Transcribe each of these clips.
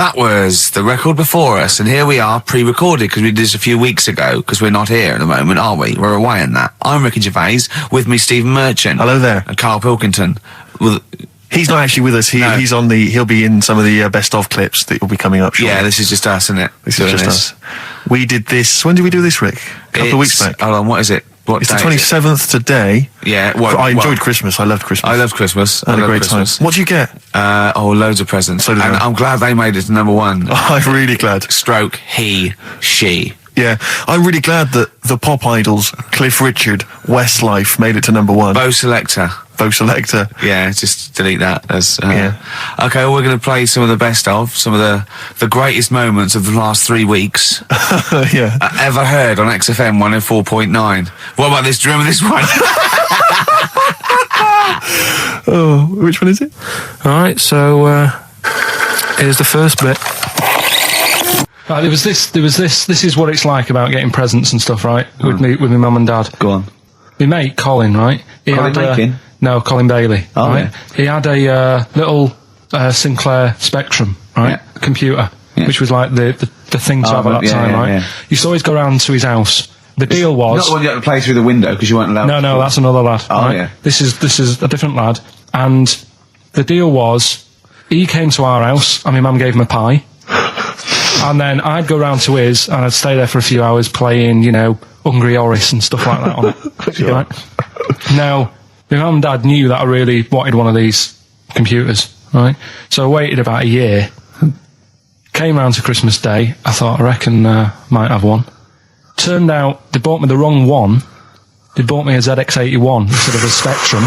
That was the record before us, and here we are, pre-recorded, because we did this a few weeks ago, because we're not here at the moment, are we? We're away in that. I'm Ricky Gervais, with me Stephen Merchant. Hello there. And Karl Pilkington. He's not actually with us. He's on the. He'll be in some of the best of clips that will be coming up shortly. Yeah, this is just us, isn't it? This is just us. We did this. When did we do this, Rick? A couple of weeks back. Hold on, what is it? What it's the 27th today. Yeah. I enjoyed Christmas. I loved Christmas. I loved Christmas. I had a great time. What did you get? Loads of presents. So did I. I'm glad they made it to number one. I'm really glad. Stroke, he, she. Yeah, I'm really glad that the pop idols, Cliff Richard, Westlife, made it to number one. Bo Selector. Yeah, just delete that. Yeah. Okay, well, we're going to play some of the best of, some of the greatest moments of the last 3 weeks. Yeah. Ever heard on XFM 104.9. What about this? Do you remember this one? Oh, which one is it? Alright, so, here's the first bit. There was this, this is what it's like about getting presents and stuff, right? With my mum and dad. Go on. My mate, Colin, right? Colin Bacon? No, Colin Bailey. Oh, right? yeah. He had a little Sinclair Spectrum, right? Yeah. Computer, yeah. Which was like the thing to have at that time, right? Yeah. Used to always go round to his house. The deal was... Not the one you had to play through the window because you weren't allowed No, that's another lad. Oh, right? yeah. This is a different lad. And the deal was, he came to our house and my mum gave him a pie. And then I'd go round to his and I'd stay there for a few hours playing, Hungry Horace and stuff like that on it. Sure. Right? Now, my mum and dad knew that I really wanted one of these computers, right? So I waited about a year. Came round to Christmas Day. I thought, I reckon might have one. Turned out they bought me the wrong one. They bought me a ZX81 instead of a Spectrum,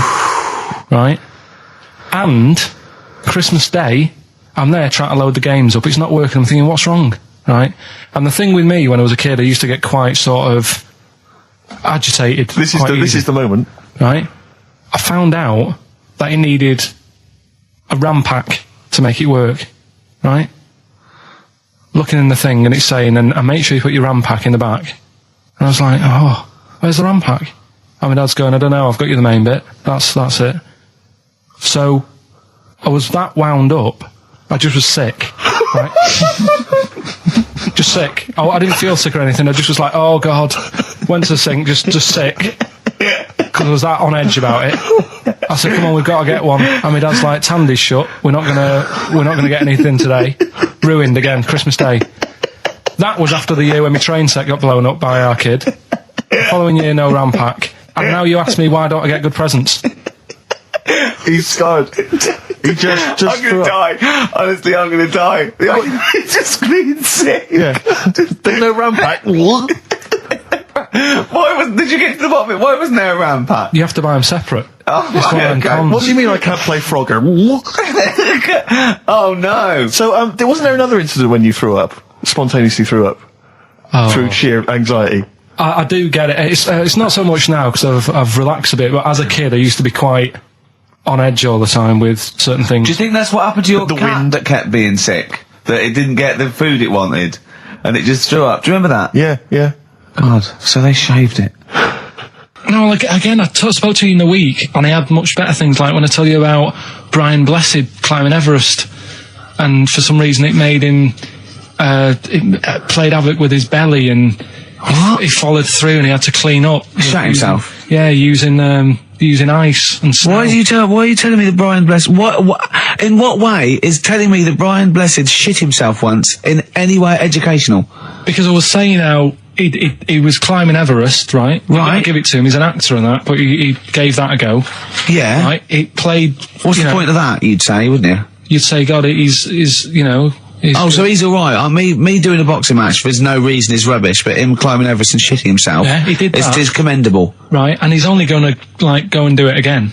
right? And Christmas Day, I'm there trying to load the games up. It's not working. I'm thinking, what's wrong, right? And the thing with me, when I was a kid, I used to get quite sort of agitated. This is the moment, right? I found out that it needed a RAM pack to make it work, right? Looking in the thing and it's saying, and make sure you put your RAM pack in the back. And I was like, oh, where's the RAM pack? And my dad's going, I don't know, I've got you the main bit. That's it. So I was that wound up, I just was sick, right? Just sick. I didn't feel sick or anything, I just was like, oh God. Went to the sink, just sick. Because I was that on edge about it. I said, come on, we've got to get one. And my dad's like, Tandy's shut, we're not gonna get anything today. Ruined again, Christmas Day. That was after the year when my train set got blown up by our kid. The following year, no RAM pack. And now you ask me, why don't I get good presents? He's scarred. He just I'm gonna die. Honestly, I'm gonna die. He's just being sick. Yeah. There's no RAM pack. Did you get to the bottom of it? Why wasn't there a RAM pack? You have to buy them separate. Oh, What do you mean I can't play Frogger? Oh no. So, wasn't there another incident when you threw up? Spontaneously threw up? Through sheer anxiety? I do get it. It's not so much now because I've relaxed a bit, but as a kid I used to be quite on edge all the time with certain things. Do you think that's what happened to your cat that kept being sick? That it didn't get the food it wanted and it just threw up? Do you remember that? Yeah. God, so they shaved it. No, again, I spoke to you in the week, and I had much better things, like when I tell you about Brian Blessed climbing Everest, and for some reason it made him, it played havoc with his belly, and he followed through, and he had to clean up. Shut himself? Yeah, using ice and snow. Why are you telling me that Brian Blessed, in what way is telling me that Brian Blessed shit himself once in any way educational? Because I was saying how he was climbing Everest, right? I give it to him, he's an actor and that, but he gave that a go. Yeah. Right? It played... What's the point of that, you'd say, wouldn't you? You'd say, God, he's so he's alright. Me doing a boxing match for no reason is rubbish, but him climbing Everest and shitting himself... Yeah, he did that. Is commendable. Right, and he's only gonna, go and do it again.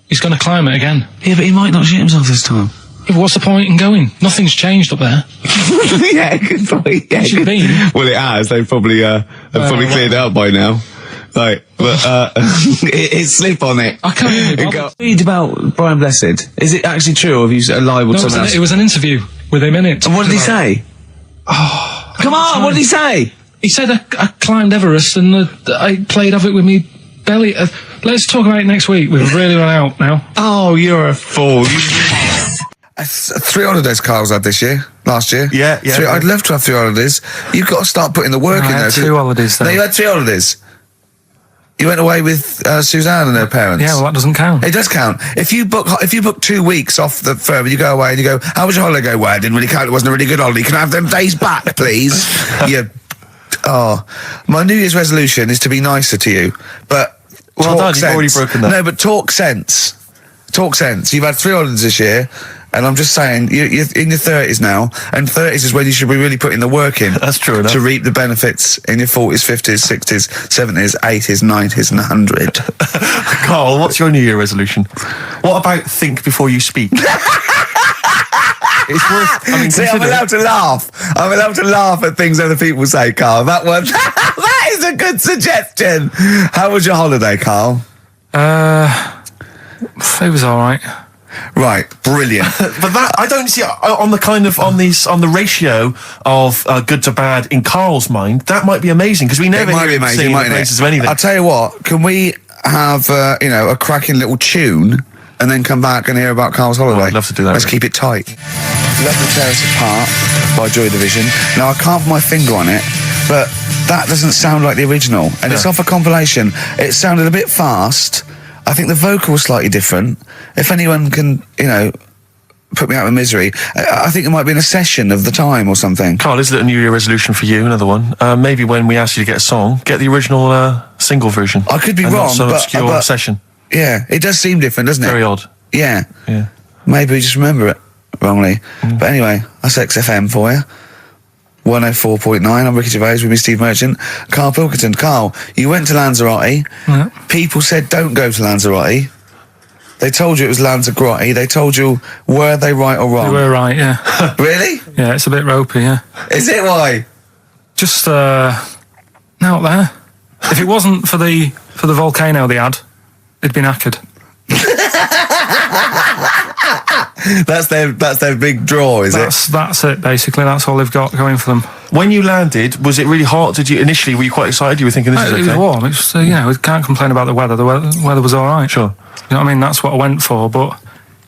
He's gonna climb it again. Yeah, but he might not shit himself this time. Yeah, what's the point in going? Nothing's changed up there. Yeah, good point. Yeah, What's it been? Well, it has. They've probably cleared it up by now. Like, but it's slip on it. I can't even read about Brian Blessed. Is it actually true, or have you libelled someone else? It was an interview with him in it. And what did he say? Oh, come on! What did he say? He said I climbed Everest and I played havoc with me belly. Let's talk about it next week. We've really run out now. Oh, you're a fool. 3 holidays Carl's had this year, last year. Yeah. I'd love to have 3 holidays. You've got to start putting the work in I there. had 2 holidays though. No, you had 3 holidays. You went away with Suzanne and her parents. Yeah, well, that doesn't count. It does count. If you book 2 weeks off the firm, you go away and you go, how was your holiday? Go, well, I didn't really count. It wasn't a really good holiday. Can I have them days back, please? My New Year's resolution is to be nicer to you, but well done, you've already broken that. No, but talk sense. Talk sense. You've had 3 holidays this year, and I'm just saying, you're in your 30s now, and 30s is when you should be really putting the work in. That's true enough. To reap the benefits in your 40s, 50s, 60s, 70s, 80s, 90s, and 100. Carl, what's your New Year resolution? What about think before you speak? It's worth. I mean, see, I'm allowed to laugh. I'm allowed to laugh at things other people say, Carl. That one, that is a good suggestion. How was your holiday, Carl? It was all right. Right, brilliant. But that I don't see on the ratio of good to bad in Carl's mind. That might be amazing because we never It might be hear him amazing, sing the mightn't praises it? of anything. I'll tell you what. Can we have a cracking little tune and then come back and hear about Carl's holiday? I'd love to do that. Let's keep it tight. Love to Tear Us Apart by Joy Division. Now I can't put my finger on it, but that doesn't sound like the original, and it's off a compilation. It sounded a bit fast. I think the vocal was slightly different. If anyone can, put me out of misery, I think it might be in a session of the time or something. Carl, is it a New Year resolution for you? Another one. Maybe when we ask you to get a song, get the original single version. I could be and wrong, not some but obscure session. Yeah, it does seem different, doesn't it? Very odd. Yeah. Yeah. Maybe we just remember it wrongly. But anyway, that's XFM for you. 104.9. I'm Ricky Gervais with me, Steve Merchant. Karl Pilkington. Carl, you went to Lanzarote. Yeah. People said don't go to Lanzarote. They told you it was Lanzarote. They told you, were they right or wrong? You were right, yeah. Really? Yeah, it's a bit ropey, yeah. Is it? Why? Just out there. If it wasn't for the volcano they had, they'd been knackered. That's their big draw, is it? That's it, basically. That's all they've got going for them. When you landed, was it really hot? Were you quite excited? You were thinking this is okay? It was warm. It's we can't complain about the weather. The weather was all right. Sure. You know what I mean? That's what I went for. But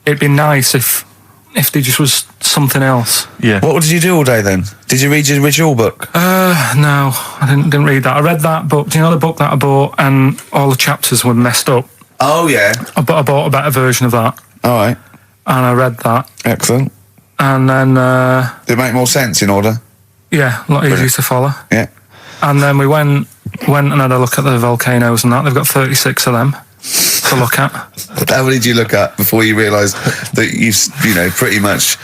it'd be nice if there just was something else. Yeah. What did you do all day then? Did you read your ritual book? No, I didn't read that. I read that book. Do you know the book that I bought? And all the chapters were messed up. Oh yeah. I bought a better version of that. All right. And I read that. Excellent. And then Did it make more sense in order? yeah, a lot easier to follow. Yeah. And then we went and had a look at the volcanoes and that. They've got 36 of them to look at. How many did you look at before you realised that pretty much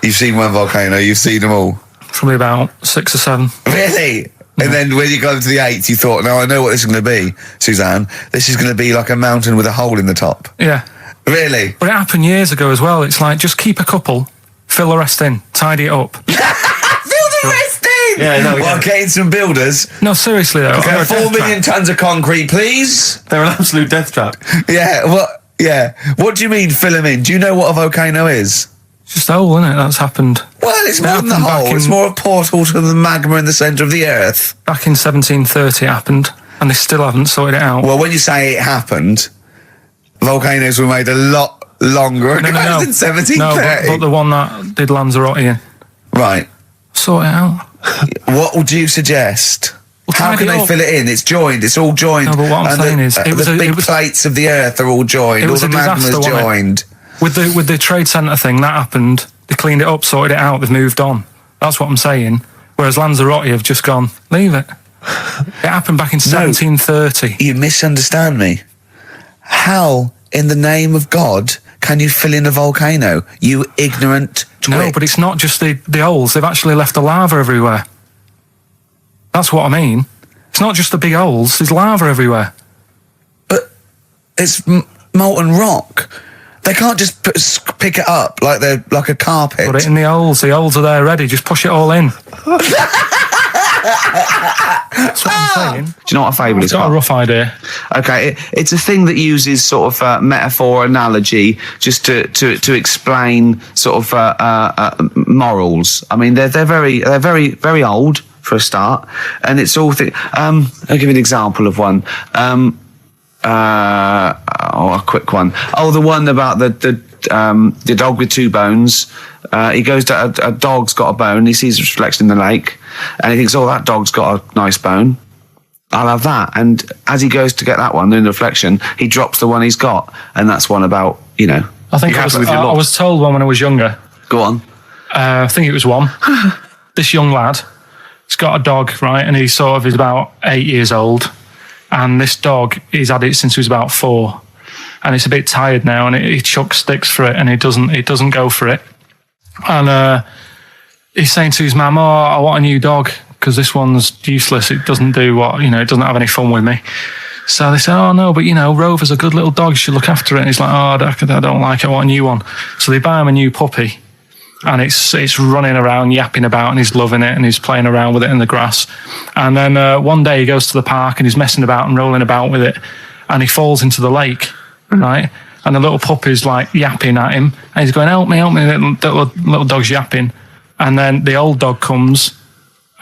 you've seen one volcano, you've seen them all? Probably about 6 or 7. Really? And then when you got to the 8th, you thought, now I know what this is going to be, Suzanne. This is going to be like a mountain with a hole in the top. Yeah. Really? But it happened years ago as well. It's like, just keep a couple, fill the rest in, tidy it up. Fill the rest in! Yeah, no, Well, getting some builders. No, seriously though. Okay, 4 million tons of concrete, please. They're an absolute death trap. Yeah, what do you mean fill them in? Do you know what a volcano is? It's just a hole, isn't it? That's happened. Well, it's more than the happened back hole. It's more a portal to the magma in the centre of the earth. Back in 1730 it happened, and they still haven't sorted it out. Well, when you say it happened, volcanoes were made a lot longer ago than 1730. No, but the one that did Lanzarote in. Right. Sort it out. What would you suggest? Well, How can tidy it they up. fill it in? It's joined. It's all joined. No, but what I'm And saying is, the big plates of the earth are all joined. It All was the a disaster, magma's wasn't it? joined. With the trade centre thing, that happened. They cleaned it up, sorted it out, they've moved on. That's what I'm saying. Whereas Lanzarote have just gone, leave it. It happened back in 1730. You misunderstand me. How, in the name of God, can you fill in a volcano? You ignorant twit. No, but it's not just the holes. They've actually left the lava everywhere. That's what I mean. It's not just the big holes. There's lava everywhere. But it's molten rock. They can't just pick it up like they're like a carpet. Put it in the holes. The holes are there ready. Just push it all in. That's what I'm saying. Do you know what a fable is? I've got a rough idea. Okay, it's a thing that uses sort of metaphor, analogy, just to explain sort of morals. I mean, they're very very old for a start, and it's all. I'll give you an example of one. A quick one. Oh, the one about the the dog with 2 bones. He goes to a dog's got a bone. He sees a reflection in the lake, and he thinks, "Oh, that dog's got a nice bone. I'll have that." And as he goes to get that one in the reflection, he drops the one he's got, and that's one about, you know. I think I was told one when I was younger. Go on. I think it was one. This young lad, he's got a dog, right, and he's about 8 years old, and this dog, he's had it since he was about 4, and it's a bit tired now, and he chucks sticks for it, and it doesn't go for it, and he's saying to his mum, "Oh, I want a new dog because this one's useless. It doesn't do what, you know, it doesn't have any fun with me." So they say, "Oh no, but you know, Rover's a good little dog. You should look after it." And he's like, "Oh, I don't like it. I want a new one." So they buy him a new puppy. And it's running around, yapping about, and he's loving it, and he's playing around with it in the grass. And then one day he goes to the park, and he's messing about and rolling about with it, and he falls into the lake, right? And the little puppy's like yapping at him, and he's going, help me, little dog's yapping. And then the old dog comes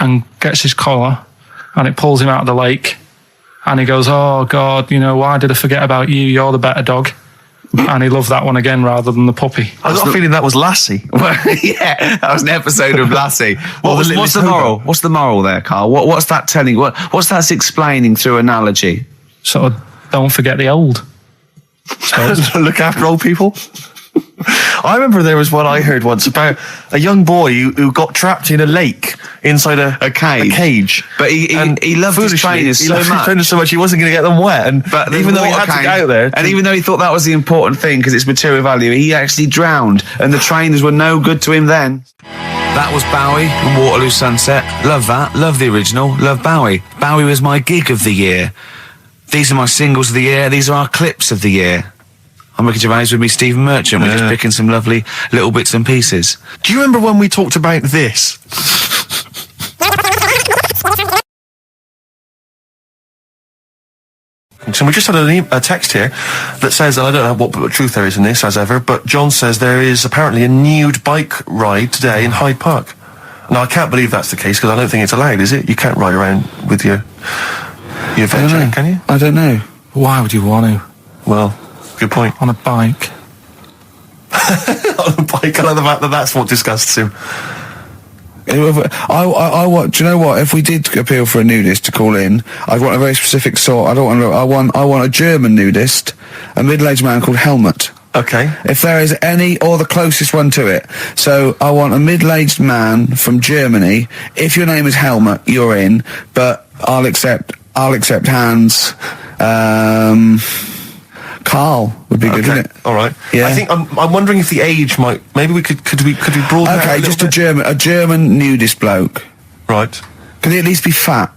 and gets his collar, and it pulls him out of the lake, and he goes, "Oh God, you know, why did I forget about you? You're the better dog." And he loved that one again rather than the puppy. I got a feeling that was Lassie. Well, yeah, that was an episode of Lassie. What's the moral? What's the moral there, Carl? What's that telling? What's that explaining through analogy? Sort of, don't forget the old. Look after old people. I remember there was one I heard once about a young boy who got trapped in a lake inside a cage. But he loved his trainers so much he wasn't going to get them wet. But even though he had to get out there, and even though he thought that was the important thing because it's material value, he actually drowned, and the trainers were no good to him then. That was Bowie and Waterloo Sunset. Love that. Love the original. Love Bowie. Bowie was my gig of the year. These are my singles of the year. These are our clips of the year. I'm Ricky Gervais, with me Stephen Merchant. We're just picking some lovely little bits and pieces. Do you remember when we talked about this? So we just had a text here that says, and I don't know what truth there is in this, as ever, but John says there is apparently a nude bike ride today in Hyde Park. Now, I can't believe that's the case, because I don't think it's allowed, is it? You can't ride around with your veg, can you? I don't know. Why would you want to? Well, good point. On a bike. On a bike, I like the fact that that's what disgusts him. I want. Do you know what? If we did appeal for a nudist to call in, I'd want a very specific sort. I want a German nudist, a middle-aged man called Helmut. Okay. If there is any, or the closest one to it. So I want a middle-aged man from Germany. If your name is Helmut, you're in. But I'll accept Hans. Carl would be good, wouldn't it? All right. Yeah. I think I'm wondering if the age might. Maybe we could broaden. Okay, just a German nudist bloke. Right. Can he at least be fat?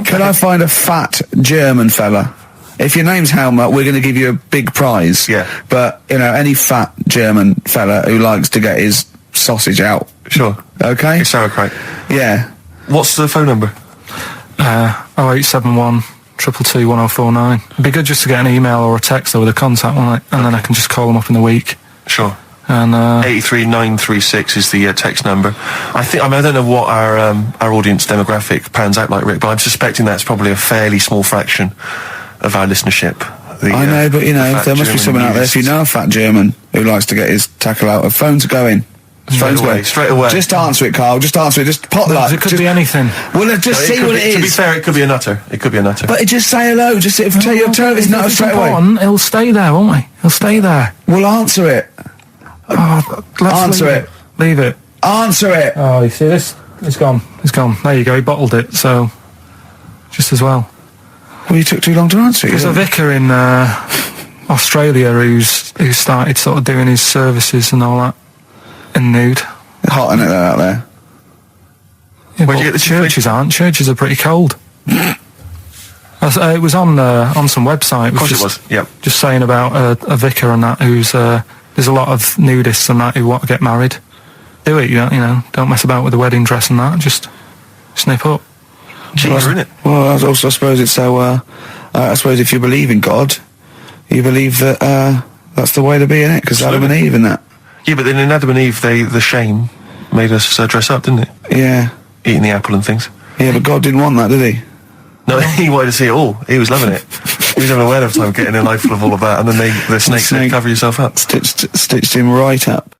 Can I find a fat German fella? If your name's Helmut, we're going to give you a big prize. Yeah. But you know, any fat German fella who likes to get his sausage out. Sure. Okay. It's sauerkraut. Yeah. What's the phone number? 0871 222 1049. It'd be good just to get an email or a text with a contact on it, and then I can just call them up in the week. Sure. And 83936 is the text number. I don't know what our audience demographic pans out like, Rick, but I'm suspecting that's probably a fairly small fraction of our listenership. I know, but you know, there must be someone out there. If you know a fat German who likes to get his tackle out, phones are going. Straight away. Just answer it, Carl. Just answer it. Just potluck. it could be anything. Well, just see what it is. To be fair, it could be a nutter. But just say hello. Just tell his nutter straight away. He'll stay there, won't he? He'll stay there. Well, answer it. Answer it. Leave it. Answer it. Oh, you see this? It's gone. It's gone. There you go. He bottled it. So, just as well. Well, you took too long to answer it. There's a vicar in Australia who started sort of doing his services and all that in nude. Hot, isn't it, out there? Yeah, but the churches aren't. Churches are pretty cold. It was on some website. Of course it was. Yeah. Just saying about a vicar and that who's there's a lot of nudists and that who want to get married. Do it, you know. Don't mess about with the wedding dress and that. Just snip up. Cheaper, isn't it? Well, I suppose it's so. I suppose if you believe in God, you believe that that's the way to be, innit? Because Adam and Eve and that. Yeah, but then in Adam and Eve, the shame made us dress up, didn't it? Yeah. Eating the apple and things. Yeah, but God didn't want that, did he? No, he wanted to see it all. He was loving it. You don't know ahead of time getting a knife full of all of that, and then the snake said, cover yourself up. Stitched him right up.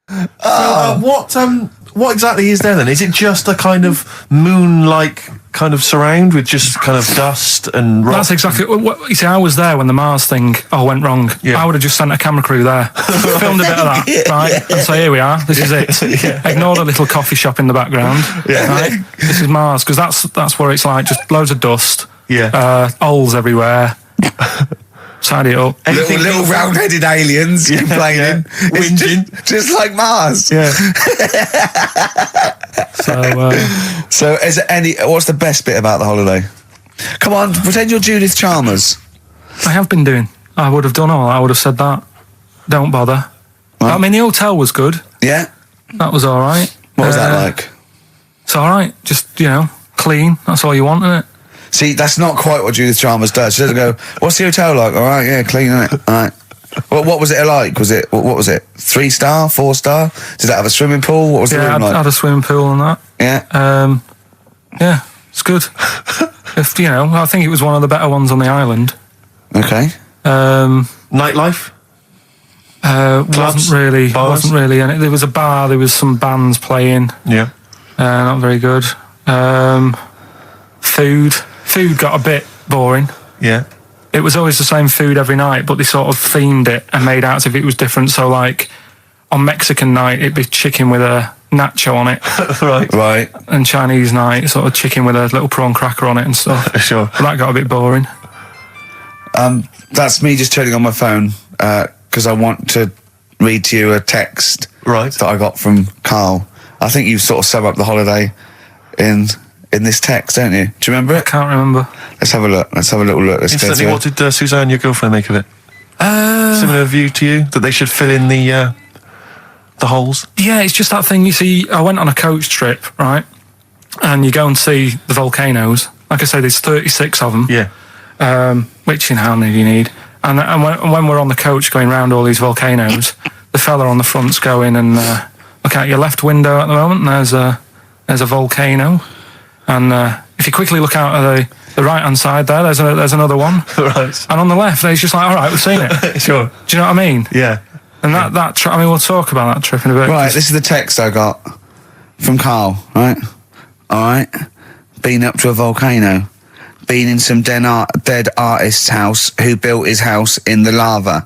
What exactly is there then? Is it just a kind of moon-like kind of surround with just kind of dust and rock? That's exactly what you see. I was there when the Mars thing went wrong. Yeah. I would have just sent a camera crew there, filmed a bit of that, right, and say, here we are, this is it. Yeah. Ignore the little coffee shop in the background. Yeah. Right? This is Mars, because that's what it's like. Just loads of dust. Yeah. Holes everywhere. Tidy it up. Little round-headed aliens complaining. Yeah. It's Whinging. just like Mars. Yeah. So, is there what's the best bit about the holiday? Come on, pretend you're Judith Chalmers. I have been doing. I would have done all. I would have said that. Don't bother. Right. I mean, the hotel was good. Yeah? That was all right. What was that like? It's all right. Just, clean. That's all you want, isn't it? See, that's not quite what Judith Chalmers does. She doesn't go, what's the hotel like? All right, yeah, clean, isn't it? All right. Well, what was it like? What was it? 3-star, 4-star? Did it have a swimming pool? What was the room like? I had a swimming pool and that. Yeah. Yeah, it's good. I think it was one of the better ones on the island. Okay. Nightlife? Wasn't really. And there was a bar. There was some bands playing. Yeah. Not very good. Food got a bit boring. Yeah. It was always the same food every night, but they sort of themed it and made out as if it was different. So, like, on Mexican night, it'd be chicken with a nacho on it. Right. And Chinese night, sort of chicken with a little prawn cracker on it and stuff. Sure. But that got a bit boring. That's me just turning on my phone because I want to read to you a text that I got from Karl. I think you sort of sum up the holiday in this text, don't you? Do you remember I it? can't remember. Let's have a look. Let's have a little look. Instantly, what did Suzanne, your girlfriend, make of it? Similar view to you? That they should fill in the holes? Yeah, it's just that thing. You see, I went on a coach trip, right? And you go and see the volcanoes. Like I say, there's 36 of them. Yeah. Which, how many do you need? And when we're on the coach going round all these volcanoes, the fella on the front's going and look out your left window at the moment, and there's a volcano. And if you quickly look out at the right-hand side there, there's another one. Right. And on the left, there's just like, all right, we've seen it. Sure. Do you know what I mean? Yeah. And that trip, we'll talk about that trip in a bit. Right, this is the text I got from Karl, right? All right. Been up to a volcano. Been in some dead artist's house who built his house in the lava.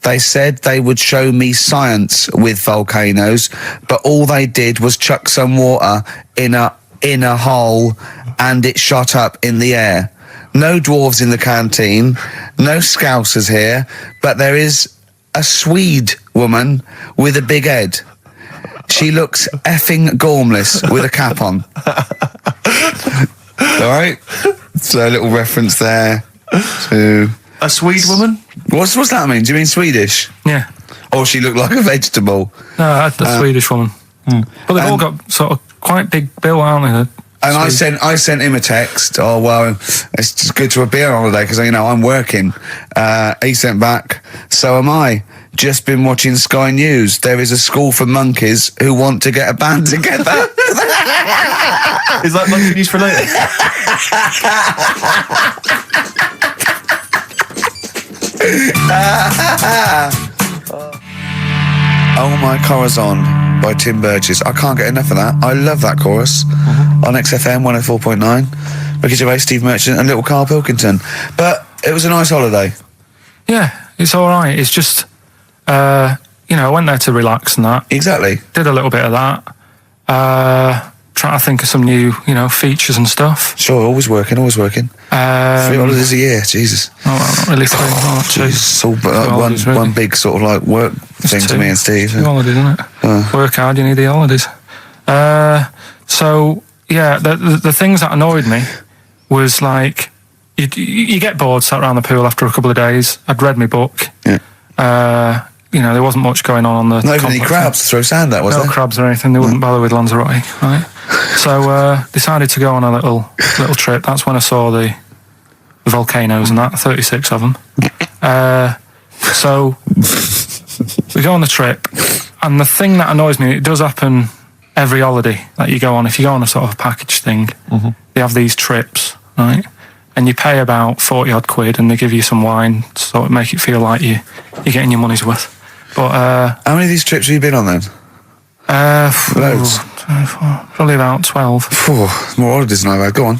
They said they would show me science with volcanoes, but all they did was chuck some water in a hole and it shot up in the air. No dwarves in the canteen, no scousers here, but there is a Swede woman with a big head. She looks effing gormless with a cap on. All right? So a little reference there to... A Swede woman? What's that mean? Do you mean Swedish? Yeah. Or she looked like a vegetable? No, the Swedish woman. But they've all got sort of quite big bill, aren't they? And I sent him a text. Oh, well, it's just good to be on holiday because, I'm working. He sent back, so am I. Just been watching Sky News. There is a school for monkeys who want to get a band together. Is that monkey news for later? Oh My Corazon by Tim Burgess. I can't get enough of that. I love that chorus on XFM 104.9. Ricky Gervais, Steve Merchant and little Karl Pilkington. But it was a nice holiday. Yeah, it's all right. It's just, I went there to relax and that. Exactly. Did a little bit of that. Trying to think of some new, features and stuff. Sure, always working. 3 holidays a year, Jesus. Oh, well, not really 3. Oh, two. It's all holidays, really. one big sort of like work thing to me and Steve. 2 holidays, isn't it? Work hard, you need the holidays. So, yeah, the things that annoyed me was like, you get bored sat around the pool after a couple of days. I'd read my book. Yeah. There wasn't much going on the... Not even any crabs to throw sand at, was there? No crabs or anything. They wouldn't bother with Lanzarote, right? So decided to go on a little trip. That's when I saw the volcanoes and that, 36 of them. So we go on the trip, and the thing that annoys me, it does happen every holiday that you go on. If you go on a sort of package thing, they have these trips, right? and you pay about 40 odd quid, and they give you some wine to sort of make it feel like you're getting your money's worth. But how many of these trips have you been on then? Loads. Probably about 12. More holidays than I've had. Go on.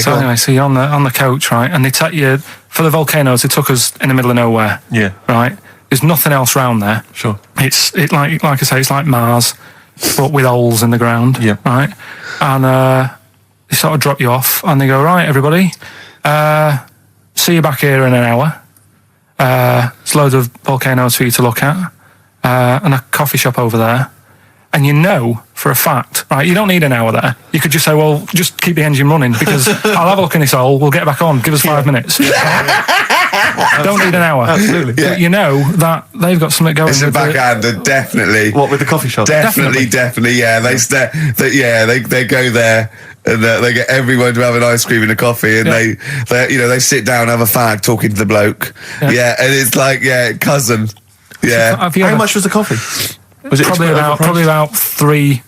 So anyway, so you're on the coach, right? And they take you for the volcanoes. They took us in the middle of nowhere. Yeah. Right. There's nothing else round there. Sure. It's like I say, it's like Mars, but with holes in the ground. Yeah. Right. And they sort of drop you off, and they go, right, everybody, see you back here in an hour. There's loads of volcanoes for you to look at, and a coffee shop over there. And you know for a fact, right, you don't need an hour there. You could just say, well, just keep the engine running, because I'll have a look in this hole, we'll get back on, give us 5 minutes. Don't need an hour. Absolutely. Yeah. But you know that they've got something going. It's a backhander, definitely. What, with the coffee shop? Definitely, yeah. They go there and they get everyone to have an ice cream and a coffee, and they sit down, have a fag, talking to the bloke. Yeah, and it's like, cousin. Yeah. How much was the coffee? Was it probably about €3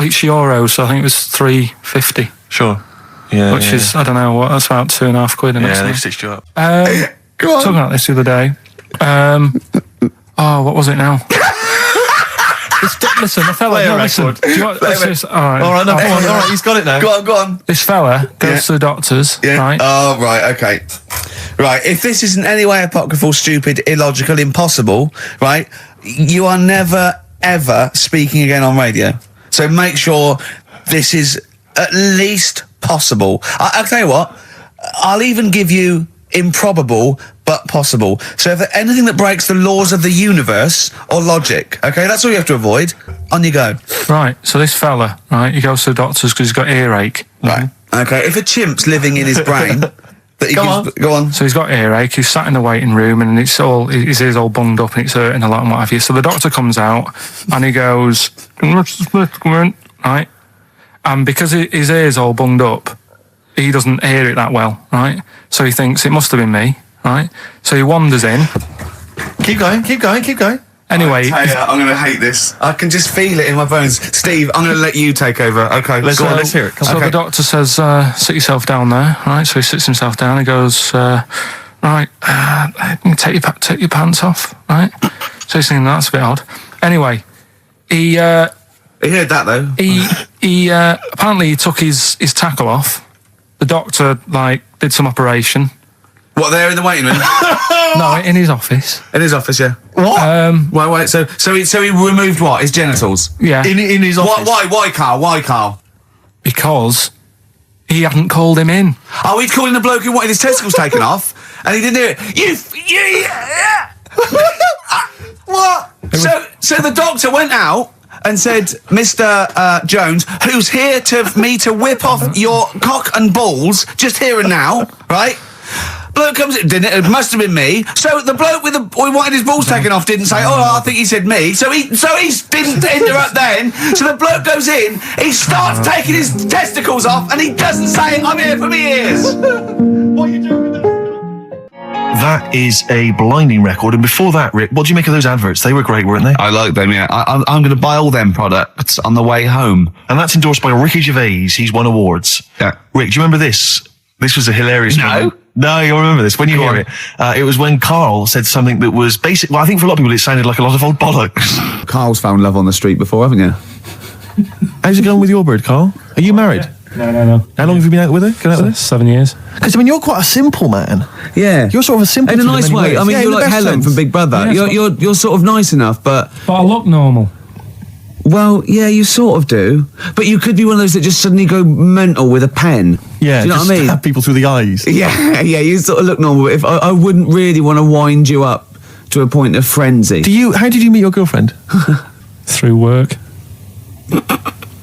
each euros? So I think it was $3.50. Sure. Yeah. Which is, I don't know what, that's about £2.5 quid. Yeah, they stitched you up. Go on. Talking about this the other day. What was it now? Listen, the fella. No, listen. Do you want, all right, he's got it now. Go on. This fella goes to the doctors, right? Oh, right, okay. Right, if this isn't any way apocryphal, stupid, illogical, impossible, right, you are never, ever speaking again on radio. So make sure this is at least possible. I'll tell you what, I'll even give you improbable but possible. So if there's anything that breaks the laws of the universe or logic, okay, that's all you have to avoid. On you go. Right, so this fella, right, he goes to the doctors because he's got earache. Right, okay, if a chimp's living in his brain... Go on. So he's got earache, he's sat in the waiting room, and his ears all bunged up and it's hurting a lot and what have you. So the doctor comes out and he goes, Mr. Smith, come in, right? And because his ear's all bunged up, he doesn't hear it that well, right? So he thinks it must have been me, right? So he wanders in. Keep going. Anyway, I'm going to hate this. I can just feel it in my bones. Steve, I'm going to let you take over. Okay, let's hear it. So the doctor says, sit yourself down there, right? So he sits himself down. He goes, right, take your pants off, right? So he's thinking that's a bit odd. Anyway, he heard that though. He apparently he took his tackle off. The doctor did some operation. What, there in the waiting room? No, in his office. In his office, yeah. What? Wait. So he removed what? His genitals? Yeah. In his office. Why, Carl? Because he hadn't called him in. Oh, he'd called in the bloke who wanted his testicles taken off, and he didn't do it. What? So the doctor went out and said, Mr. Jones, who's here to whip off your cock and balls, just here and now, right? Bloke comes in, it must have been me. So the bloke who wanted his balls taken off didn't say, I think he said me. So he didn't interrupt then. So the bloke goes in, he starts taking his testicles off, and he doesn't say, I'm here for me ears. What are you doing with that? That is a blinding record. And before that, Rick, what do you make of those adverts? They were great, weren't they? I like them, yeah. I'm going to buy all them products on the way home. And that's endorsed by Ricky Gervais. He's won awards. Yeah. Rick, do you remember this? This was a hilarious moment. No, you'll remember this when you hear it. It was when Karl said something that was basic. Well, I think for a lot of people it sounded like a lot of old bollocks. Karl's found love on the street before, haven't you? How's it going with your bird, Karl? Are you married? No. How long have you been out with her? 7 years. Because, you're quite a simple man. Yeah. You're sort of a simple in a nice way. Ways. You're like Helen from Big Brother. Yeah, you're sort of nice enough, but I look normal. Well, yeah, you sort of do. But you could be one of those that just suddenly go mental with a pen. Yeah, do you know what I mean? Stab people through the eyes. Yeah, you sort of look normal. If I wouldn't really want to wind you up to a point of frenzy. How did you meet your girlfriend? Through work.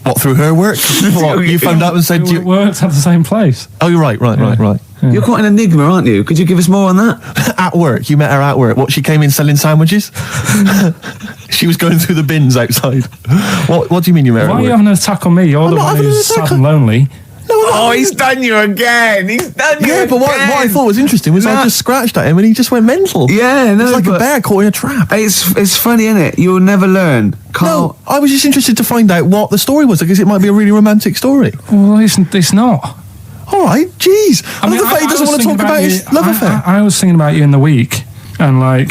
What, through her work? What, you found out and said you worked at the same place. Oh, you're right. Yeah. You're quite an enigma, aren't you? Could you give us more on that? At work, you met her at work. What, she came in selling sandwiches? She was going through the bins outside. What do you mean you met her at work? Why are you having an attack on me? You're the one who's sad and lonely. Oh, he's done you again. He's done you Yeah, but what I thought was interesting was I just scratched at him and he just went mental. Yeah, no, It's like a but bear caught in a trap. it's funny, isn't it? You'll never learn. No, I was just interested to find out what the story was, because it might be a really romantic story. Well, it's not. All right, jeez. I love the fact he doesn't want to talk about his love affair. I was thinking about you in the week, and like,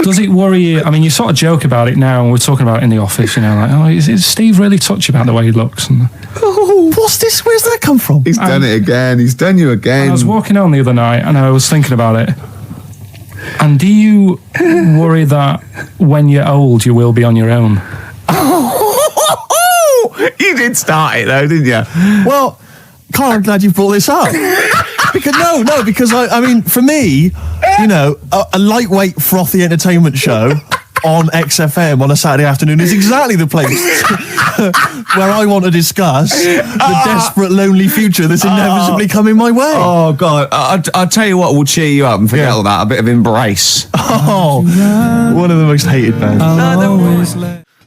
does it worry you? I mean, you sort of joke about it now, and we're talking about it in the office, you know, like, oh, is Steve really touchy about the way he looks? And Oh, what's this? Where's that come from? He's done it again. He's done you again. I was walking home the other night, and I was thinking about it. And do you worry that when you're old, you will be on your own? You did start it though, didn't you? Well, Carl, I'm glad you brought this up. because I mean, for me, you know, a lightweight, frothy entertainment show on XFM on a Saturday afternoon is exactly the place where I want to discuss the desperate, lonely future that's inevitably coming my way. Oh God! I'll tell you what will cheer you up and forget all that. A bit of Embrace. Oh, one of the most hated bands.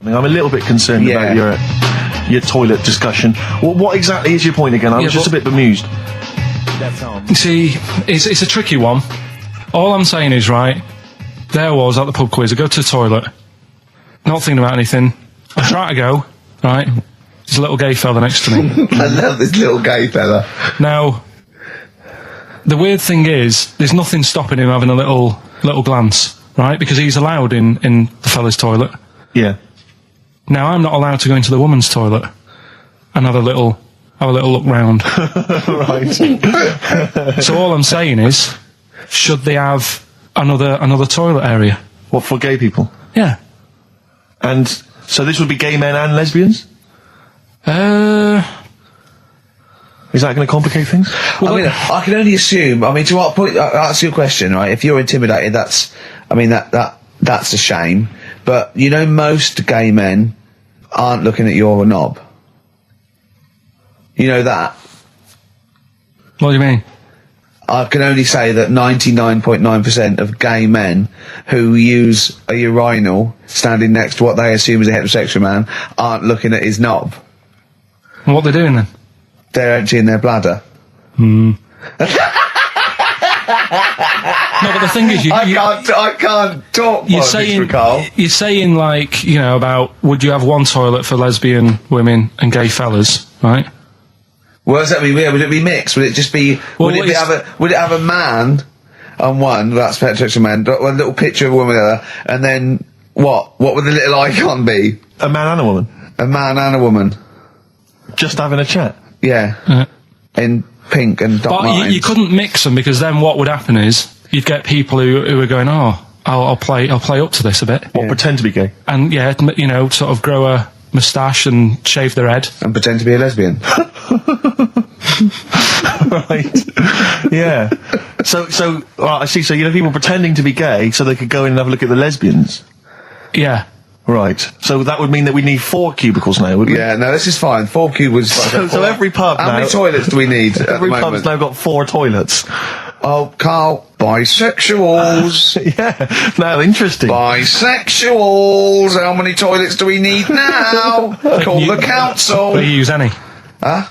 I'm a little bit concerned about your toilet discussion. What exactly is your point again? I was just a bit bemused. You see, it's a tricky one. All I'm saying is, right, there I was at the pub quiz. I go to the toilet, not thinking about anything. I try to go, right, there's a little gay fella next to me. I love this little gay fella. Now, the weird thing is, there's nothing stopping him having a little glance, right, because he's allowed in the fella's toilet. Yeah. Now, I'm not allowed to go into the woman's toilet and have a little look round. Right. So all I'm saying is, should they have another toilet area? What, for gay people? Yeah. And so this would be gay men and lesbians? Is that going to complicate things? Well, I mean, I can only assume. I mean, to what point? I'll ask you a question, right? If you're intimidated, that's a shame. But you know, most gay men aren't looking at your knob. You know that. What do you mean? I can only say that 99.9% of gay men who use a urinal standing next to what they assume is a heterosexual man aren't looking at his knob. And what they're doing then? They're emptying their bladder. No, but the thing is, I can't talk. You're saying like, you know, about would you have one toilet for lesbian women and gay fellas, right? What does that mean? Would it be mixed? Would it just be? Would it have a man on one? That's heterosexual man. One little picture of a woman on the other, and then what? What would the little icon be? A man and a woman? A man and a woman. Just having a chat? Yeah. In pink and dot lines. But you couldn't mix them, because then what would happen is you'd get people who are going, oh, I'll play up to this a bit. What, pretend to be gay? And yeah, you know, sort of grow a moustache and shave their head. And pretend to be a lesbian. Right. Yeah. So I see. So you know, people pretending to be gay so they could go in and have a look at the lesbians. Yeah. Right. So that would mean that we need 4 cubicles now, would we? Yeah. No, this is fine. 4 cubicles. So every pub How now. many toilets do we need? Every pub's now got 4 toilets. Oh, Carl, bisexuals. Yeah. Now, interesting. Bisexuals. How many toilets do we need now? Call the council. Do you use any? Huh?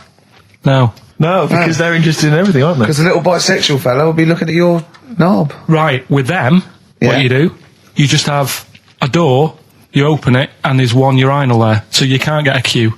No. No, because they're interested in everything, aren't they? Because a little bisexual fella will be looking at your knob. Right. With them, Yeah. what you do, you just have a door. You open it, and there's one urinal there, so you can't get a queue.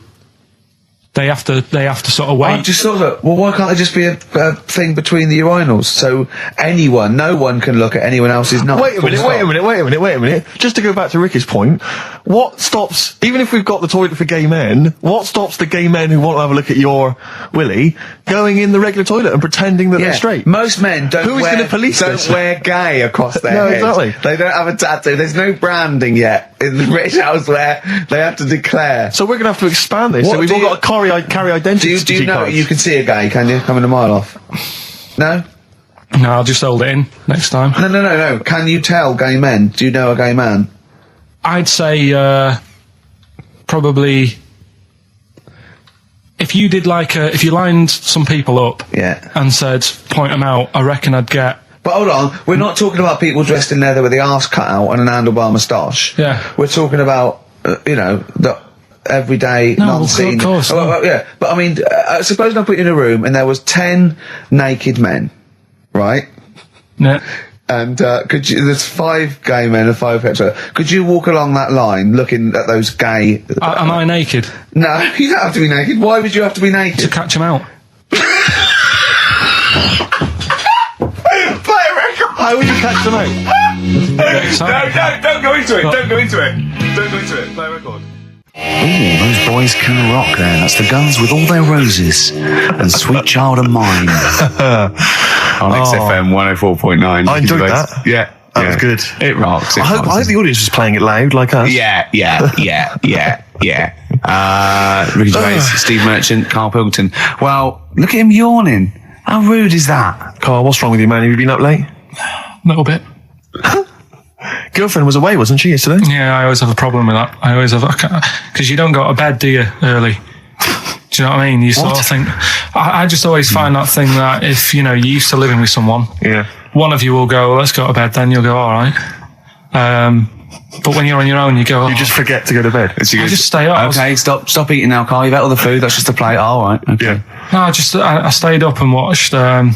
They have to sort of wait. I just thought that. Well, why can't there just be a thing between the urinals so no one can look at anyone else's knob? Wait a minute. Just to go back to Ricky's point, what stops, even if we've got the toilet for gay men, what stops the gay men who want to have a look at your willy going in the regular toilet and pretending that they're straight? Most men don't wear gay across their No, head. exactly. They don't have a tattoo. There's no branding yet in the British house where they have to declare. So we're going to have to expand this. What So we've do all got to carry identity. Do you know cards. you can see a gay, can you? Coming a mile off. No? No, I'll just hold it in next time. No. Can you tell gay men? Do you know a gay man? I'd say probably if you did if you lined some people up and said point them out, I reckon I'd get. But hold on, we're not talking about people dressed in leather with the arse cut out and an handlebar moustache. Yeah. We're talking about everyday, No, non-seen. of course. Oh, well, yeah, but I mean, suppose I put you in a room and there was 10 naked men, right? Yeah. And there's 5 gay men and 5 hetero. Could you walk along that line looking at those gay... Am I naked? No, you don't have to be naked. Why would you have to be naked? To catch them out. Play a record! How would you catch them out? No, don't go into it. Don't go into it. Don't go into it. Play a record. Ooh, those boys can rock there. That's the Guns with All Their Roses and Sweet Child of Mine. On XFM 104.9. I enjoyed that. Yeah. That was good. It rocks. I hope the audience was playing it loud like us. Yeah. Ricky Gervais, Steve Merchant, Karl Pilkington. Well, look at him yawning. How rude is that? Carl, what's wrong with you, man? Have you been up late? A little bit. Girlfriend was away, wasn't she, yesterday? Yeah, I always have a problem with that. I always have, because you don't go to bed, do you, early? Do you know what I mean? You sort of think, I just always find that thing that if, you're used to living with someone, one of you will go, let's go to bed, then you'll go, all right. But when you're on your own, you go, You just forget to go to bed. I just stay up. Okay, stop eating now, Carl. You've ate all the food. That's just a plate. All right. Okay. Yeah. No, I stayed up and watched, there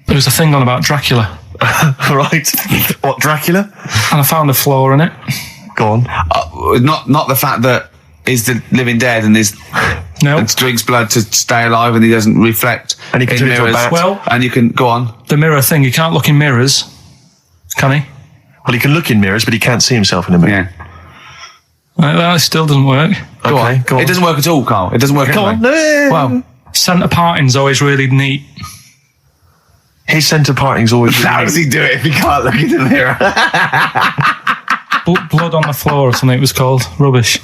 was a thing on about Dracula. Right. What, Dracula? And I found a flaw in it. Go on. Not the fact that he's the living dead and and drinks blood to stay alive and he doesn't reflect And he can in turn into a mirrors. bat. Well, and you can go on. the mirror thing, you can't look in mirrors, can he? Well, he can look in mirrors, but he can't see himself in a mirror. Yeah. That still doesn't work. Go on. Go on. It doesn't work at all, Carl. It doesn't work. Go anyway. on. Well, Centre parting's always really neat. His centre parting's always... how does he do it if he can't look in the mirror? Blood on the floor or something it was called. Rubbish.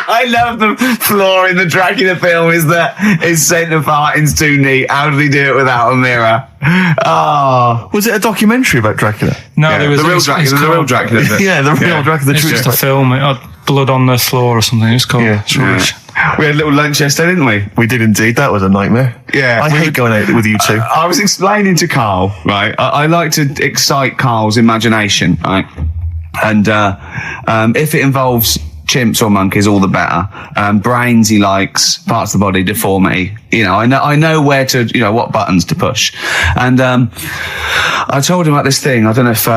I love the flaw in the Dracula film is that his centre parting's too neat. How did he do it without a mirror? Oh. Was it a documentary about Dracula? No, Yeah, there was the real Dracula. The real Dracula. Yeah, the real Dracula. The It's true just a film. It had blood on the floor or something. It's called. Yeah. It's rubbish. We had a little lunch yesterday, didn't we? We did indeed. That was a nightmare. Yeah. I hate going out with you two. I was explaining to Carl, right? I like to excite Carl's imagination, right? And if it involves chimps or monkeys, all the better. Brains he likes, parts of the body, deformity. I know where to, what buttons to push. And I told him about this thing. I don't know if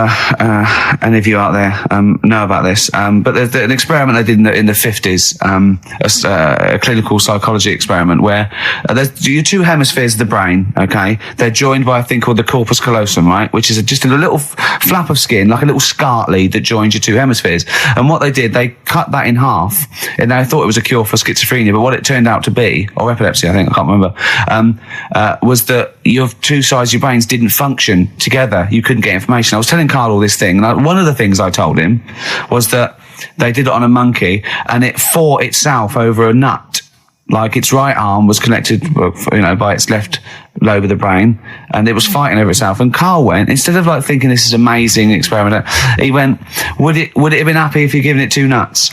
any of you out there know about this, but there's an experiment they did in the 50s, a clinical psychology experiment where there's your 2 hemispheres of the brain, okay? They're joined by a thing called the corpus callosum, right? Which is just a little flap of skin, like a little scarlet lead that joins your 2 hemispheres. And what they did, they cut that in half, and they thought it was a cure for schizophrenia, but what it turned out to be, or epilepsy, I think, I can't remember, was that your 2 sides of your brains didn't function together. You couldn't get information. I was telling Carl all this thing, and one of the things I told him was that they did it on a monkey, and it fought itself over a nut. Like its right arm was connected, by its left lobe of the brain, and it was fighting over itself. And Carl went, instead of thinking this is amazing experiment, he went, would it have been happy if you'd given it 2 nuts?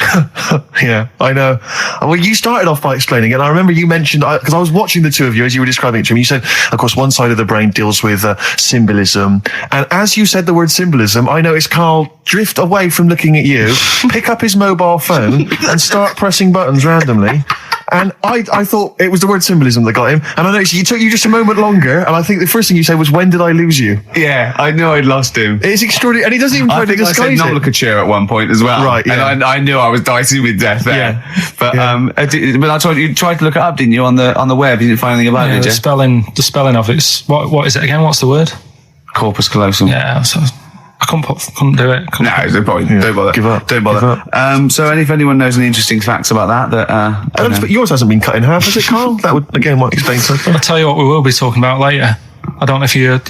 Yeah, I know. Well, you started off by explaining it, and I remember you mentioned, because I was watching the 2 of you as you were describing it to me, you said, of course, one side of the brain deals with symbolism, and as you said the word symbolism, I noticed Carl drift away from looking at you, pick up his mobile phone, and start pressing buttons randomly. And I thought it was the word symbolism that got him. And I noticed it took you just a moment longer. And I think the first thing you said was, when did I lose you? Yeah, I knew I'd lost him. It's extraordinary. And he doesn't even try to disguise I said it. nomenclature at one point as well. Right, yeah. And I knew I was dicing with death there. Yeah. But, Yeah. but I told you tried to look it up, didn't you, on the web? You didn't find anything about it, did you? The spelling of it's what is it again? What's the word? Corpus callosum. Yeah, so I couldn't do it. No, there's no point. Yeah. Don't bother. Give up. Don't bother. Give up. So if anyone knows any interesting facts about that, I don't expect yours hasn't been cut in half, has it, Carl? That would, again, might explain something. I'll tell you what we will be talking about later. I don't know if you're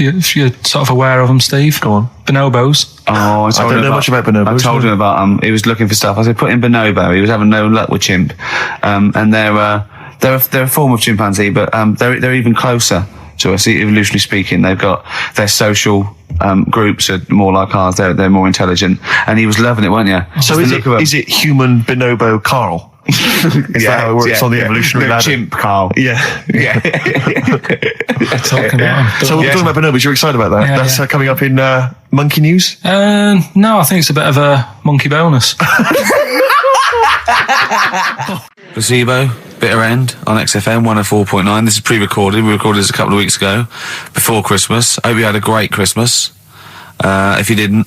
sort of aware of them, Steve. Go on. Bonobos. Oh, I don't know much about bonobos. I told him about he was looking for stuff. I said, put in bonobo. He was having no luck with chimp. And they're a form of chimpanzee, but they're even closer to us, evolutionarily speaking. They've got their social groups are more like ours. They're more intelligent. And he was loving it, weren't you? So is it human bonobo Carl? Is that how it works on the evolutionary ladder? Chimp Carl. Yeah. Yeah. Talking about them. So we're talking about bonobos. You're excited about that? Yeah, That's yeah. Coming up in monkey news? No, I think it's a bit of a monkey bonus. Placebo, Bitter End on XFM 104.9. This is pre-recorded. We recorded this a couple of weeks ago, before Christmas. I hope you had a great Christmas. If you didn't,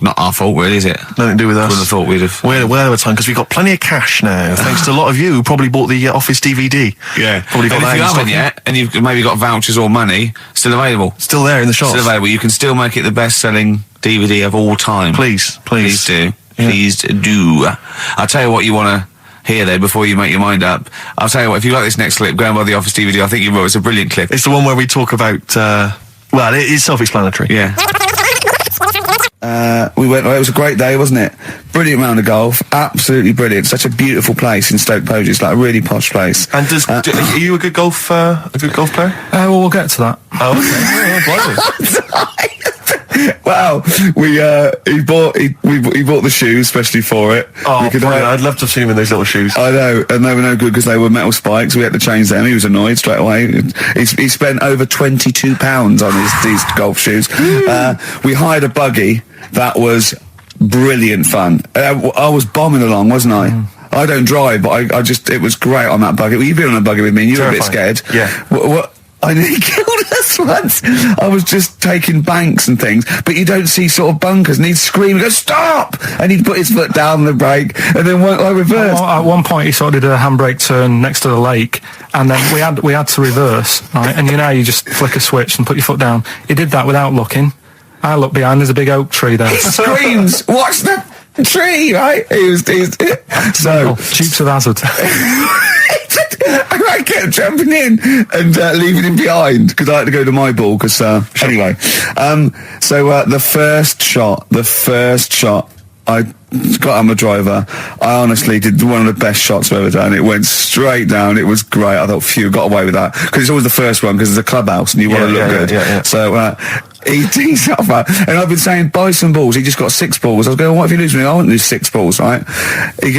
not our fault, really, is it? Nothing to do with us. Wouldn't have thought we'd have. We're aware of time because we've got plenty of cash now, thanks to a lot of you who probably bought the Office DVD. Yeah. Probably got And that if you in stock. haven't yet, and you've maybe got vouchers or money, still available. Still there in the shops. Still available. You can still make it the best-selling DVD of all time. Please. Please do. Yeah. Please do. I'll tell you what you want to hear there before you make your mind up. I'll tell you what, if you like this next clip, go and buy the Office DVD. I think you will. It's a brilliant clip. It's the one where we talk about, well, it is self-explanatory. Yeah. We went. It was a great day, wasn't it? Brilliant round of golf. Absolutely brilliant. Such a beautiful place in Stoke Poges. It's like a really posh place. And are you a good golf player? Well, we'll get to that. Oh, okay. Wow, he bought the shoes especially for it. Oh, brilliant. I'd love to have seen him in those little shoes. I know, and they were no good because they were metal spikes. We had to change them. He was annoyed straight away. He spent over £22 on these golf shoes. We hired a buggy that was brilliant fun. I was bombing along, wasn't I? I don't drive, but I just, it was great on that buggy. Well, you've been on a buggy with me and you were a bit scared. Yeah. What I nearly killed us once. I was just taking banks and things, but you don't see sort of bunkers, and he'd scream, go, stop! And he'd put his foot down the brake, and then I reversed. At one point, he sort of did a handbrake turn next to the lake, and then we had to reverse, right? And you know, you just flick a switch and put your foot down. He did that without looking. I looked behind, there's a big oak tree there. He screams, watch the tree, right? He was so... Cheeks of hazard. I kept jumping in and leaving him behind because I had to go to my ball. Because anyway, the first shot, I got on the driver. I honestly did one of the best shots I've ever done. It went straight down. It was great. I thought, phew, got away with that because it's always the first one because it's a clubhouse and you want to look good. Yeah. So. He tees up, and I've been saying, buy some balls. He just got 6 balls. I was going, what if you lose me? I won't lose 6 balls, right? He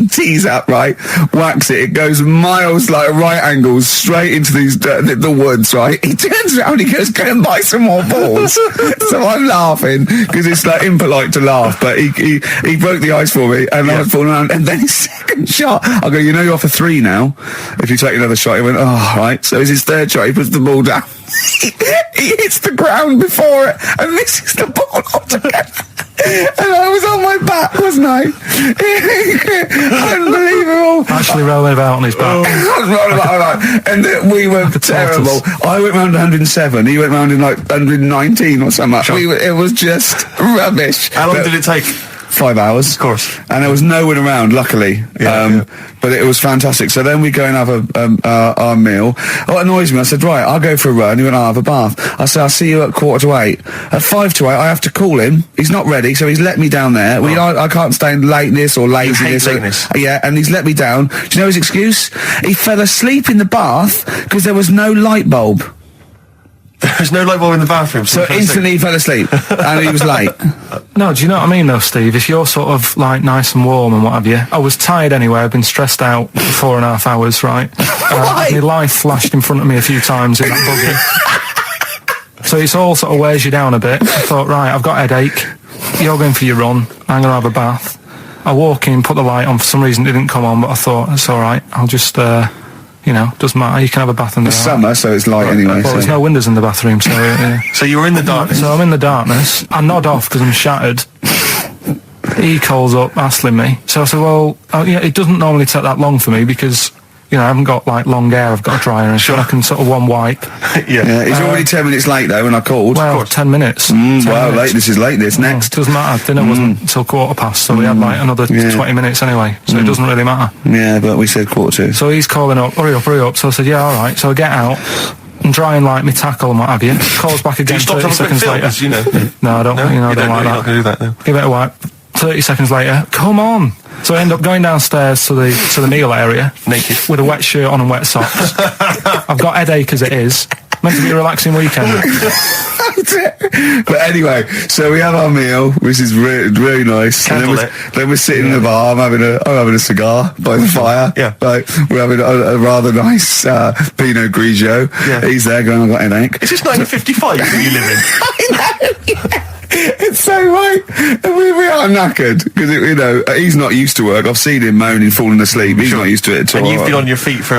tees up, right? Whacks it. It goes miles, like right angles, straight into these the woods, right? He turns around, he goes, go and buy some more balls. So I'm laughing because it's like impolite to laugh, but he broke the ice for me, and I was falling around. And then his second shot, I go, you know, you're off for 3 now. If you take another shot, he went, oh, right. So it's his third shot. He puts the ball down. He hits the ground before it and misses the ball altogether. And I was on my back, wasn't I? Unbelievable. Actually rolling about on his back. I was rolling about, and we were terrible. I went round 107. He went round in like 119 or something. Sure. It was just rubbish. How long did it take? 5 hours. Of course. And there was no one around, luckily. Yeah. But it was fantastic. So then we go and have our meal. What annoys me, I said, right, I'll go for a run. He went, I'll have a bath. I said, I'll see you at 7:45. At 7:55, I have to call him. He's not ready, so he's let me down there. I can't stand lateness or laziness. lateness. Yeah, and he's let me down. Do you know his excuse? He fell asleep in the bath because there was no light bulb. There's no light bulb in the bathroom. So instantly he fell asleep. And he was late. No, do you know what I mean though, Steve? If you're sort of like nice and warm and what have you, I was tired anyway. I've been stressed out for 4.5 hours, right? My life flashed in front of me a few times in that buggy. So it's all sort of wears you down a bit. I thought, right, I've got a headache. You're going for your run. I'm going to have a bath. I walk in, put the light on. For some reason it didn't come on, but I thought, it's all right. I'll just... doesn't matter. You can have a bath in the It's summer, so it's light anyway. Well, there's no windows in the bathroom, so... So you were in the darkness? So I'm in the darkness. I nod off because I'm shattered. He calls up, hassling me. So I said, well, it doesn't normally take that long for me because, I haven't got, like, long hair. I've got a dryer and so I can sort of one wipe. Yeah, he's already 10 minutes late, though, when I called. Well, 10 minutes. 10 minutes. This is late, next. Doesn't matter. Dinner wasn't until 7:15, so we had, like, another 20 minutes anyway, so it doesn't really matter. Yeah, but we said 7:45. So he's calling up, hurry up. So I said, yeah, all right. So I get out and dry and like me tackle and what have you. Calls back again 30 seconds later. No, I don't. I don't like that. You're not going to do that, no. Give it a wipe. 30 seconds later, come on. So I end up going downstairs to the meal area, naked, with a wet shirt on and wet socks. I've got headache as it is. Meant to be a relaxing weekend. But anyway, so we have our meal, which is really nice. And then we're sitting in the bar. I'm having a cigar by the fire. Yeah. Like, we're having a rather nice Pinot Grigio. Yeah. He's there going, I've got a headache. Is this 1955 that you live in? I know. Yeah. It's so right. We are knackered because he's not used to work. I've seen him moaning, falling asleep. He's not used to it at all. And you've been on your feet for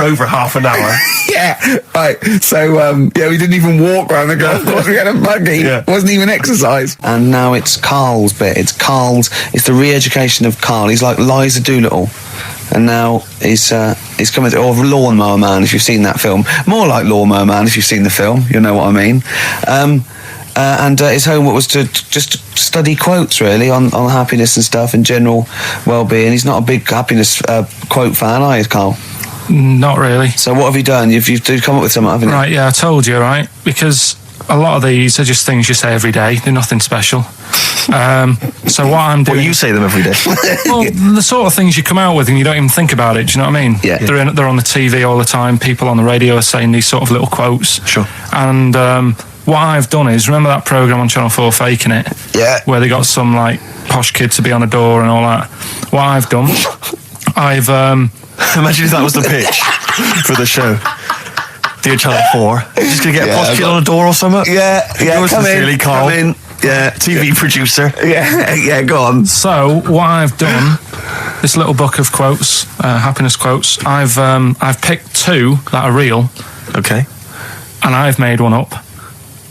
over half an hour. Yeah, right. So we didn't even walk around the golf course. We had a buggy. Yeah. Wasn't even exercise. And now it's Carl's bit. It's the re-education of Carl. He's like Liza Doolittle. And now he's coming to, or Lawnmower Man, if you've seen that film. More like Lawnmower Man, if you've seen the film. You'll know what I mean. And his homework was to just study quotes, really, on happiness and stuff and general well-being. He's not a big happiness quote fan, are you, Carl? Not really. So what have you done? You've come up with something, haven't you? Right, yeah, I told you, right? Because a lot of these are just things you say every day. They're nothing special. So what I'm doing... Well, you say them every day. Well, the sort of things you come out with and you don't even think about it, do you know what I mean? Yeah. They're on the TV all the time. People on the radio are saying these sort of little quotes. Sure. And what I've done is, remember that programme on Channel 4, Faking It? Yeah. Where they got some, like, posh kid to be on a door and all that. What I've done, I've... Imagine if that was the pitch for the show. Dear Channel 4, just going to get a posh kid on a door or something? Yeah, Yours come sincerely, in, Carl. come in. Yeah. TV producer. Yeah, go on. So what I've done, this little book of quotes, happiness quotes. I've picked two that are real, Okay. and I've made one up,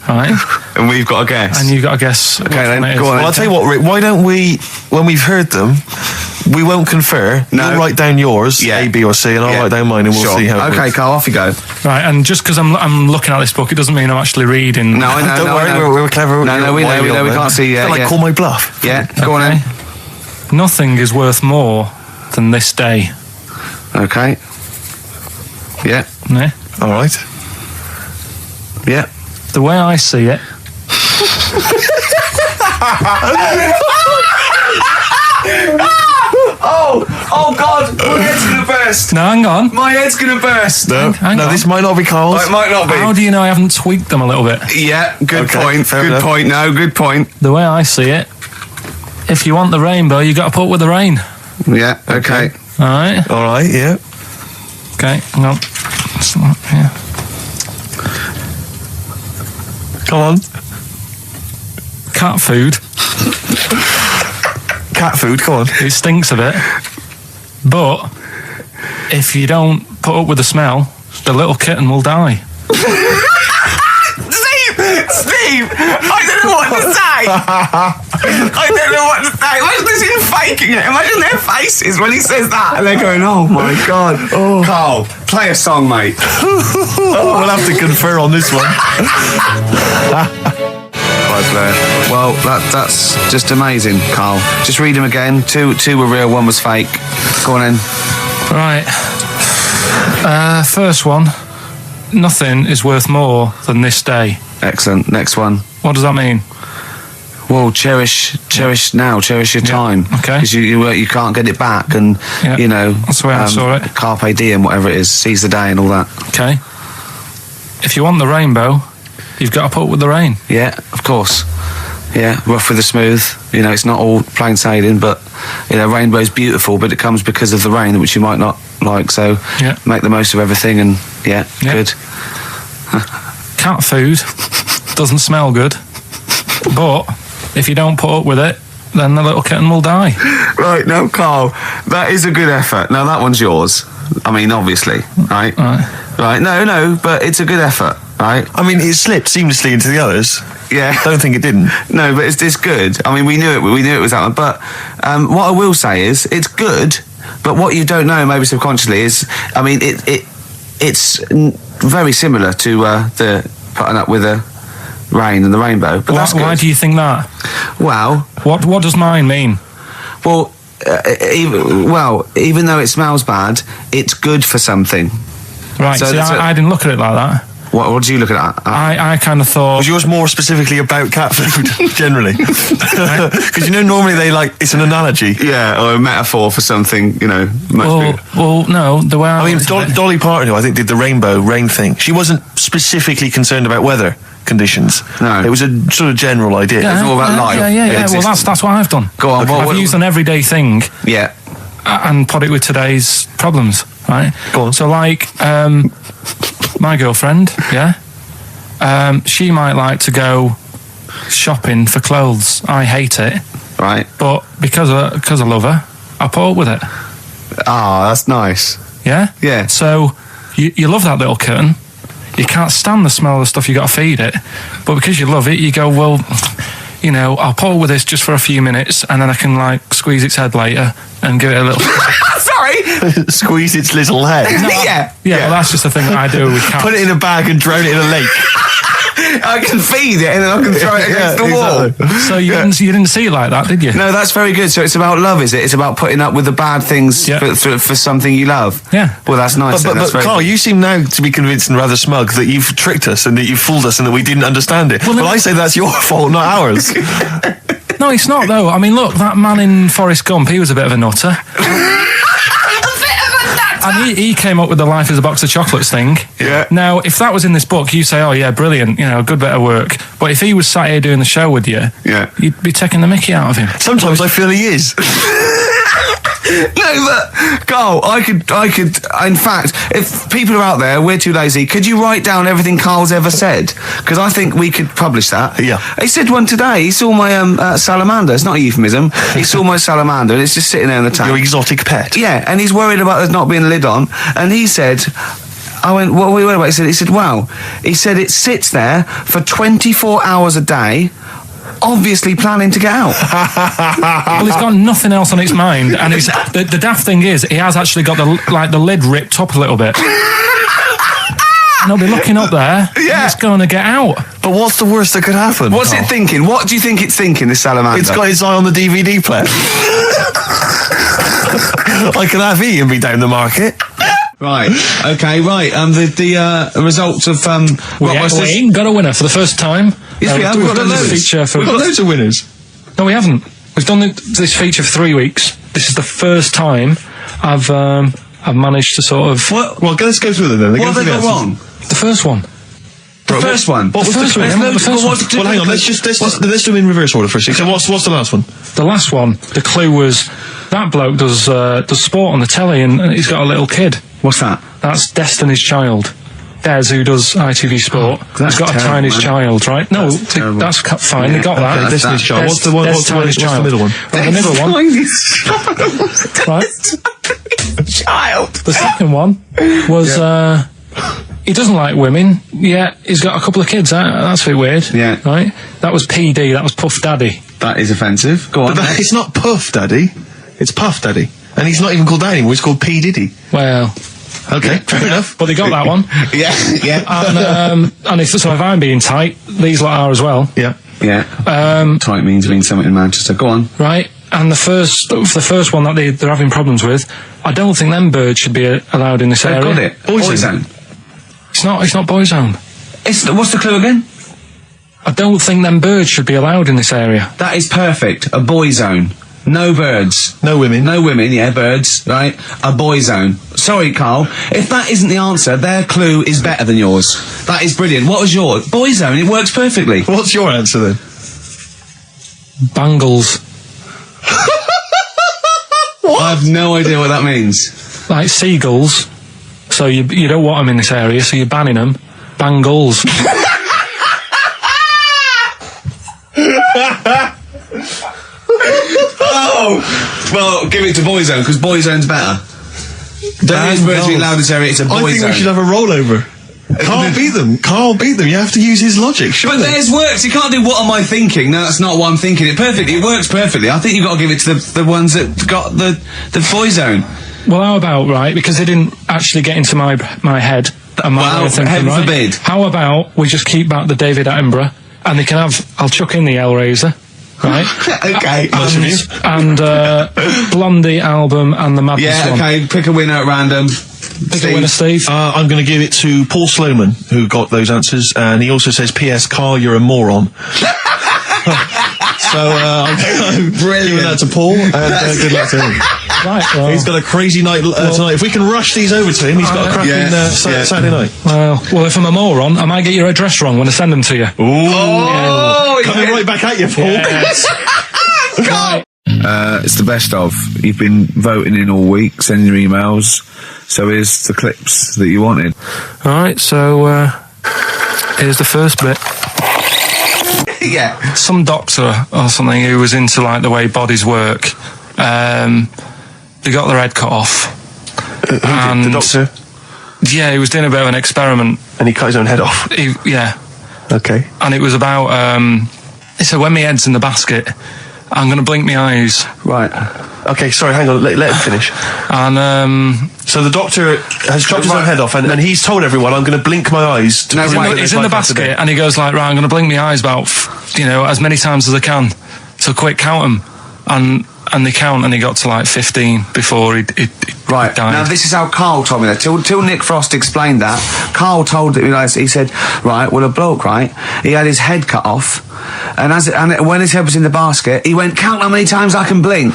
right? And we've got a guess. And you've got to guess. Okay, then, it is. go on. Well, I'll tell you what, Rick, why don't we, when we've heard them, we won't confer. No. You'll write down yours, Yeah. A, B or C, and I'll Yeah. write down mine and we'll Sure. see how it Okay, works. Carl, off you go. Right, and just because I'm looking at this book, it doesn't mean I'm actually reading. No, I know. Don't no, worry, I know. we're clever. No, we know. We can't see. It's Yeah, like yeah. call my bluff. Yeah, go on Okay. then. Nothing is worth more than this day. Okay. Yeah, Yeah? All right. yeah. The way I see it, Oh God, my head's gonna burst. no, hang on. My head's gonna burst. No, Hang no, on. this might not be Carl's. It might not be. How do you know I haven't tweaked them a little bit? Yeah, good Okay, point. fair Good enough. point. No, good point. The way I see it, if you want the rainbow, you got to put up with the rain. Yeah. Okay. All right. All right, yeah. Okay. Hang on. It's not- yeah. Come on. Cat food. Cat food, come on. It stinks a bit, but if you don't put up with the smell, the little kitten will die. Steve, I don't know what to say. I don't know what to say. Imagine this is faking it. Imagine their faces when he says that, and they're going, "Oh my God." Oh. Carl, play a song, mate. We'll have to confer on this one. Well, that's just amazing, Carl. Just read them again. Two were real, one was fake. Go on in. Right. First one. Nothing is worth more than this day. Excellent. Next one. What does that mean? Well, cherish now, cherish your time. okay. Because you can't get it back, and Yeah, you know that's the way I saw it. Carpe diem, whatever it is, seize the day and all that. Okay. If you want the rainbow, you've got to put up with the rain. Yeah, of course. Yeah, rough with the smooth. You know, it's not all plain sailing, but you know, rainbow's beautiful, but it comes because of the rain, which you might not like. So Yeah. make the most of everything, and yeah. Good. Cat food doesn't smell good, but if you don't put up with it, then the little kitten will die. Right, no, Carl, that is a good effort. Now that one's yours. I mean, obviously, right? Right. No, but it's a good effort, right? I mean, it slipped seamlessly into the others. Yeah. Don't think it didn't. No, but it's good. I mean, we knew it was that one. But what I will say is, it's good. But what you don't know, maybe subconsciously, is, I mean, it's very similar to the putting up with the rain and the rainbow. But that's good. Why do you think that? Well, What does mine mean? well, even though it smells bad, it's good for something. Right, So see, that's I didn't look at it like that. What do you look at? I kind of thought... Was yours more specifically about cat food, generally? Because you know, normally it's an analogy. Yeah, or a metaphor for something, you know, much bigger. Well, no, the way I mean, looked at it- Dolly Parton, who I think did the rainbow rain thing, she wasn't specifically concerned about weather conditions. No. It was a sort of general idea. It's all about life. Yeah. Well, Existence. that's what I've done. Go on, I've used an everyday thing Yeah. and put it with today's problems, right? Go on. So, like, my girlfriend, yeah, she might like to go shopping for clothes. I hate it, Right. but because I love her, I put up with it. Ah, that's nice. Yeah? Yeah. So, you love that little kitten. You can't stand the smell of the stuff you got to feed it. But because you love it, you go, well, you know, I'll put up with this just for a few minutes and then I can, like, squeeze its head later and give it a little... Sorry! Squeeze its little head. Yeah, well, that's just the thing that I do with cats. Put it in a bag and drown it in a lake. I can feed it and then I can throw it against the wall. Exactly. So you didn't see it like that, did you? No, that's very good. So it's about love, is it? It's about putting up with the bad things for something you love. Yeah. Well, that's nice. But Carl, you seem now to be convinced and rather smug that you've tricked us and that you've fooled us and that we didn't understand it. Well, I say that's your fault, not ours. No, it's not, though. I mean, look, that man in Forrest Gump, he was a bit of a nutter. And he came up with the life is a box of chocolates thing. Yeah. Now, if that was in this book, you say, oh, yeah, brilliant, you know, good bit of work. But if he was sat here doing the show with you, you'd be taking the mickey out of him. Sometimes I feel he is. No, but Carl, I could. In fact, if people are out there, we're too lazy. Could you write down everything Carl's ever said? Because I think we could publish that. Yeah. He said one today. He saw my salamander. It's not a euphemism. He saw my salamander, and it's just sitting there in the tank. Your exotic pet. Yeah, and he's worried about there not being a lid on. And he said, I went, what were you worried about? He said, wow. He said it sits there for 24 hours a day, obviously planning to get out. Well, he's got nothing else on its mind, and the daft thing is, he has actually got the lid ripped up a little bit. And he'll be looking up there, and it's going to get out. But what's the worst that could happen? What's it thinking? What do you think it's thinking, this salamander? It's got its eye on the DVD player. I can have Ian be down the market. Right. Okay. Right. The results of We ain't got a winner for the first time. Yes, we have. We've We've done got this loads. feature for. We've got loads of winners. No, we haven't. We've done this feature for 3 weeks. This is the first time I've managed to sort of. Well, let's go through them then. What have they got wrong? The first one. The first one. What was the first one? first The first one. Well, hang on. Let's do them in reverse order first. So what's the last one? The last one. The clue was that bloke does sport on the telly, and he's got a little kid. What's that? That's Destiny's Child. Des, who does ITV Sport, that's has got terrible, a Tini's man. Child, right? No, that's fine. They got that. Okay, Destiny's Child. What's the middle one? Well, the middle one. Right. Child. The second one was he doesn't like women. Yeah, he's got a couple of kids. That's a bit weird. Yeah. Right. That was PD. That was Puff Daddy. That is offensive. Go on. But it's not Puff Daddy. It's Puff Daddy. And he's not even called that anymore. He's called P. Diddy. Well. Okay, fair enough. But they got that one. Yeah. And if I'm being tight, these lot are as well. Yeah. Yeah. Tight means something in Manchester. Go on. Right. And the first one that they're having problems with, I don't think them birds should be allowed in this They've area. got it. Boyzone. It's not Boyzone. What's the clue again? I don't think them birds should be allowed in this area. That is perfect. A boy zone. No birds. No women. No women, yeah, birds, right? A boy zone. Sorry, Carl. If that isn't the answer, their clue is better than yours. That is brilliant. What was yours? Boy zone, it works perfectly. What's your answer then? Bangles. I have no idea what that means. Like seagulls. So you don't want them in this area, so you're banning them. Bangles. Oh! Well, give it to boy zone, because boy zone's better. Don't use birds being allowed in this area, it's a boy I think zone. we should have a rollover. Carl beat them. Carl beat them. You have to use his logic, surely. But theirs works. You can't do what am I thinking. No, that's not what I'm thinking. It perfectly. It works perfectly. I think you've got to give it to the ones that got the boy zone. Well, how about, right, because they didn't actually get into my head and my way of thinking, heaven right? forbid. How about we just keep back the David Attenborough, and they can have, I'll chuck in the Hellraiser, right? Okay. And Blondie album and the Madness one. Okay, pick a winner at random. Pick a winner, Steve. I'm going to give it to Paul Sloman, who got those answers, and he also says, P.S. Carl, you're a moron. So I'm giving that to Paul, and good luck to him. Right, well, He's got a crazy night tonight. If we can rush these over to him, he's got a cracking Saturday night. well, if I'm a moron, I might get your address wrong when I send them to you. Oh, Coming right back at you, Paul. Yes. Right. It's the best of. You've been voting in all week, sending your emails. So here's the clips that you wanted. Alright, so here's the first bit. Yeah. some doctor or something who was into like the way bodies work. They got their head cut off. The doctor? Yeah, he was doing a bit of an experiment. And he cut his own head off. Yeah. Okay. And it was about, he said, when my head's in the basket, I'm going to blink my eyes. Right. Okay, sorry, hang on, let him finish. And, so the doctor has chopped his own head off, and he's told everyone, I'm going to blink my eyes. To prove that he's there's in the life after basket, death. and he goes like, right, I'm going to blink my eyes about, as many times as I can. So quick, count them. And they count, and he got to like 15 before he Right. died. Now, this is how Carl told me that. Till Nick Frost explained that, Carl told me, he said, right, well, a bloke, right, he had his head cut off, and when his head was in the basket, he went, count how many times I can blink.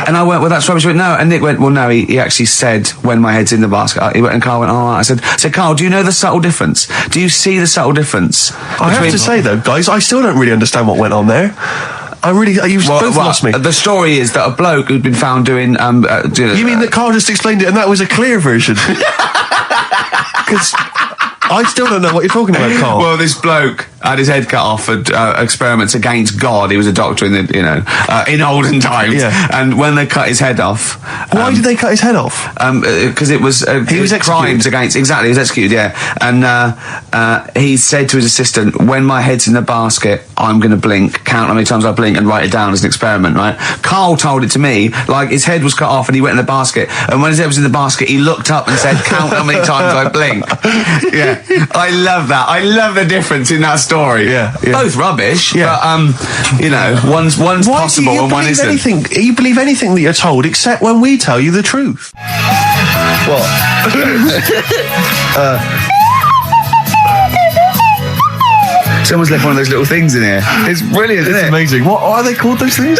And I went, well, that's rubbish. He went, no. And Nick went, well, no, he actually said, when my head's in the basket. He went, and Carl went, all right. I said, Carl, do you know the subtle difference? Do you see the subtle difference? I have to say, though, guys, I still don't really understand what went on there. You've both lost me. The story is that a bloke who'd been found doing... You mean that Carl just explained it and that was a clear version? Because I still don't know what you're talking about, Carl. Well, this bloke had his head cut off for experiments against God. He was a doctor in the, in olden times. Yeah. And when they cut his head off... Why did they cut his head off? Because it was... He was executed. Crimes against... Exactly, he was executed, yeah. And he said to his assistant, when my head's in the basket, I'm going to blink, count how many times I blink and write it down as an experiment, right? Carl told it to me, like his head was cut off and he went in the basket, and when his head was in the basket, he looked up and said, count how many times I blink. Yeah. I love that. I love the difference in that story. Yeah. Both rubbish, Yeah. but, one's possible and one isn't. You believe anything that you're told except when we tell you the truth. What? Someone's left one of those little things in here. It's brilliant, isn't it? Amazing. What are they called, those things?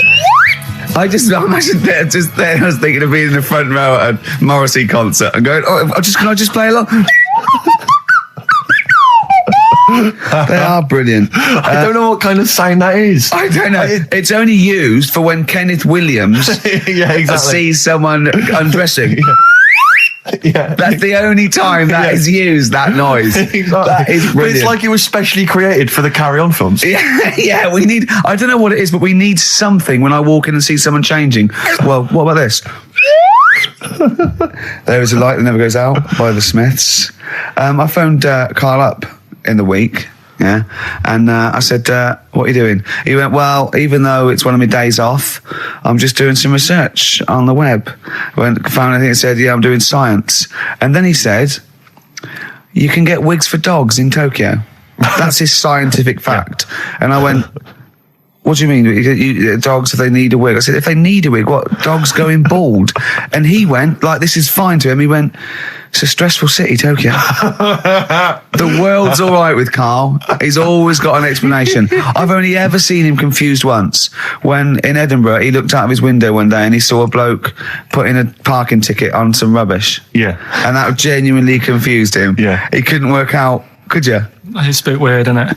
I imagine just there. I was thinking of being in the front row at a Morrissey concert and going, can I just play along? They are brilliant. I don't know what kind of sound that is. I don't know. It's only used for when Kenneth Williams Yeah, exactly. sees someone undressing. Yeah. That's the only time that is used, that noise. Exactly. That is But brilliant. it's like it was specially created for the Carry On films. Yeah, we need... I don't know what it is, but we need something when I walk in and see someone changing. Well, what about this? There is a light that never goes out by the Smiths. I phoned Carl up in the week, yeah, and I said, what are you doing? He went, well, even though it's one of my days off, I'm just doing some research on the web. Found anything that said, yeah, I'm doing science. And then he said, you can get wigs for dogs in Tokyo. That's his scientific fact. And I went, what do you mean? Dogs, if they need a wig? I said, if they need a wig, what? Dogs going bald? And he went, like, this is fine to him. He went, it's a stressful city, Tokyo. The world's all right with Carl. He's always got an explanation. I've only ever seen him confused once. When in Edinburgh, he looked out of his window one day and he saw a bloke putting a parking ticket on some rubbish. Yeah. And that genuinely confused him. Yeah. He couldn't work out, could you? It's a bit weird, isn't it?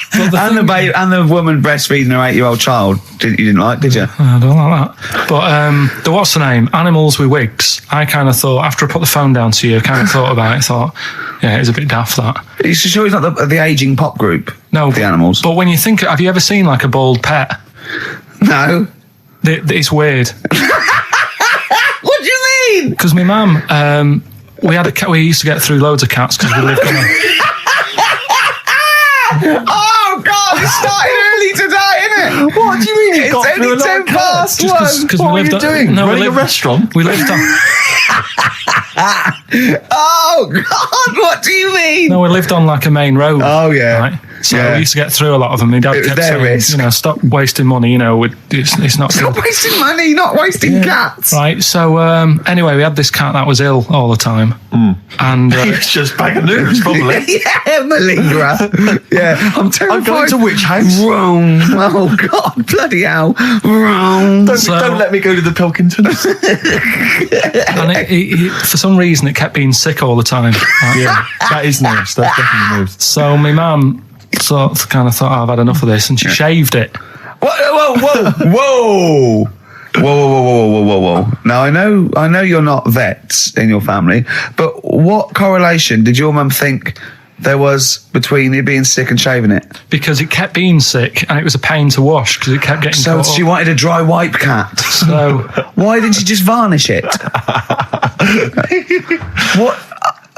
And the woman breastfeeding her 8-year-old child, you didn't like, did you? I don't like that. But the what's the name? Animals with wigs. I kind of thought, after I put the phone down to you, I kind of thought about it. Thought, yeah, it's a bit daft, that. Are you sure he's not the ageing pop group? No, the Animals. But when you think, have you ever seen like a bald pet? No. It's weird. What do you mean? Because my mum, we had a cat. We used to get through loads of cats because we lived on a. Oh God! It started early today, isn't it? What do you mean? It's only 10 past one. What are you doing? Running a restaurant? We lived on. Oh God! What do you mean? No, we lived on like a main road. Oh yeah. Right? So Yeah. we used to get through a lot of them. My dad It was kept their saying, risk. stop wasting money. It's not Stop good. wasting money, not wasting cats. Right. So anyway, we had this cat that was ill all the time, and It's just bag of nerves, probably. Yeah, malingerer. Yeah, I'm terrified. I'm going to which house? Rome. Oh God, bloody hell, Rome. Don't let me go to the Pilkingtons. and it, for some reason, it kept being sick all the time. Right? Yeah, that is nerves. That's definitely nerves. So my mum kind of thought, I've had enough of this, and she shaved it. Whoa. Now I know you're not vets in your family, but what correlation did your mum think there was between you being sick and shaving it? Because it kept being sick and it was a pain to wash because it kept getting So caught she up. wanted a dry wipe cat. So Why didn't you just varnish it? What?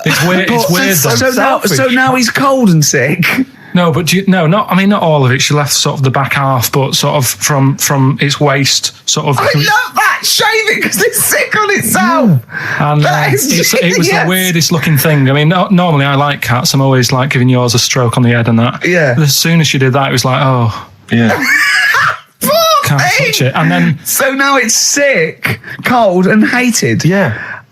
it's weird. It's weird. though. So now he's cold and sick. No, but not all of it. She left sort of the back half, but sort of from its waist, sort of. I love that. Shave it because it's sick on itself. And That is it was genius. the weirdest looking thing. I mean, normally I like cats. I'm always like giving yours a stroke on the head and that. Yeah. But as soon as she did that, it was like, oh, Yeah. can't touch it. And then So now it's sick, cold, and hated. Yeah.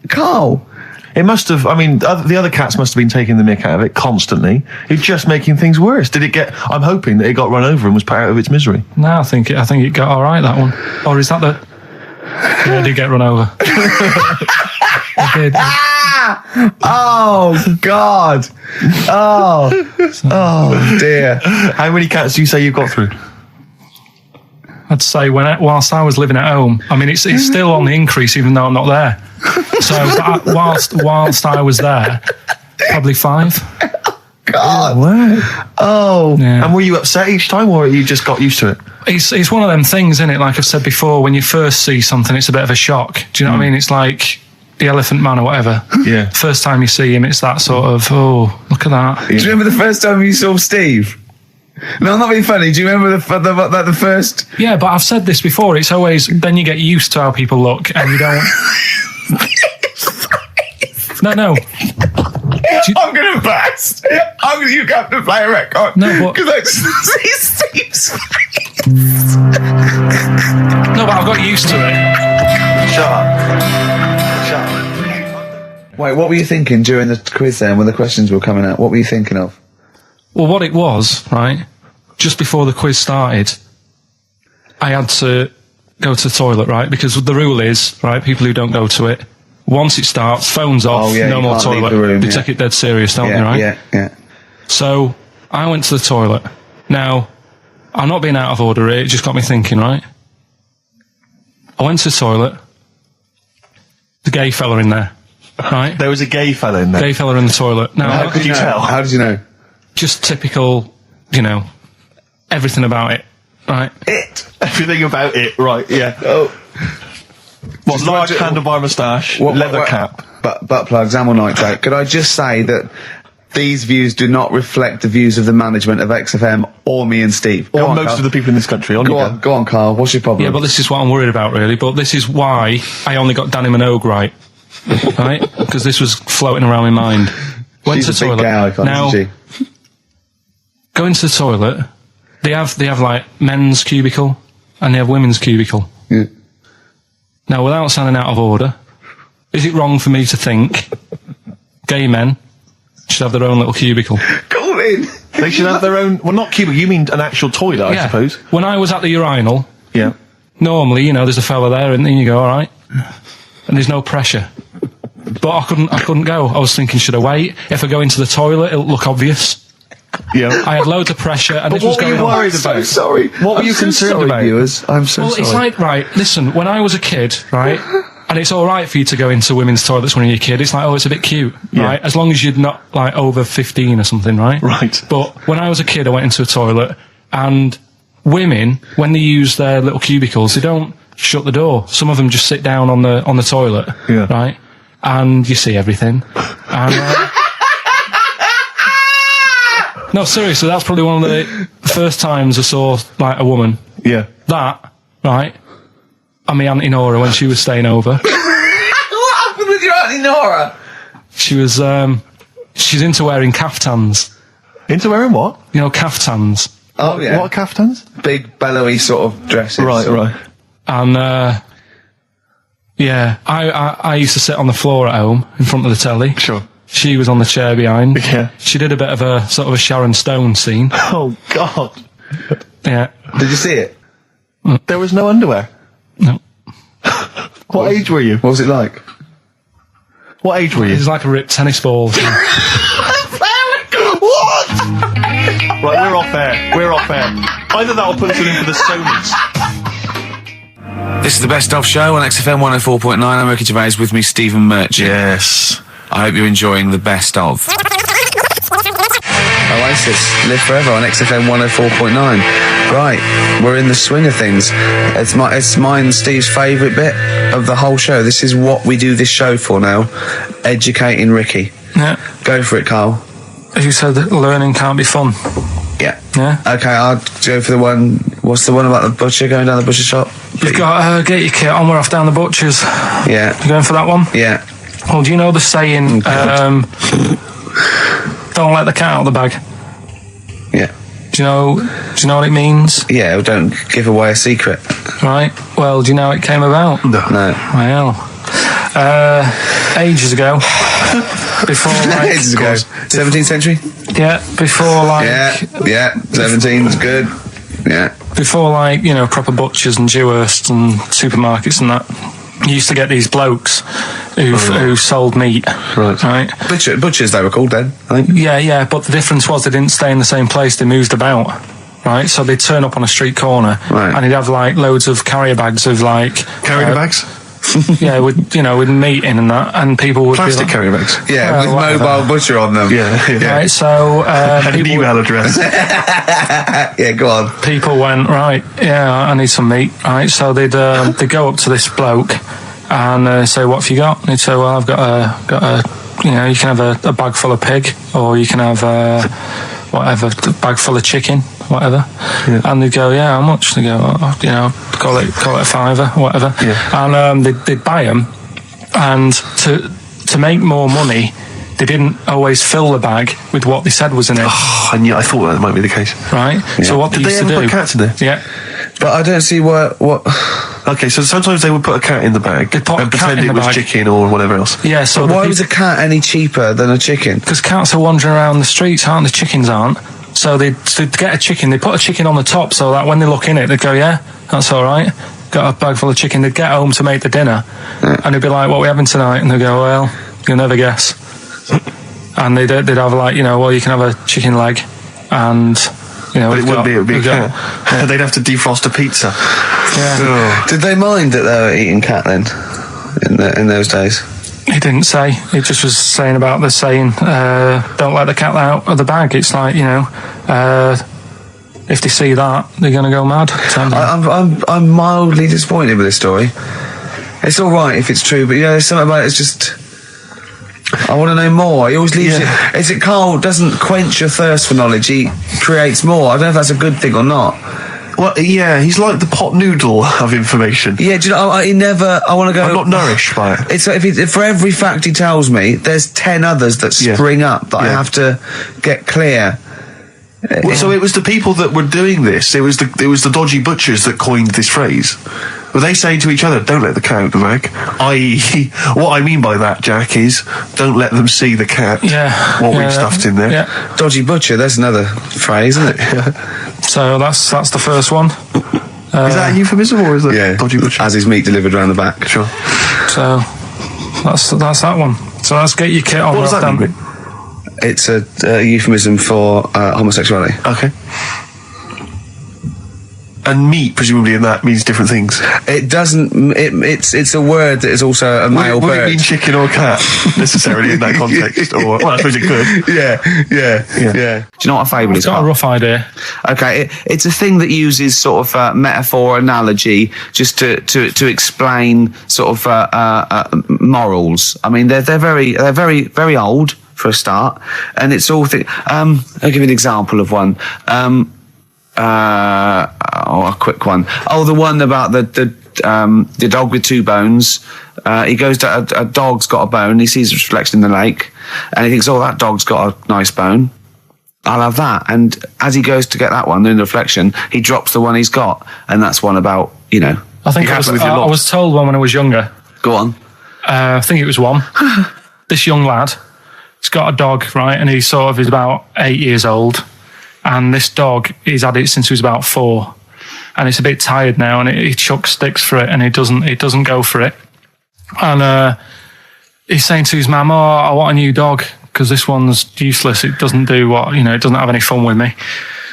Carl. It must have, I mean, the other cats must have been taking the mick out of it constantly. It's just making things worse. Did it get, I'm hoping that it got run over and was put out of its misery. no, I think it got all right, that one. Or is that the? Yeah, it did get run over. It did. Oh God. Oh dear. How many cats do you say you've got through? I'd say whilst I was living at home, I mean, it's still on the increase even though I'm not there. So whilst I was there, probably 5. God. Wow. Oh. Yeah. And were you upset each time or you just got used to it? It's one of them things, isn't it? Like I've said before, when you first see something, it's a bit of a shock. Do you know what I mean? It's like the Elephant Man or whatever. Yeah. First time you see him, it's that sort of, oh, look at that. Do you remember the first time you saw Steve? No, I'm not being funny. Do you remember the first? Yeah, but I've said this before. It's always, then you get used to how people look and you don't. No. I'm going to burst. You have to play a record. No, but- Because I just see Steve's face. No, but I've got used to it. Shut up. Wait, what were you thinking during the quiz then when the questions were coming out? What were you thinking of? Well, what it was, right, just before the quiz started, I had to go to the toilet, right, because the rule is, right, people who don't go to it, once it starts, phone's off, Oh, yeah, no you more can't leave toilet. the room, They yeah. take it dead serious, don't they, right? Yeah. So, I went to the toilet. Now, I'm not being out of order here, it just got me thinking, right? I went to the toilet, the gay fella in there, right? There was a gay fella in there. Gay fella in the toilet. Now, How could you tell? How did you know? just typical, everything about it, right? Everything about it, right, yeah. Oh. What, large handlebar moustache, leather cap. Butt plugs, amyl nitrate. Could I just say that these views do not reflect the views of the management of XFM or me and Steve. Go Or on, most Carl. of the people in this country. Go on, Carl. What's your problem? Yeah, but this is what I'm worried about, really. But this is why I only got Danny Minogue right, right? Because this was floating around my mind. Went She's to a the big toilet. gal icon, Now, isn't she? go into the toilet. They have like men's cubicle and they have women's cubicle. Yeah. Now, without sounding out of order, is it wrong for me to think gay men should have their own little cubicle? Go in. They should have their own, well, not cubicle, you mean an actual toilet, I suppose. When I was at the urinal, Yeah. normally, there's a fella there, and then you go, all right, and there's no pressure. But I couldn't go. I was thinking, should I wait? If I go into the toilet, it'll look obvious. Yeah. I had loads of pressure, and But this was what were going you on. worried I'm so about? sorry. What were you concerned sorry, about? viewers? I'm so Well, sorry. it's like, right, listen, when I was a kid, right, and it's all right for you to go into women's toilets when you're a kid, it's like, oh, it's a bit cute, Yeah. right, as long as you're not, like, over 15 or something, right? Right. But when I was a kid, I went into a toilet, and women, when they use their little cubicles, they don't shut the door. Some of them just sit down on the toilet, Yeah. right, and you see everything. And, no, seriously, that's probably one of the first times I saw, like, a woman. Yeah. That, right, and my Auntie Nora when she was staying over. What happened with your Auntie Nora? She was, she's into wearing caftans. Into wearing what? Caftans. Oh, yeah. What are caftans? Big, bellowy sort of dresses. Right. And, yeah, I used to sit on the floor at home in front of the telly. Sure. She was on the chair behind. Yeah. She did a bit of a sort of a Sharon Stone scene. Oh, God. Yeah. Did you see it? There was no underwear. No. What age were you? What was it like? What age were It you? was like a ripped tennis ball. What? Right, we're off air. We're off air. Either that or put us in for the Sonys. This is the Best Of Show on XFM 104.9. I'm Ricky Gervais, with me Stephen Merchant. Yes. I hope you're enjoying the Best Of. Oasis, Live Forever on XFM 104.9. Right, we're in the swing of things. It's mine and Steve's favourite bit of the whole show. This is what we do this show for now, educating Ricky. Yeah. Go for it, Carl. As you said, learning can't be fun. Yeah. Yeah. Okay, I'll go for the one. What's the one about the butcher going down the butcher shop? You've got to get your kit on, we're off down the butcher's. Yeah. You going for that one? Yeah. Well, do you know the saying, don't let the cat out of the bag? Yeah. Do you know what it means? Yeah, well, don't give away a secret. Right. Well, do you know how it came about? No. Well, ages ago. Before, like... Ages ago. 17th century? Yeah, before, like... Yeah, 17's good. Yeah. Before, like, you know, proper butchers and Dewhursts and supermarkets and that, you used to get these blokes who sold meat. Right. Butchers, they were called then, I think. Yeah, but the difference was they didn't stay in the same place, they moved about. Right, so they'd turn up on a street corner, right, and he'd have like loads of carrier bags of like carrier bags. Yeah, with meat in and that, and people would plastic be like, carrier bags. Yeah, with whatever. Mobile Butcher on them. Yeah. Right, so and an email address. Yeah, go on. People went, right, yeah, I need some meat. Right, so they'd go up to this bloke and say, what have you got? And he'd say, well, I've got a you know, you can have a bag full of pig, or you can have whatever, a bag full of chicken, whatever. Yeah. And they'd go, yeah, how much? They go, you know, call it a fiver, whatever. Yeah. And they'd buy them, and to make more money, they didn't always fill the bag with what they said was in it. Oh, I thought that might be the case. Right. Yeah. So what did they used they ever to do? Put cats in there? Yeah. But I don't see what. Okay, so sometimes they would put a cat in the bag and pretend it was chicken or whatever else. Yeah, so why was a cat any cheaper than a chicken? Because cats are wandering around the streets, aren't they? Chickens aren't. So they'd get a chicken, they put a chicken on the top so that when they look in it, they'd go, yeah, that's all right. Got a bag full of chicken. They'd get home to make the dinner, and they'd be like, what are we having tonight? And they'd go, well, you'll never guess. And they'd have like, you know, well, you can have a chicken leg, and... You know, but it would be a cat. Yeah. They'd have to defrost a pizza. Yeah. Oh. Did they mind that they were eating cat then, in those days? He didn't say. He just was saying about the saying, don't let the cat out of the bag. It's like, you know, if they see that, they're going to go mad. I'm mildly disappointed with this story. It's all right if it's true, but yeah, there's something about it. It's just... I want to know more. He always leaves it. Is it Carl doesn't quench your thirst for knowledge? He creates more. I don't know if that's a good thing or not. Well, yeah, he's like the pot noodle of information. Yeah, do you know? He never. I want to go. I'm not nourished by it. It's like if for every fact he tells me, there's 10 others that spring up that I have to get clear. Well, so it was the people that were doing this. It was the dodgy butchers that coined this phrase. Were they saying to each other, don't let the cat out the bag? I.e., what I mean by that, Jack, is don't let them see the cat. Yeah. What we've stuffed in there. Yeah. Dodgy butcher, there's another phrase, isn't it? So that's the first one. Is that a euphemism or is it dodgy butcher? As his meat delivered around the back. Sure. So that's that one. So let's get your kit on. What does that mean? It's a euphemism for homosexuality. Okay. And meat, presumably, in that means different things. It doesn't. It's a word that is also a male bird. Would it mean chicken or cat necessarily in that context? Or well, I suppose it could. Yeah. Do you know what a fable is? I've got a rough idea. Okay, it's a thing that uses sort of metaphor, analogy, just to explain sort of morals. I mean, they're very very old for a start, and it's all. I'll give you an example of one. A quick one. Oh, the one about the dog with two bones. He goes to a dog's got a bone. He sees a reflection in the lake, and he thinks, "Oh, that dog's got a nice bone. I'll have that." And as he goes to get that one in the reflection, he drops the one he's got, and that's one about, you know. I think I was told one when I was younger. Go on. I think it was one. This young lad, he's got a dog, right, and he's about 8 years old. And this dog, he's had it since he was about 4, and it's a bit tired now, and he chucks sticks for it, and it doesn't go for it. And he's saying to his mum, "Oh, I want a new dog because this one's useless. It doesn't do what, you know, it doesn't have any fun with me."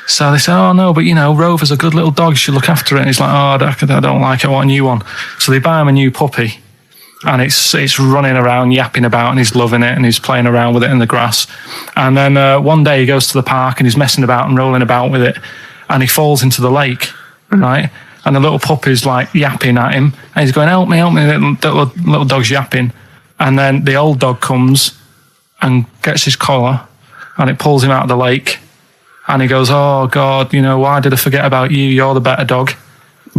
So they say, "Oh no, but you know, Rover's a good little dog. You should look after it." And he's like, "Oh, I don't like it. I want a new one." So they buy him a new puppy, and it's running around, yapping about, and he's loving it, and he's playing around with it in the grass. And then one day he goes to the park and he's messing about and rolling about with it, and he falls into the lake, right? And the little puppy's like yapping at him, and he's going, help me, little dog's yapping. And then the old dog comes and gets his collar, and it pulls him out of the lake. And he goes, oh, God, why did I forget about you? You're the better dog.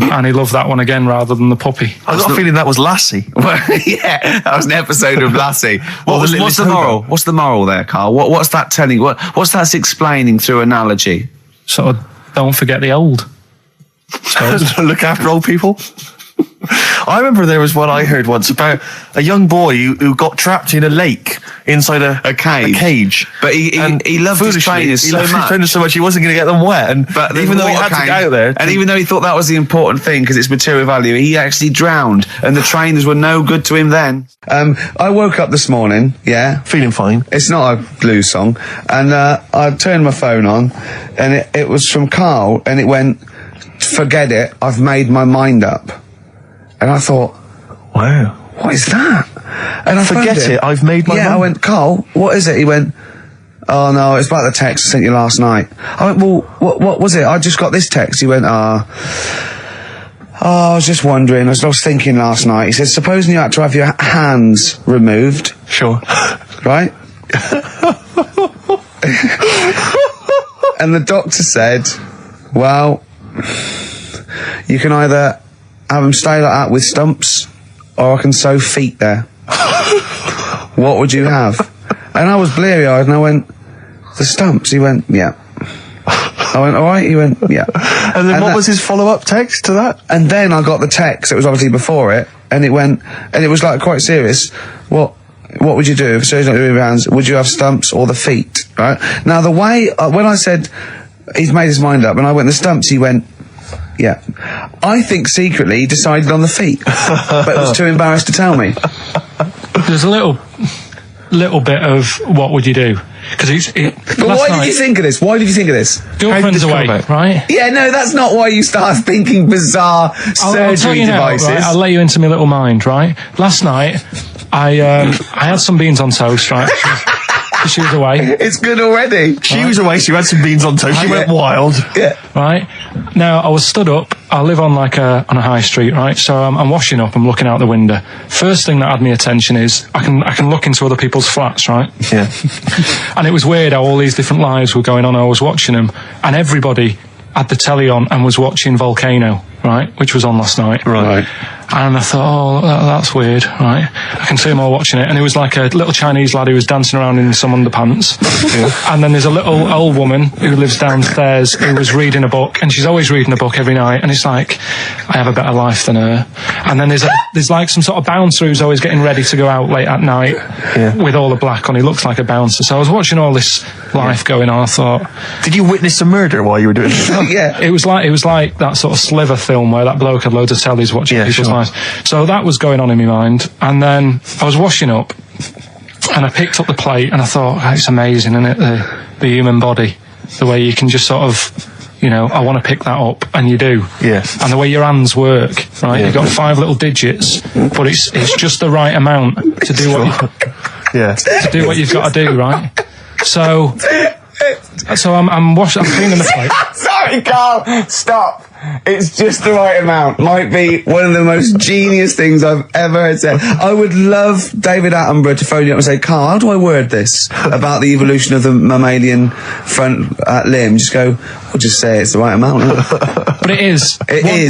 And he loved that one again rather than the puppy. I got a feeling that was Lassie. Well, yeah, that was an episode of Lassie. What's the moral? What's the moral there, Carl? What's that telling? What's that explaining through analogy? Sort of, don't forget the old. So, look after old people. I remember there was one I heard once about a young boy who got trapped in a lake inside a cage. But he loved his trainers so much. He wasn't going to get them wet. But even though he had to get out there, and even though he thought that was the important thing because it's material value, he actually drowned, and the trainers were no good to him then. I woke up this morning, feeling fine. It's not a blues song, and I turned my phone on, and it was from Carl, and it went, forget it, I've made my mind up. And I thought, wow, what is that? And I forget it, I've made my mind. I went, Carl, what is it? He went, oh no, it's about the text I sent you last night. I went, well, what was it? I just got this text. He went, I was just wondering, I was thinking last night. He said, supposing you had to have your hands removed. Sure. Right? And the doctor said, well, you can either have them stay like that with stumps, or I can sew feet there. What would you have? And I was bleary-eyed, and I went, the stumps? He went, yeah. I went, all right? He went, yeah. And then what was his follow-up text to that? And then I got the text, it was obviously before it, and it went, and it was like quite serious. What would you do if surgery not with your hands? Would you have stumps or the feet? Right? Now the way, when I said he's made his mind up, and I went the stumps, he went, yeah. I think secretly he decided on the feet, but was too embarrassed to tell me. There's a little bit of what would you do? Because but why did you think of this? Why did you think of this? Girlfriend's away, right? Yeah, no, that's not why you start thinking bizarre surgery devices. Right? I'll let you into my little mind, right? Last night, I had some beans on toast, right? She was away. It's good already. She was away, she had some beans on toast, she went wild. Yeah. Right? Now, I was stood up, I live on on a high street, right? So I'm washing up, I'm looking out the window. First thing that had my attention is, I can look into other people's flats, right? Yeah. And it was weird how all these different lives were going on, I was watching them, and everybody had the telly on and was watching Volcano, right? Which was on last night. Right. And I thought, oh, that's weird, right? I can see them all watching it. And it was like a little Chinese lad who was dancing around in some underpants. Yeah. And then there's a little old woman who lives downstairs who was reading a book, and she's always reading a book every night. And it's like, I have a better life than her. And then there's like some sort of bouncer who's always getting ready to go out late at night with all the black on. He looks like a bouncer. So I was watching all this life going on. I thought, did you witness a murder while you were doing it? Yeah. It was like that sort of Sliver film where that bloke had loads of tellies watching people's lives. So that was going on in my mind, and then I was washing up, and I picked up the plate, and I thought, oh, it's amazing, isn't it, the human body, the way you can just sort of, I want to pick that up, and you do. Yeah. And the way your hands work, right? You've got 5 little digits, but it's just the right amount to do to do what you've got to do, right? So I'm cleaning the plate. Sorry, Carl, stop. It's just the right amount. Might be one of the most genius things I've ever heard said. I would love David Attenborough to phone you up and say, Carl, how do I word this about the evolution of the mammalian front limb? Just go, we'll just say it's the right amount. But it is.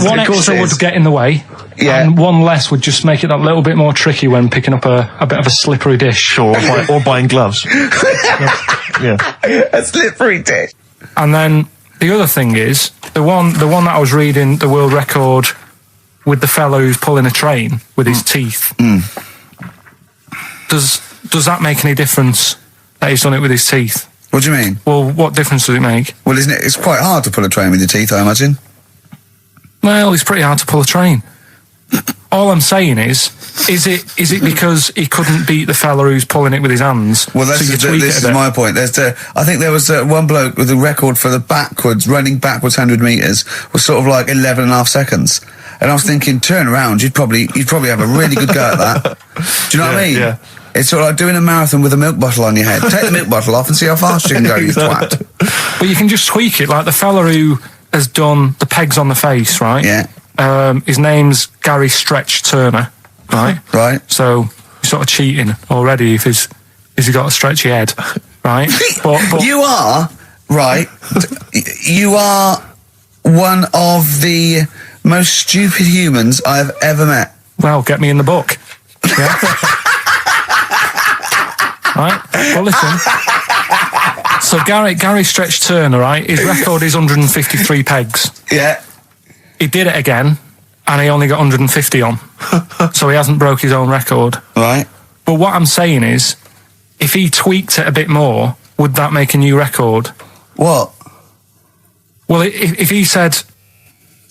One of course extra would get in the way. Yeah. And one less would just make it that little bit more tricky when picking up a bit of a slippery dish. Sure, or buying gloves. Yeah. A slippery dish. And then the other thing is, the one that I was reading, the world record with the fellow who's pulling a train with his teeth. Does that make any difference that he's done it with his teeth? What do you mean? Well, what difference does it make? Well, isn't it? It's quite hard to pull a train with your teeth, I imagine. Well, it's pretty hard to pull a train. All I'm saying is it because he couldn't beat the fella who's pulling it with his hands? Well, this is my point. I think there was one bloke with a record for running backwards 100 metres was sort of like 11.5 seconds. And I was thinking, turn around, you'd probably have a really good go at that. Do you know what I mean? Yeah. It's sort of like doing a marathon with a milk bottle on your head. Take the milk bottle off and see how fast you can go, you twat. But you can just tweak it, like the fella who has done the pegs on the face, right? Yeah. His name's Gary Stretch Turner, right? Right. So you're sort of cheating already if he's got a stretchy head, right? But You are, right, you are one of the most stupid humans I've ever met. well, get me in the book. Yeah. Right? Well, listen. So Gary Stretch Turner, right? His record is 153 pegs. Yeah. He did it again, and he only got 150 on. So he hasn't broke his own record. Right. But what I'm saying is, if he tweaked it a bit more, would that make a new record? What? Well, if he said,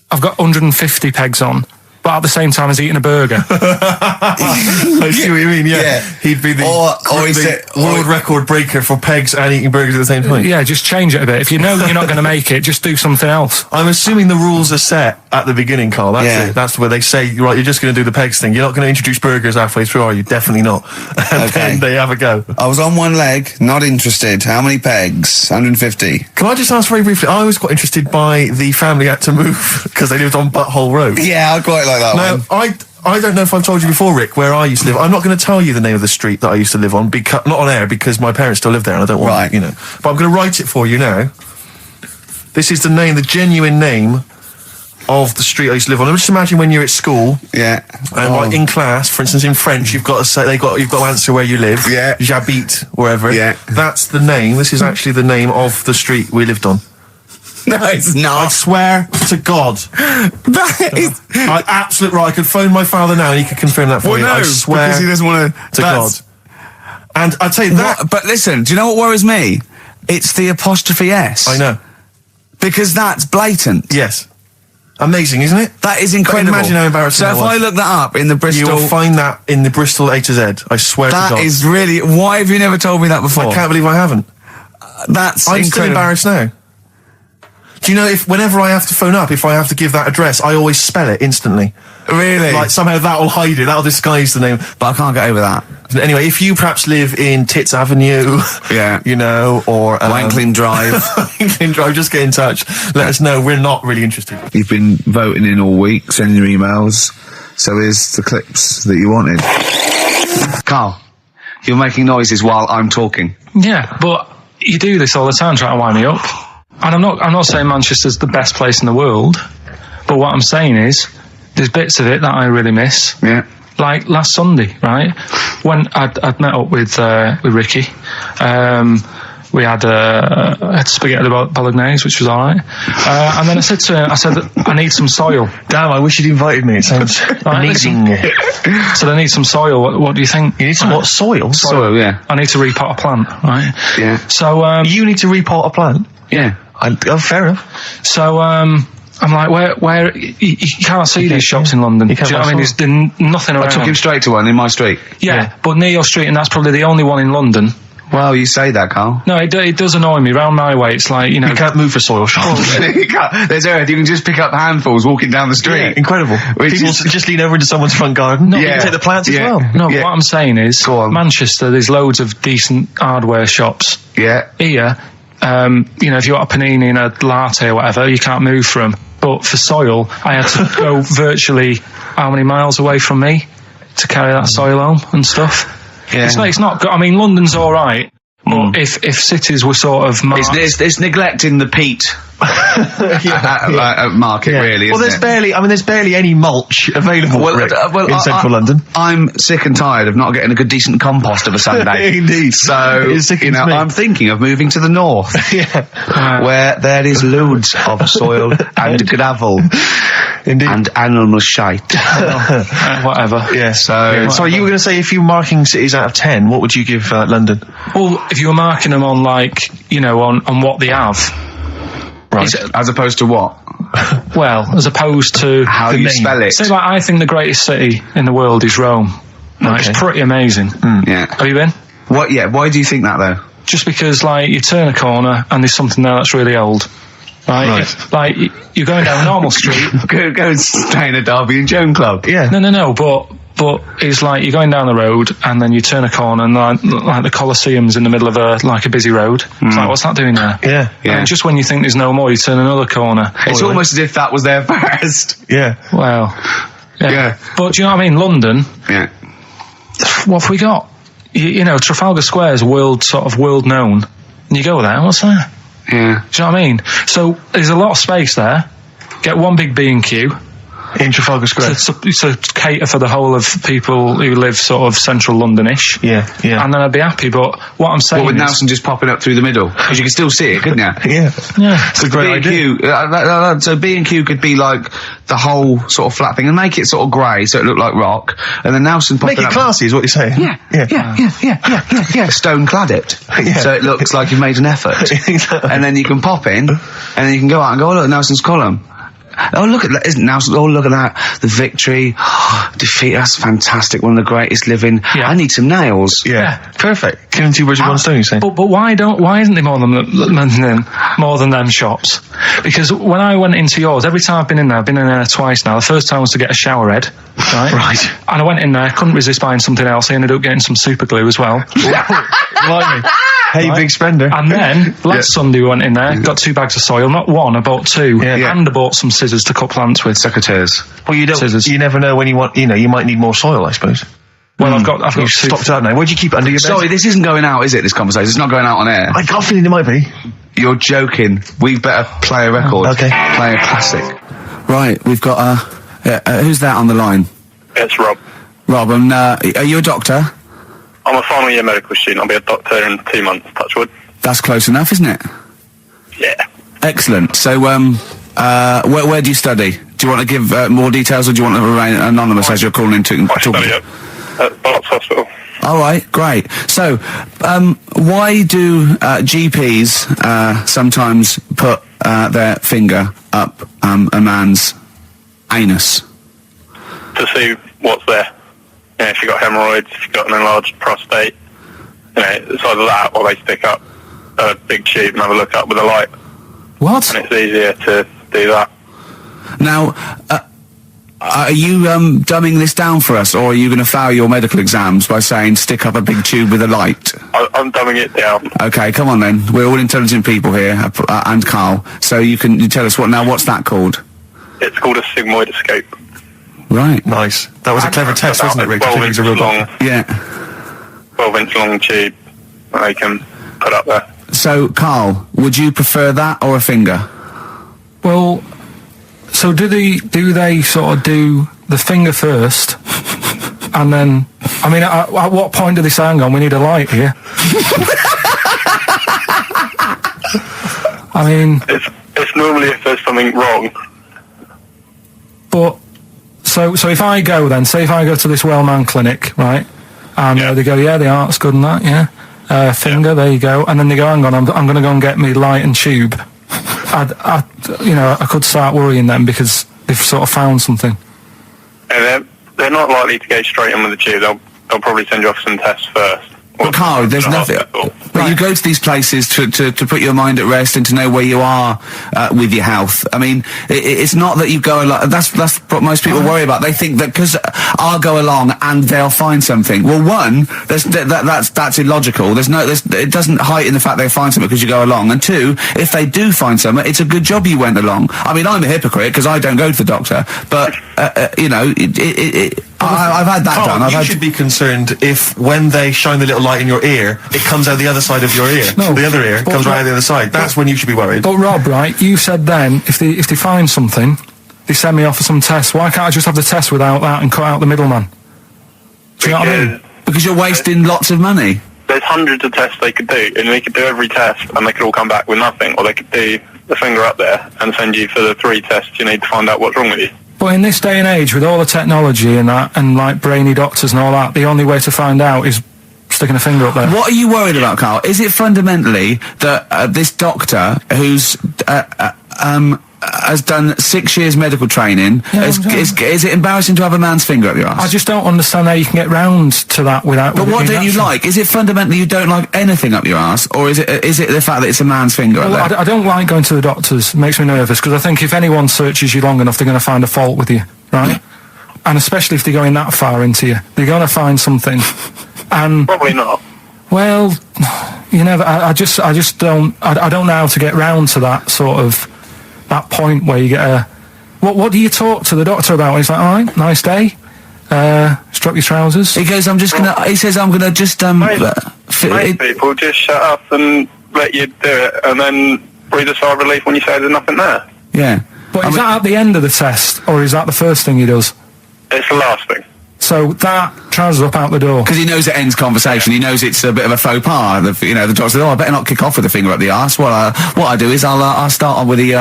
I've got 150 pegs on, but at the same time as eating a burger. I see what you mean, yeah. He'd be the world record breaker for pegs and eating burgers at the same time. Yeah, just change it a bit. If you know you're not going to make it, just do something else. I'm assuming the rules are set at the beginning, Carl. That's Yeah. it. That's where they say, right, you're just going to do the pegs thing. You're not going to introduce burgers halfway through, are you? Definitely not. And then they have a go. I was on one leg, not interested. How many pegs? 150. Can I just ask very briefly, I was quite interested by the family had to move because they lived on Butthole Road. Yeah, I quite like that one. I don't know if I've told you before, Rick, where I used to live. I'm not going to tell you the name of the street that I used to live on, not on air, because my parents still live there and I don't want, Right. you know. But I'm going to write it for you now. This is the genuine name of the street I used to live on. Just imagine when you're at school. Yeah. And like in class, for instance, in French, you've got to say you've got to answer where you live. Yeah. J'habite, wherever. Yeah. That's the name. This is actually the name of the street we lived on. No, it's I not. swear to God. That is... Absolute right. I could phone my father now and he could confirm that for you. I swear because he doesn't want to God. And I'd say that. But listen, do you know what worries me? It's the apostrophe S. I know. Because that's blatant. Yes. Amazing, isn't it? That is incredible. Imagine how embarrassing So that if was. I look that up in the You Bristol... will find that in the Bristol A to Z. I swear to God. That is really... Why have you never told me that before? I can't believe I haven't. That's I'm still incredible. embarrassed now. Do you know, whenever I have to phone up, if I have to give that address, I always spell it instantly. Really? Like, somehow that'll hide it, that'll disguise the name. But I can't get over that. Anyway, if you perhaps live in Tits Avenue, Yeah. you know, or... Wanklin Drive. Wanklin Drive, just get in touch. Let us know, we're not really interested. You've been voting in all week, sending your emails. So here's the clips that you wanted. Carl, you're making noises while I'm talking. Yeah, but you do this all the time trying to wind me up. And I'm not saying Manchester's the best place in the world, but what I'm saying is there's bits of it that I really miss. Yeah. Like last Sunday, right? When I'd met up with Ricky, we had spaghetti bolognese, which was all right. And then I said to him, I need some soil. Damn, I wish you'd invited me. It sounds amazing. So I need some soil. What do you think? You need some what? Soil? Soil, yeah. I need to repot a plant, right? Yeah. So you need to repot a plant? Yeah. Fair enough. So I'm like, where you can't see these shops in London. Do you know what I mean? There's nothing around. I took him straight to one in my street. Yeah, but near your street, and that's probably the only one in London. Well, you say that, Carl. No, it does annoy me. Round my way, it's like, you know... You can't move for soil shops. There's earth. You can just pick up handfuls walking down the street. Yeah, incredible. People just lean over into someone's front garden. No, you can take the plants as well. No, but what I'm saying is, Go on. Manchester, there's loads of decent hardware shops. Yeah. Here, you know, if you want a panini and a latte or whatever, you can't move from. But for soil, I had to go virtually how many miles away from me to carry that soil home and stuff. Yeah. It's not good. I mean, London's all right, but if cities were sort of marked, It's neglecting the peat market, really. Well, isn't there's barely any mulch available in central London. I'm sick and tired of not getting a good, decent compost of a Sunday. Indeed. So, It is sickening to me. I'm thinking of moving to the north, where there is loads of soil and gravel. Indeed. And animal shite. whatever. Yeah. So, Sorry, you were going to say if you were marking cities out of 10, what would you give London? Well, if you were marking them on, like, you know, on what they have. Right. as opposed to what? Well, as opposed to How you spell it. Say, like, I think the greatest city in the world is Rome. Right, Okay. it's pretty amazing. Yeah. Have you been? What? Yeah. Why do you think that though? Just because, like, you turn a corner and there's something there that's really old. right? Like, you're going down a normal street. Go and stay in a Derby and Joan club. Yeah. No, but it's like you're going down the road and then you turn a corner and like the Colosseum's in the middle of a busy road. It's like, what's that doing there? Yeah. And just when you think there's no more, you turn another corner. It's almost as if that was there first. Yeah. Well, Yeah. But do you know what I mean? London, Yeah. what have we got? You know, Trafalgar Square's world known. And you go there, what's there? Yeah. Do you know what I mean? So there's a lot of space there. Get one big B&Q. In Trafalgar Square. To cater for the whole of people who live sort of central Londonish. Yeah. And then I'd be happy. But what I'm saying With is, Nelson just popping up through the middle, because you can still see it, couldn't you? Yeah. yeah, It's a great idea. B&Q, so B&Q could be like the whole sort of flat thing, and make it sort of grey, so it looked like rock, and then Nelson popping Make it up. classy is what you're saying. Yeah. Stone clad it, Yeah. so it looks like you've made an effort. And then you can pop in, and then you can go out and go, oh look, Nelson's column. Oh look at that! Isn't Nelson? Oh look at that! The victory, defeat. That's fantastic. One of the greatest living. Yeah. I need some nails. Yeah. Perfect. Killing two birds with one stone, you say? But why isn't there more than them shops? Because when I went into yours, every time I've been in there twice now. The first time was to get a shower head, right? Right. And I went in there, couldn't resist buying something else. I ended up getting some super glue as well. Blimey. Hey, big spender. And then last Sunday we went in there, got 2 bags of soil, not one, I bought 2, and I bought some scissors to cut plants with. Secateurs. Well, you never know when you want, you might need more soil, I suppose. Well, I've got You've 2. stocked out now. Where'd you keep it under your bed? Sorry, this isn't going out, is it? This conversation. It's not going out on air. I got a feeling it might be. You're joking. We better play a record. Okay. Play a classic. Right, we've got who's that on the line? It's Rob. Rob, and are you a doctor? I'm a final year medical student. I'll be a doctor in 2 months, touch wood. That's close enough, isn't it? Yeah. Excellent. So, where do you study? Do you want to give more details, or do you want to remain anonymous as you're calling in to I study at Barts Hospital. All right, great. So, why do GPs sometimes put their finger up a man's anus? To see what's there. You know, if you've got hemorrhoids, if you've got an enlarged prostate, it's either that or they stick up a big tube and have a look up with a light. What? And it's easier to do that. Now, are you dumbing this down for us, or are you going to fail your medical exams by saying stick up a big tube with a light? I'm dumbing it down. Okay, come on then. We're all intelligent people here, and Carl. So you tell us what's that called? It's called a sigmoidoscope. Right. Nice. That was a clever test, wasn't it, Rick? 12 He's inch a robot. long, Yeah. 12-inch long tube that they can put up there. So, Carl, would you prefer that or a finger? Well, so do they sort of do the finger first, and then, I mean, at what point do they say, hang on, we need a light here? I mean... It's normally if there's something wrong. But, so if I go then, say if I go to this Wellman clinic, right, and they go, yeah, the art's good and that, finger, there you go, and then they go, hang on, I'm going to go and get me light and tube. I could start worrying them because they've sort of found something. And they're not likely to go straight in with the tube. They'll probably send you off some tests first. But Carl, there's nothing. But you go to these places to put your mind at rest and to know where you are with your health. I mean, it's not that you go along. That's what most people worry about. They think that because I'll go along and they'll find something. Well, one, that's illogical. It doesn't heighten the fact they find something because you go along. And two, if they do find something, it's a good job you went along. I mean, I'm a hypocrite because I don't go to the doctor, but I've had that done. You should be concerned if when they shine the little light in your ear, it comes out the other side of your ear. No, the other ear comes right out the other side. That's when you should be worried. But Rob, right, you said then, if they find something, they send me off for some tests. Why can't I just have the test without that and cut out the middleman? Do you know what I mean? Because you're wasting lots of money. There's hundreds of tests they could do, and they could do every test, and they could all come back with nothing. Or they could do the finger up there and send you for the 3 tests you need to find out what's wrong with you. But in this day and age, with all the technology and that, and like brainy doctors and all that, the only way to find out is sticking a finger up there. What are you worried about, Carl? Is it fundamentally that this doctor who's has done 6 years medical training. Yeah, Is it embarrassing to have a man's finger up your ass? I just don't understand how you can get round to that without... But what don't you like? Is it fundamentally you don't like anything up your ass, or is it the fact that it's a man's finger up there? I don't like going to the doctors. It makes me nervous, because I think if anyone searches you long enough, they're going to find a fault with you, right? And especially if they're going that far into you. They're going to find something. And... Probably not. Well, you know, I just don't... I don't know how to get round to that sort of... that point where you get a... What do you talk to the doctor about? He's like, all right, nice day. Strap your trousers. He goes, he says, I'm gonna just, Most people just shut up and let you do it, and then breathe a sigh of relief when you say there's nothing there. Yeah. But is that at the end of the test, or is that the first thing he does? It's the last thing. So that trousers up out the door. Because he knows it ends conversation. He knows it's a bit of a faux pas. The doctor says, I better not kick off with the finger up the arse. What I do is I'll start on with the,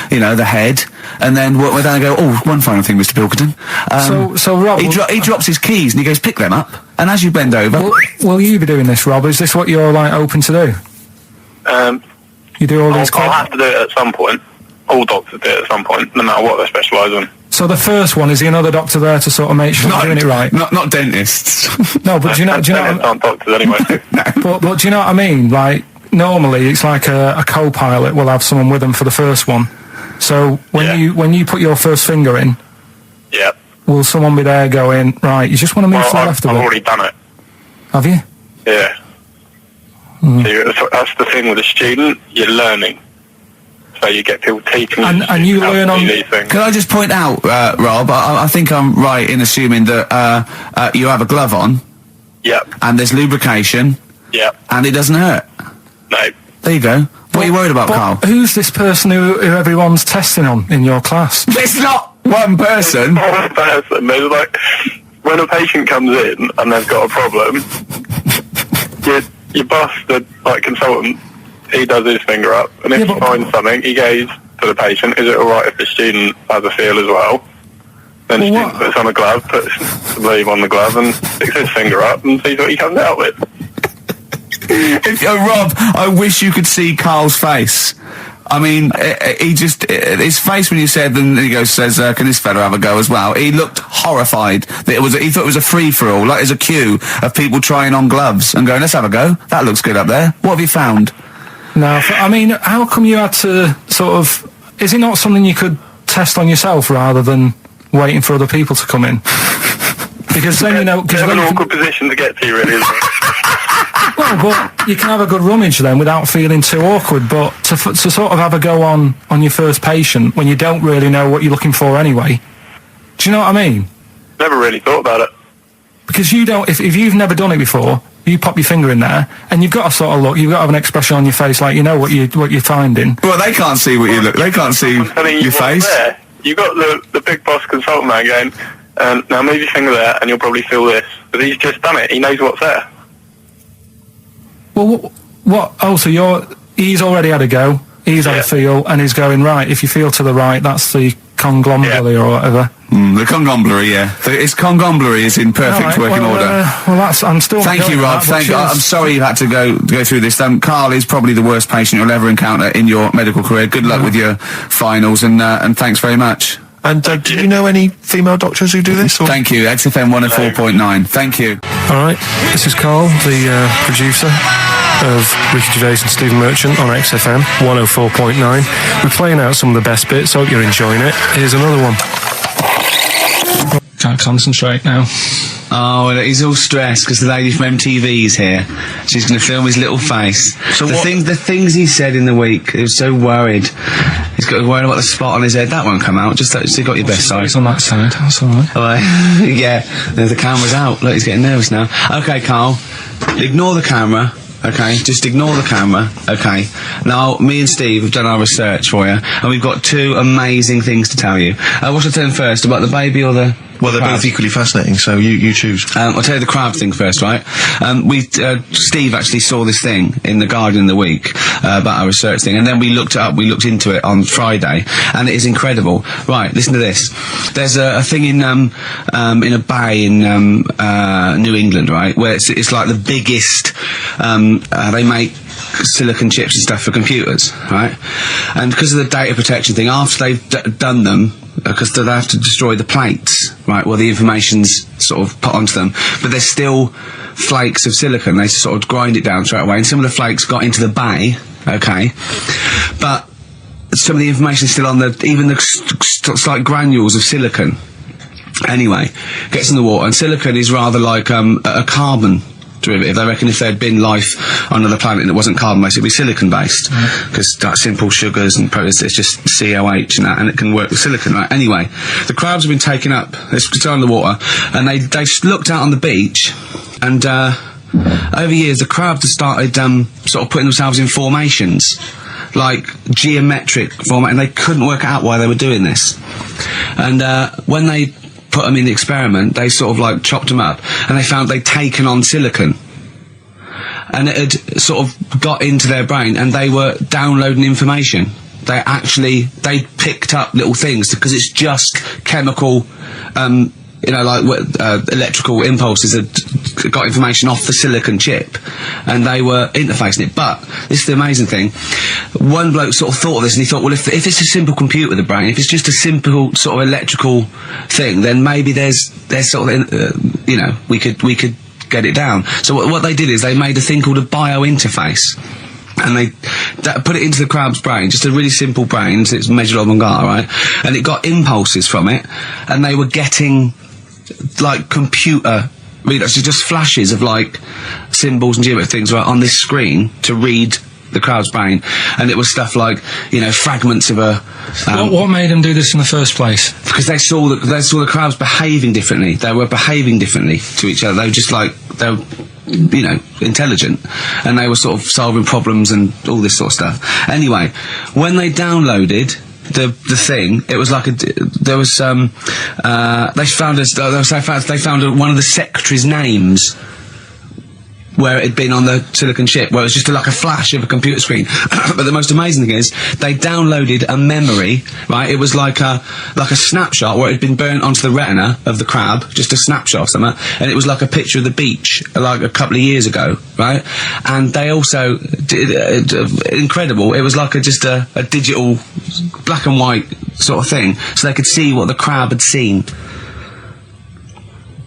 the head, and then we're down and go, oh, one final thing, Mr. Pilkington. So Rob... He drops his keys and he goes, pick them up, and as you bend over... Will you be doing this, Rob? Is this what you're, like, open to do? You do all these... I'll have to do it at some point. All doctors do it at some point, no matter what they specialise in. So the first one, is another doctor there to sort of make sure you're doing it right? Not dentists. No, but do you know... Dentists aren't doctors anyway. No. But do you know what I mean? Like, normally it's like a co-pilot will have someone with them for the first one. So when you put your first finger in, Yeah. will someone be there going, right, you just want to move to the left of I've it? already done it. Have you? Yeah. So that's the thing with a student, you're learning. So you get people teaching And you how learn to on... do these things. Can I just point out, Rob, I think I'm right in assuming that you have a glove on, Yep. and there's lubrication, Yep. and it doesn't hurt. No. There you go. What are you worried about, Carl? Who's this person who everyone's testing on in your class? It's not one person. One person. There's like, when a patient comes in and they've got a problem, your boss, the consultant, he does his finger up, and if he finds something, he goes to the patient, is it alright if the student has a feel as well? Then the student puts on a glove, puts the sleeve on the glove, and sticks his finger up and sees what he comes out with. Rob, I wish you could see Carl's face. I mean, his face when you said, and he says, can this fella have a go as well? He looked horrified. He thought it was a free-for-all, like there's a queue of people trying on gloves and going, let's have a go. That looks good up there. What have you found? No, I mean, how come you had to sort of... Is it not something you could test on yourself rather than waiting for other people to come in? Because then, It's an awkward position to get to, really, isn't it? Well, but you can have a good rummage then without feeling too awkward, but to sort of have a go on your first patient when you don't really know what you're looking for anyway. Do you know what I mean? Never really thought about it. Because you don't... If you've never done it before... You pop your finger in there, and you've got to sort of look. You've got to have an expression on your face, like you know what you're finding. Well, they can't see what you look. They can't see your face. There. You got the big boss consultant man going, now move your finger there, and you'll probably feel this. But he's just done it. He knows what's there. Well, what? Oh, so he's already had a go. He's had a feel, and he's going right. If you feel to the right, that's the conglomeracy or whatever. The conglomeracy, yeah. Its conglomeracy is in perfect working order. I'm still. Thank you, Rob. I'm sorry you had to go through this. Carl is probably the worst patient you'll ever encounter in your medical career. Good luck with your finals, and thanks very much. And do you know any female doctors who do this? Or? Thank you. XFM 104.9. Thank you. All right, this is Carl, the producer of Ricky Gervais and Stephen Merchant on XFM 104.9. We're playing out some of the best bits. Hope you're enjoying it. Here's another one. Can't concentrate now. Oh, he's all stressed because the lady from MTV is here. She's going to film his little face. So the things he said in the week, he was so worried. He's got worried about the spot on his head. That won't come out. Just you got your best side. It's on that side. That's all right. All right. Yeah. The camera's out. Look, he's getting nervous now. Okay, Carl. Ignore the camera. Okay, just ignore the camera. Okay. Now, me and Steve have done our research for you, and we've got two amazing things to tell you. What should I tell him first, about the baby or the... Well, they're both equally fascinating, so you choose. I'll tell you the crab thing first, right? Steve actually saw this thing in The Guardian in the week about our research thing, and then we looked it up, we looked into it on Friday, and it is incredible. Right, listen to this. There's a thing in a bay in New England, right, where it's like the biggest, they make silicon chips and stuff for computers, right? And because of the data protection thing, after they've done them, because they have to destroy the plates, right, where the information's sort of put onto them, but there's still flakes of silicon. They sort of grind it down straight away, and some of the flakes got into the bay, okay, but some of the information's still on even the slight granules of silicon. Anyway, gets in the water, and silicon is rather like a carbon derivative. They reckon if there'd been life on another planet and it wasn't carbon-based, it'd be silicon-based, because like simple sugars and proteins, it's just COH and it can work with silicon, right? Anyway, the crabs have been taken up, it's still in the water, and they looked out on the beach, and over years the crabs have started sort of putting themselves in formations, like geometric format, and they couldn't work out why they were doing this. And when they put them in the experiment, they sort of like chopped them up, and they found they'd taken on silicon, and it had sort of got into their brain, and they were downloading information. They picked up little things, because it's just chemical, electrical impulses that got information off the silicon chip, and they were interfacing it. But this is the amazing thing. One bloke sort of thought of this, and he thought, well, if it's a simple computer, the brain, if it's just a simple sort of electrical thing, then maybe there's sort of, we could get it down. So what they did is they made a thing called a biointerface, and they put it into the crab's brain, just a really simple brain, so it's measured avant-garde, right? And it got impulses from it, and they were getting like computer, just flashes of like symbols and geometric things right on this screen to read the crab's brain, and it was stuff like fragments of a. What made them do this in the first place? Because they saw the crabs behaving differently. They were behaving differently to each other. They were just like they were, intelligent, and they were sort of solving problems and all this sort of stuff. Anyway, when they downloaded the thing, it was like they found one of the secretary's names where it had been on the silicon chip, where it was just like a flash of a computer screen. But the most amazing thing is, they downloaded a memory, right? It was like a snapshot where it had been burnt onto the retina of the crab, just a snapshot or something, and it was like a picture of the beach, like a couple of years ago, right? And they also did, incredible, it was like just a digital black and white sort of thing, so they could see what the crab had seen.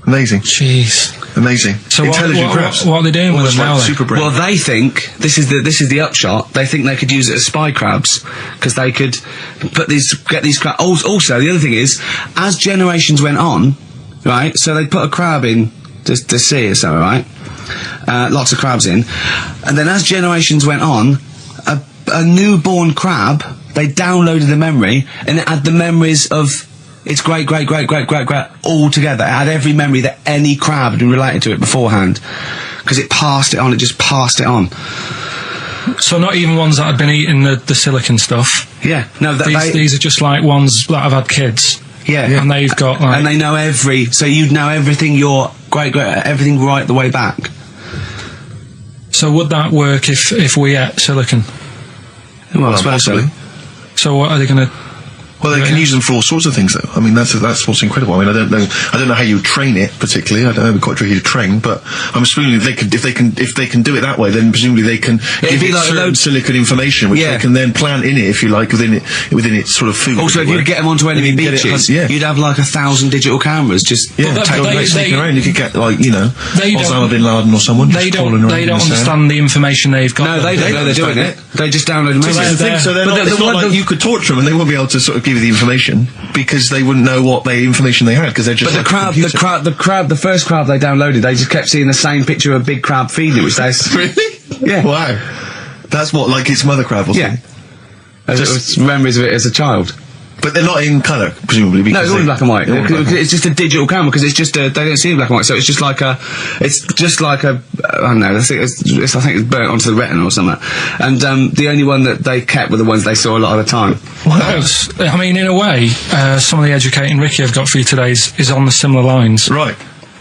Amazing. Jeez. Amazing. So intelligent crabs. What are they doing with them now? Super brain. Well, they think this is the upshot. They think they could use it as spy crabs, because they could get these crabs. Also, the other thing is, as generations went on, right? So they put a crab in the sea or something, right? Lots of crabs in, and then as generations went on, a newborn crab, they downloaded the memory, and it had the memories of its great all together. It had every memory that any crab had been related to it beforehand, because it passed it on. It just passed it on. So not even ones that had been eating the silicon stuff. Yeah, no. These are just like ones that have had kids. Yeah, and they've got like, and they know so you'd know everything. Your everything right the way back. So would that work if we ate silicon? Well, I suppose so. So what are they going to? Well, they can use them for all sorts of things, though. I mean, that's what's incredible. I mean, I don't know how you train it particularly. I don't know, it'd be quite tricky to train, but I'm assuming if they can do it that way, then presumably they can give it like certain silicon information, which they can then plant in it, if you like, within its sort of food. Also, if you get them onto enemy beaches, you'd have like 1,000 digital cameras just sneaking around. You could get Osama bin Laden or someone. They don't understand the information they've got. No, they don't know they're doing it. They just download them. So it's not like you could torture them and they won't be able to sort of give you the information, because they wouldn't know what information they had, because they're just. But the first crab they downloaded, they just kept seeing the same picture of a big crab feeding it, which they. Really? Yeah. Wow. That's what, like its mother crab or something? Yeah. Just memories of it as a child. But they're not in colour, presumably. No, it's all in black and white. It's just a digital camera, because it's just they don't see in black and white, so it's just like a I don't know. I think it's burnt onto the retina or something. And the only one that they kept were the ones they saw a lot of the time. Wow. I mean, in a way, some of the educating Ricky I've got for you today is on the similar lines. Right.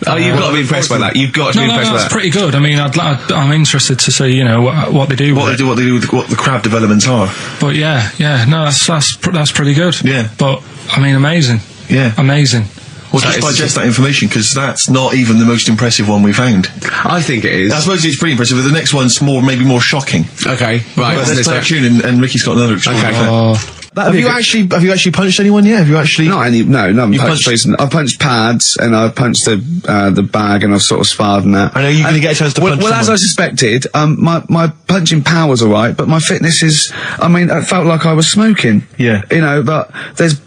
Oh, you've got to be impressed by that. You've got to be impressed by that. That's pretty good. I mean, I'm interested to see, what they do. What they do with what the crab developments are. But that's pretty good. Yeah. But I mean, amazing. Yeah. Amazing. Well, just digest that information, because that's not even the most impressive one we found. I think it is. I suppose it's pretty impressive, but the next one's maybe more shocking. Okay, right. But let's play a tune, and Ricky's got another extraordinary fact. Have you actually punched anyone yet? Have you actually? No, I've punched pads, and I've punched the bag, and I've sort of sparred and that. I know you're going to get a chance to punch Well, as I suspected, my punching power was alright, but my fitness is, it felt like I was smoking. Yeah. But there's,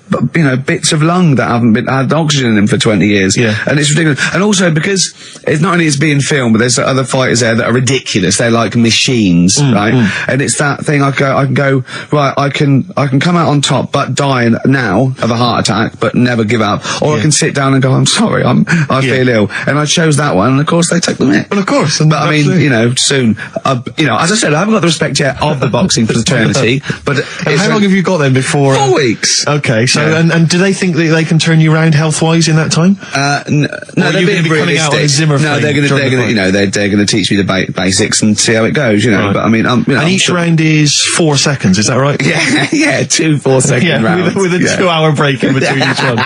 bits of lung that haven't had oxygen in them for 20 years. Yeah. And it's ridiculous. And also because it's not only it's being filmed, but there's other fighters there that are ridiculous. They're like machines, right? And it's that thing, I can go, right, I can come out on top, but die now of a heart attack, but never give up. Or I can sit down and go, I'm sorry, I feel ill. And I chose that one, and of course they took the mick. Well, of course. But I mean, soon, as I said, I haven't got the respect yet of the boxing fraternity, but how long have you got then before? 4 weeks. Okay, so, and do they think that they can turn you around health-wise in that time? No, they're being realistic. No, they're going to teach me the basics and see how it goes, Right. But I mean, and each round is 4 seconds, is that right? Yeah, 2 4-second rounds. With a 2-hour break in between each one.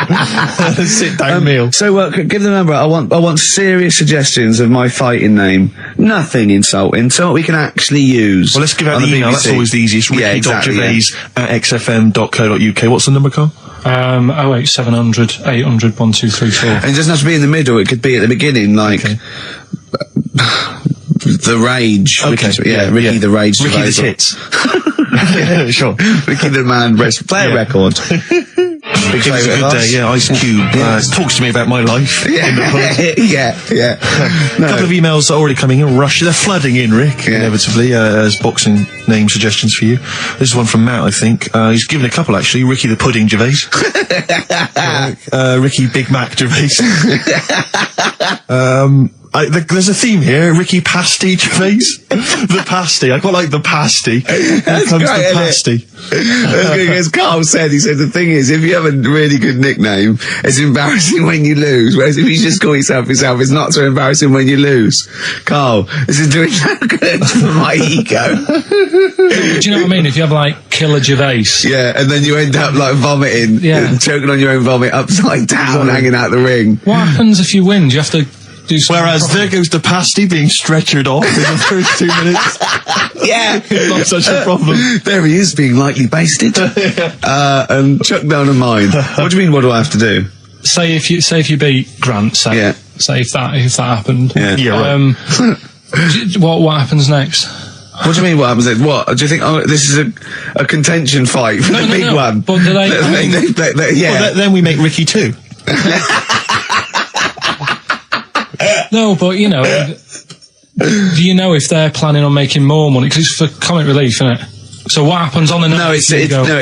Sit down meal. So give the number. I want serious suggestions of my fighting name. Nothing insulting. So what we can actually use. Well, let's give out the email. That's always the easiest. Ricky.Gervais@xfm.co.uk. What's the number, Carl? 08700 800 1234. And it doesn't have to be in the middle. It could be at the beginning, like the Rage. Okay. Ricky the Rage. Ricky the Tits. Sure. Ricky the Man. Play a record. Big it was a good day, Ice Cube talks to me about my life in the pub. Yeah. A couple of emails are already coming in. They're flooding in, Rick, inevitably, as boxing name suggestions for you. This is one from Matt, I think. He's given a couple, actually. Ricky the Pudding Gervais. Ricky Big Mac Gervais. There's a theme here. Ricky Pasty Gervais. The pasty. I quite like the pasty. That's comes great, the pasty. As Carl said, he said the thing is, if you have a really good nickname, it's embarrassing when you lose. Whereas if you just call yourself, it's not so embarrassing when you lose. Carl, this is doing so good for my ego. Do you know what I mean? If you have like Killer Gervais. Yeah, and then you end up like vomiting, choking on your own vomit upside down, hanging out the ring. What happens if you win? Do you have to do something? Whereas there goes the pasty being stretchered off in the first 2 minutes. Not such a problem. There he is, being lightly basted. And chucked down a mine. What do you mean, what do I have to do? Say if you beat Grant, say if that happened. What happens next? What do you mean, what happens next? What? Do you think, this is a contention fight for the big one? But do they... Well, then we make Ricky 2. No, but do you know if they're planning on making more money? Because it's for comic relief, isn't it? So what happens on the night? No, it's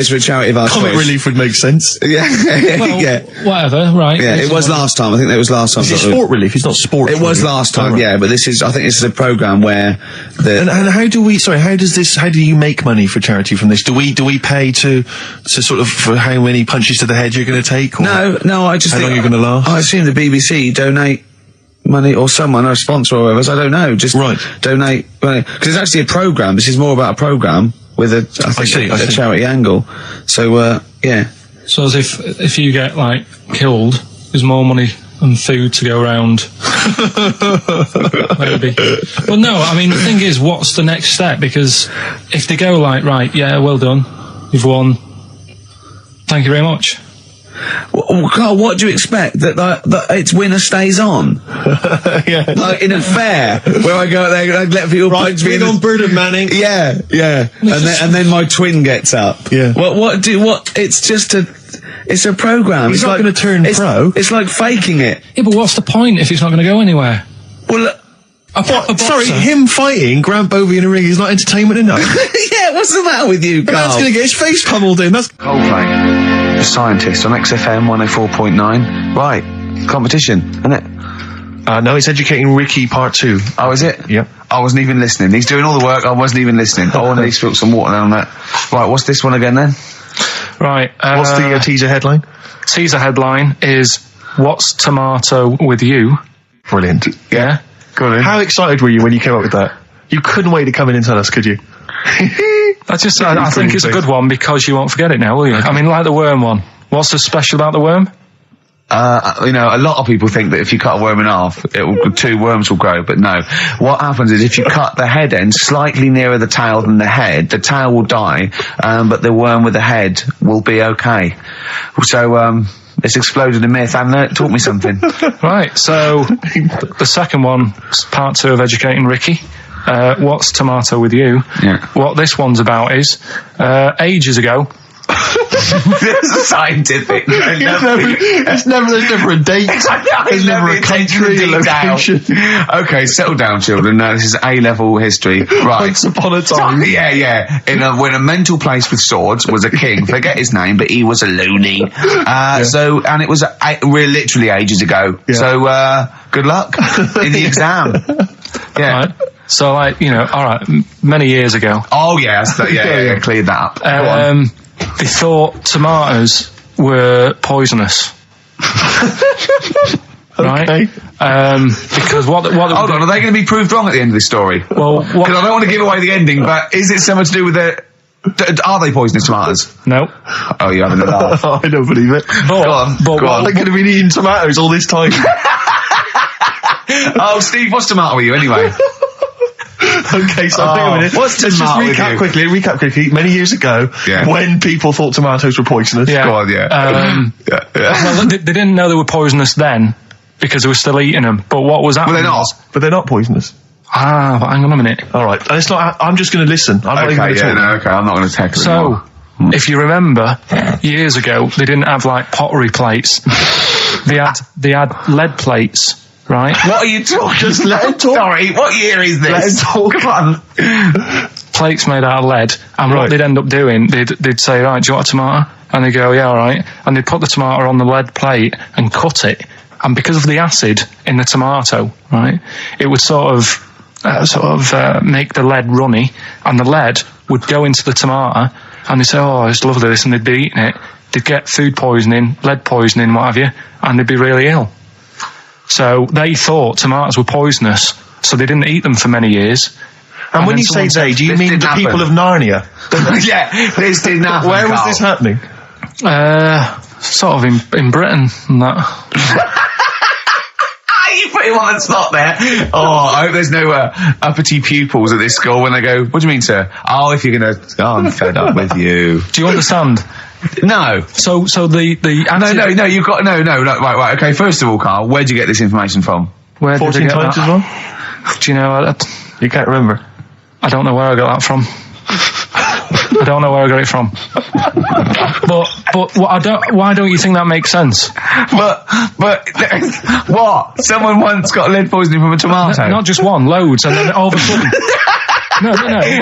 for a charity of our choice. Comic relief would make sense. Whatever, right. Yeah, it was last time. I think that was last time. Is it sport relief? It's not sport relief. It was last time, but I think this is a programme where and how do you make money for charity from this? Do we pay to sort of, for how many punches to the head you're going to take? Or no, I just how think... long you're going to last? I assume the BBC donate money, or someone, or a sponsor or whatever, I don't know, just donate money. Because it's actually a programme. This is more about a programme with a charity angle. So, So as if you get, like, killed, there's more money and food to go around. Maybe. Well, no, I mean, the thing is, what's the next step? Because if they go like, right, well done, you've won, thank you very much. Well, Carl, what do you expect? That it's winner stays on? Like in a fair, where I go out there and I let people punch me on Bird and Manning. Yeah. And then my twin gets up. Yeah. It's a programme. He's not going to turn pro. It's like faking it. Yeah, but what's the point if it's not going to go anywhere? Well, sorry, him fighting Grant Bovey in a ring is not entertainment enough. Yeah, what's the matter with you, Carl? That's going to get his face pummeled in. That's Coldplay, The Scientist on XFM 104.9. Right, competition, isn't it? No, it's Educating Ricky Part 2. Oh, is it? Yep. I wasn't even listening. He's doing all the work, I wasn't even listening. I want to spill some water down that. Right, what's this one again then? Right. What's the teaser headline? Teaser headline is, What's Tomato with You? Brilliant. Yeah? Go on in. How excited were you when you came up with that? You couldn't wait to come in and tell us, could you? I think it's a good one because you won't forget it now, will you? I mean, like the worm one. What's so special about the worm? you know, a lot of people think that if you cut a worm in half, 2 worms will grow, but no. What happens is if you cut the head end slightly nearer the tail than the head, the tail will die, but the worm with the head will be okay. So, it's exploded a myth, and it taught me something. Right, so the second one, part 2 of educating Ricky. What's tomato with you? Yeah. What this one's about is, ages ago, It's scientific. There's never a date. There's never a country, a location. Okay, settle down, children. This is A-level history. Right. Once upon a time. Yeah. When a mental place with swords was a king, forget his name, but he was a loony. So, and it was literally ages ago. Yeah. So, good luck in the exam. Yeah. Right. So, like, you know, all right, many years ago. Oh, yes. Yeah, cleared that up. Go on. They thought tomatoes were poisonous. Right? Because what hold on, are they going to be proved wrong at the end of this story? Well, because I don't want to give away the ending, but is it something to do with the... Are they poisonous tomatoes? No. Oh, you're having a laugh. I don't believe it. Go on. They could have been eating tomatoes all this time. Oh, Steve, what's tomato with you anyway? Okay, so hang on a minute. Let's just recap quickly. Many years ago, when people thought tomatoes were poisonous. Yeah. Go on, Well, they didn't know they were poisonous then because they were still eating them. But what was happening? But they're not poisonous. But hang on a minute. All right, and it's not. I'm just going to listen. I'm not even going to talk. Okay, I'm not going to tackle it. So, if you remember, years ago they didn't have like pottery plates. They had lead plates. Right? What are you talking? Just let him talk. Sorry, what year is this? Let him talk. Come on. Plates made out of lead, and what they'd end up doing, they'd say, right, do you want a tomato? And they'd go, yeah, all right. And they'd put the tomato on the lead plate and cut it. And because of the acid in the tomato, right, it would sort of make the lead runny, and the lead would go into the tomato, and they'd say, oh, it's lovely this, and they'd be eating it. They'd get food poisoning, lead poisoning, what have you, and they'd be really ill. So they thought tomatoes were poisonous, so they didn't eat them for many years. And when you say they, do you mean the people of Narnia? Yeah, this didn't happen. Where was this happening? Sort of in Britain and that. You put him on the spot there. Oh, I hope there's no uppity pupils at this school when they go, what do you mean, sir? Oh, if you're going to... Oh, I'm fed up with you. Do you understand? No. So the No, you've got... No, right, okay, first of all, Carl, where'd you get this information from? Where 14 did I get times that? as well? Do you know... You can't remember? I don't know where I got that from. I don't know where I got it from. But why don't you think that makes sense? But what? Someone once got lead poisoning from a tomato? Not just one, loads, and then all of a sudden... No.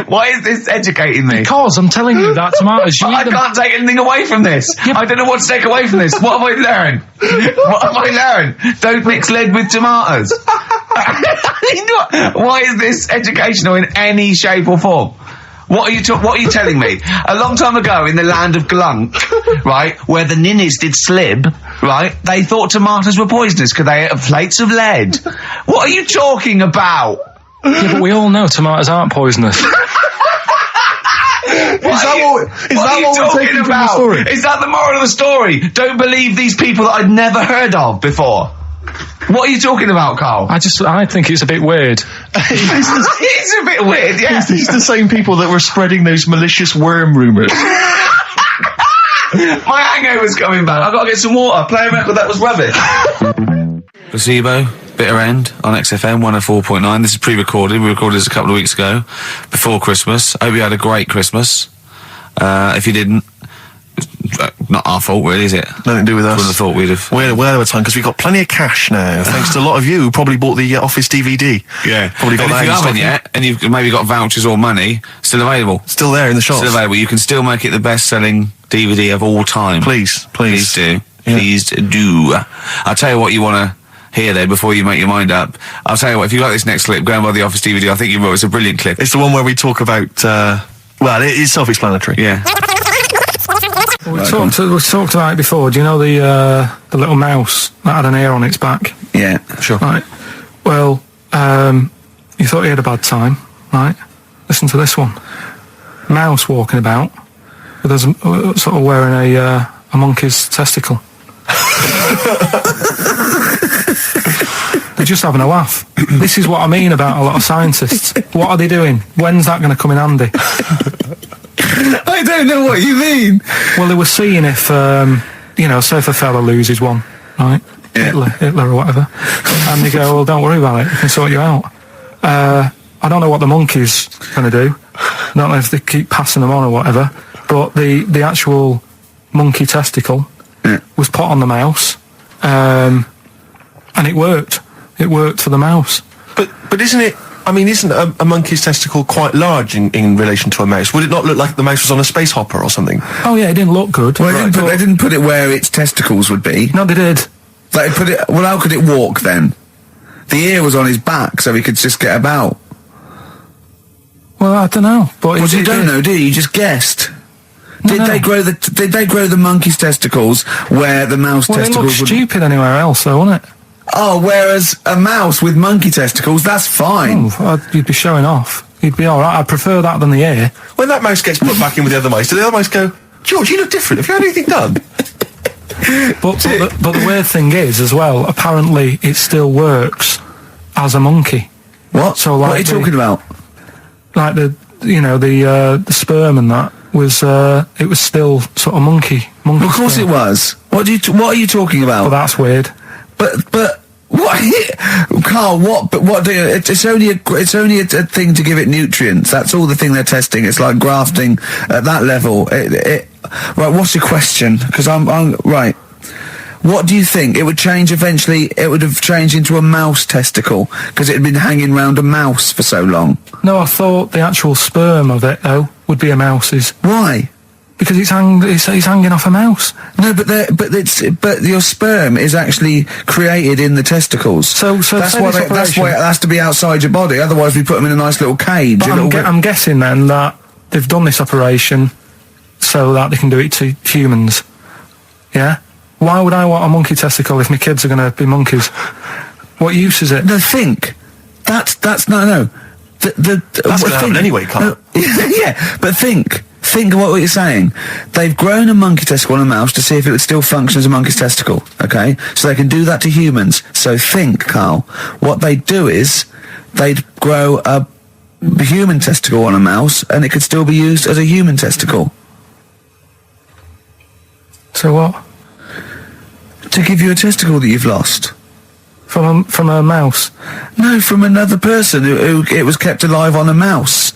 Why is this educating me? Because I'm telling you that tomatoes... I can't take anything away from this. Yeah, I don't know what to take away from this. What have I learned? Don't mix lead with tomatoes. Why is this educational in any shape or form? What are you telling me? A long time ago in the land of Glunk, right, where the ninnies did slib, right, they thought tomatoes were poisonous because they ate plates of lead. What are you talking about? Yeah, but we all know tomatoes aren't poisonous. Is that what we're taking from the story? Is that the moral of the story? Don't believe these people that I'd never heard of before. What are you talking about, Carl? I think it's a bit weird. It's a bit weird, yeah. It's the same people that were spreading those malicious worm rumours. My hangover's coming back. I've got to get some water. Play a record that was rubbish. Placebo, Bitter End on XFM 104.9. This is pre-recorded. We recorded this a couple of weeks ago, before Christmas. Hope you had a great Christmas. If you didn't, not our fault, really, is it? Nothing to do with us. Wouldn't have thought we'd have. We're well over time because we've got plenty of cash now, thanks to a lot of you who probably bought the Office DVD. Yeah. Probably got and that if you in haven't stock yet, and you've maybe got vouchers or money, still available. Still there in the shops. Still available. You can still make it the best-selling DVD of all time. Please do. Yeah. Please do. I'll tell you what you want to hear there before you make your mind up. I'll tell you what, if you like this next clip, go and buy the Office DVD. I think you will. It's a brilliant clip. It's the one where we talk about, well, it is self-explanatory. Yeah. We talked about it before. Do you know the little mouse that had an ear on its back? Yeah, sure. Right. Well, you thought he had a bad time, right? Listen to this one. Mouse walking about with sort of wearing a monkey's testicle. They're just having a laugh. This is what I mean about a lot of scientists. What are they doing? When's that going to come in handy? I don't know what you mean. Well, they were seeing if, say if a fella loses one, right? Yeah. Hitler or whatever. And they go, well, don't worry about it, we can sort you out. I don't know what the monkey's going to do. I don't know if they keep passing them on or whatever. But the actual monkey testicle was put on the mouse, and it worked. It worked for the mouse. But isn't it? I mean, isn't a monkey's testicle quite large in relation to a mouse? Would it not look like the mouse was on a space hopper or something? Oh yeah, it didn't look good. Well, they didn't put it where its testicles would be. No, they did. They put it. Well, how could it walk then? The ear was on his back, so he could just get about. Well, I don't know. But Well, you don't know, do you? You just guessed. Did they grow the monkey's testicles where the mouse testicles Well, it looked would... stupid anywhere else, though, wouldn't it? Oh, whereas a mouse with monkey testicles, that's fine. You'd be showing off. You'd be all right. I'd prefer that than the ear. When that mouse gets put back in with the other mice, do the other mice go, George, you look different. Have you had anything done? But the weird thing is, as well, apparently it still works as a monkey. What? So, what are you talking about? Like the sperm and that was it was still sort of monkey. Of course sperm. it was. What are you talking about? Well, that's weird. But what, Carl? It's only a thing to give it nutrients. That's all the thing they're testing. It's like grafting at that level. Right. What's your question? Because I'm right. What do you think? It would change eventually. It would have changed into a mouse testicle because it had been hanging round a mouse for so long. No, I thought the actual sperm of it though would be a mouse's. Why? Because it's hanging off a mouse. No, but your sperm is actually created in the testicles. So that's why it has to be outside your body. Otherwise, we put them in a nice little cage. But I'm guessing then that they've done this operation so that they can do it to humans. Yeah. Why would I want a monkey testicle if my kids are going to be monkeys? What use is it? No, think. That's no. That's going to happen anyway, Carl. Yeah, but think. Think of what you're saying. They've grown a monkey testicle on a mouse to see if it would still function as a monkey's testicle, okay? So they can do that to humans. So think, Carl. What they'd do is they'd grow a human testicle on a mouse and it could still be used as a human testicle. So what? To give you a testicle that you've lost. From a mouse? No, from another person who it was kept alive on a mouse.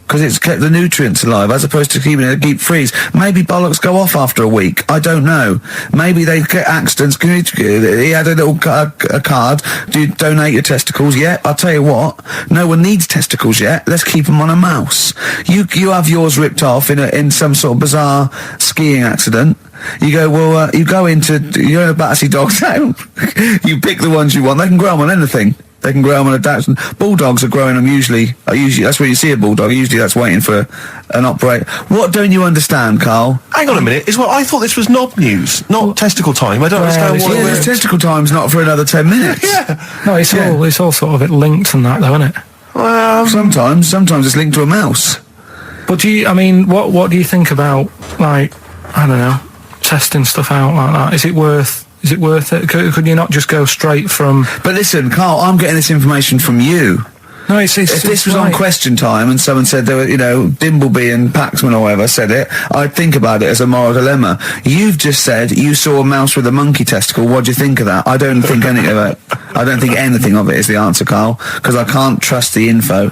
Because it's kept the nutrients alive, as opposed to keeping it in a deep freeze. Maybe bollocks go off after a week. I don't know. Maybe they get accidents. He had a little a card. Do you donate your testicles? Yeah, I'll tell you what. No one needs testicles yet. Let's keep them on a mouse. You have yours ripped off in some sort of bizarre skiing accident. You go, well, you're in a Battersea dog town. You pick the ones you want. They can grow them on anything. They can grow them on a Dachshund. Bulldogs are growing them usually, that's where you see a bulldog. Usually that's waiting for an operate. What don't you understand, Carl? Hang on a minute. I thought this was knob news, not testicle time. I don't understand what... Yeah, testicle time's not for another 10 minutes. Yeah. No, it's all sort of linked and that though, isn't it? Well, sometimes it's linked to a mouse. But what do you think about, like, I don't know, testing stuff out like that? Is it worth it? Could you not just go straight from... But listen, Carl, I'm getting this information from you. No, if this was on Question Time and someone said there were, Dimbleby and Paxman or whoever said it, I'd think about it as a moral dilemma. You've just said you saw a mouse with a monkey testicle. What do you think of that? I don't think anything of it. I don't think anything of it is the answer, Carl, because I can't trust the info.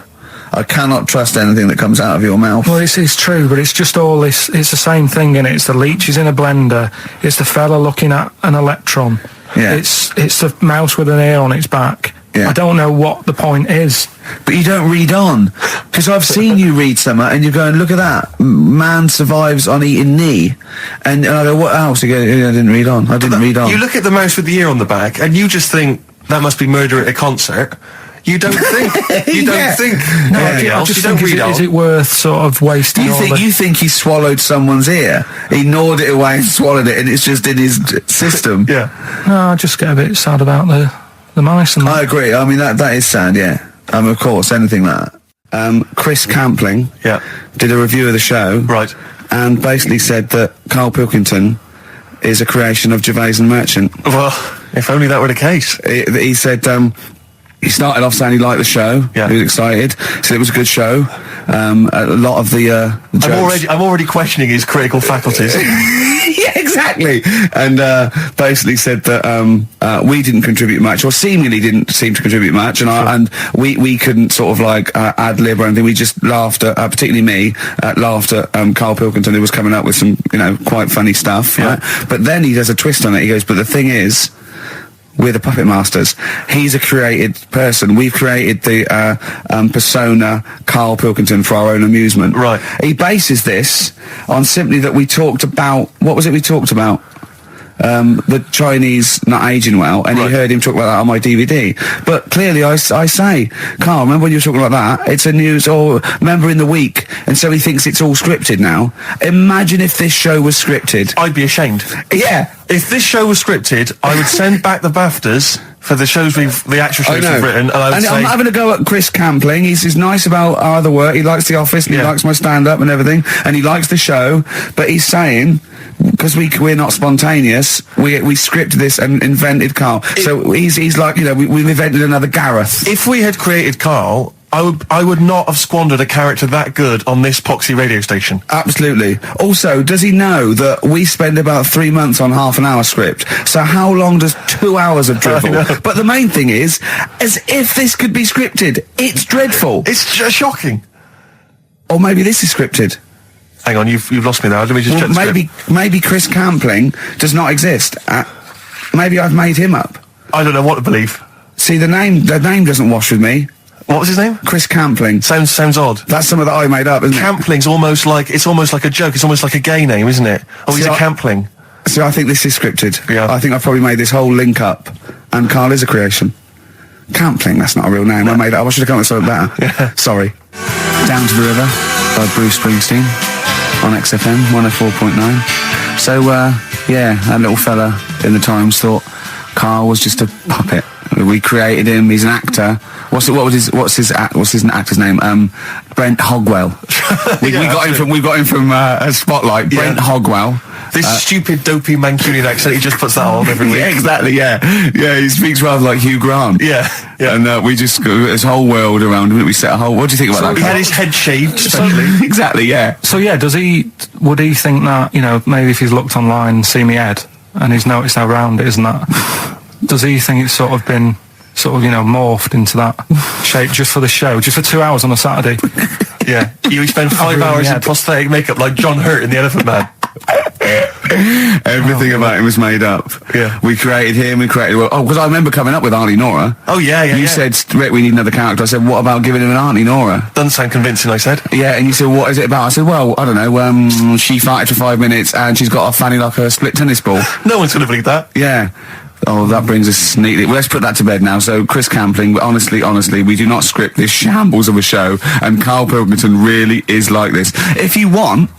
I cannot trust anything that comes out of your mouth. Well, it's true, but it's just all this. It's the same thing, innit? It's the leeches in a blender. It's the fella looking at an electron. Yeah. It's the mouse with an ear on its back. Yeah. I don't know what the point is. But you don't read on. Because I've seen you read somewhere and you're going, look at that. Man survives on eating knee. And I go, what else? You go, I didn't read on. I didn't read on. You look at the mouse with the ear on the back and you just think, that must be murder at a concert. You don't think. You don't think. No, I just think, is it worth sort of wasting You think he swallowed someone's ear? He gnawed it away and swallowed it and it's just in his system? Yeah. No, I just get a bit sad about the mice and that. I agree. I mean, that is sad, yeah. Of course, anything like that. Chris Campling did a review of the show. Right. And basically said that Karl Pilkington is a creation of Gervais and Merchant. Well, if only that were the case. He said he started off saying he liked the show. Yeah. He was excited. Said it was a good show. A lot of the jokes. I'm already questioning his critical faculties. Yeah, exactly. And basically said that we didn't contribute much, or seemingly didn't seem to contribute much, and we couldn't sort of like ad lib or anything. We just laughed at, particularly me, laughed at Karl Pilkington, who was coming up with some, quite funny stuff. Yeah. Right? But then he does a twist on it. He goes, but the thing is, we're the puppet masters. He's a created person. We've created the persona Karl Pilkington for our own amusement. Right. He bases this on simply that we talked about, what was it we talked about? The Chinese not aging well, and Right. he heard him talk about that on my DVD. But clearly I say, Karl, remember when you were talking about that? It's a news, or remember in the week, and so he thinks it's all scripted now. Imagine if this show was scripted. I'd be ashamed. Yeah. If this show was scripted, I would send back the BAFTAs for the actual shows we've written, and I would say... I'm having a go at Chris Campling. He's nice about our other work. He likes The Office, and he likes my stand-up and everything, and he likes the show, but he's saying, because we're not spontaneous, we scripted this and invented Karl. So he's like, we've invented another Gareth. If we had created Karl, I would not have squandered a character that good on this poxy radio station. Absolutely. Also, does he know that we spend about 3 months on half an hour script? So how long does 2 hours of drivel? But the main thing is, as if this could be scripted, it's dreadful. It's just shocking. Or maybe this is scripted. Hang on, you've lost me there. Let me just check the script. Maybe Chris Campling does not exist. Maybe I've made him up. I don't know what to believe. See, the name doesn't wash with me. What was his name? Chris Campling. Sounds odd. That's something that I made up, isn't it? Campling's almost like a joke. It's almost like a gay name, isn't it? Oh, he's See, a Campling. So I think this is scripted. Yeah. I think I've probably made this whole link up, and Karl is a creation. Campling, that's not a real name. No. I made it up. I should have come up with something better. Yeah. Sorry. Down to the River by Bruce Springsteen on XFM 104.9. So, that little fella in the Times thought Karl was just a puppet. We created him. He's an actor. What's his actor's name? Brent Hogwell. we got him from Spotlight. Yeah. Brent Hogwell. This stupid, dopey Mancunian accent, he just puts that on every week. Yeah, exactly. Yeah, he speaks rather like Hugh Grant. Yeah. And we just got this whole world around him. We set a whole. What do you think about that? He had his head shaved, especially. Exactly. Yeah. So yeah, would he think that, maybe if he's looked online, see me head, and he's noticed how round it is and that, does he think it's sort of been morphed into that shape just for the show, just for 2 hours on a Saturday? Yeah. You spend 5 hours in prosthetic makeup like John Hurt in The Elephant Man. Everything about him was made up. Yeah. We created him, because I remember coming up with Auntie Nora. Oh, yeah. You said, Rick, we need another character. I said, what about giving him an Auntie Nora? Doesn't sound convincing, I said. Yeah, and you said, what is it about? I said, well, I don't know, she farted for 5 minutes and she's got a fanny like a split tennis ball. No one's going to believe that. Yeah. Oh, that brings us neatly. Well, let's put that to bed now. So, Chris Campling, honestly, we do not script this shambles of a show, and Karl Pilkington really is like this. If you want,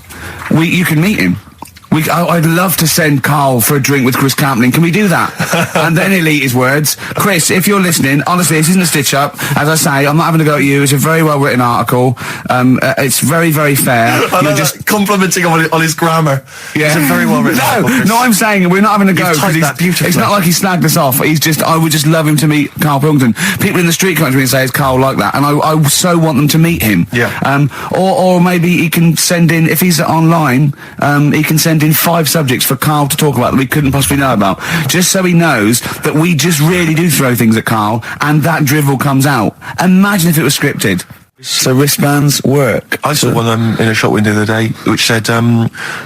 you can meet him. I'd love to send Karl for a drink with Chris Campling. Can we do that? And then he'll eat his words. Chris, if you're listening, honestly, this isn't a stitch-up. As I say, I'm not having a go at you. It's a very well-written article. It's very, very fair. You're just complimenting on his grammar. Yeah. It's a very well-written article. No, I'm saying we're not having a go. You've typed that beautifully. It's not like he snagged us off. I would just love him to meet Karl Pilkington. People in the street come up to me and say, is Karl like that? And I so want them to meet him. Yeah. Or maybe he can send in, if he's online, he can send in 5 subjects for Karl to talk about that we couldn't possibly know about, just so he knows that we just really do throw things at Karl and that drivel comes out. Imagine if it was scripted. So wristbands work. I saw one in a shop window the other day which said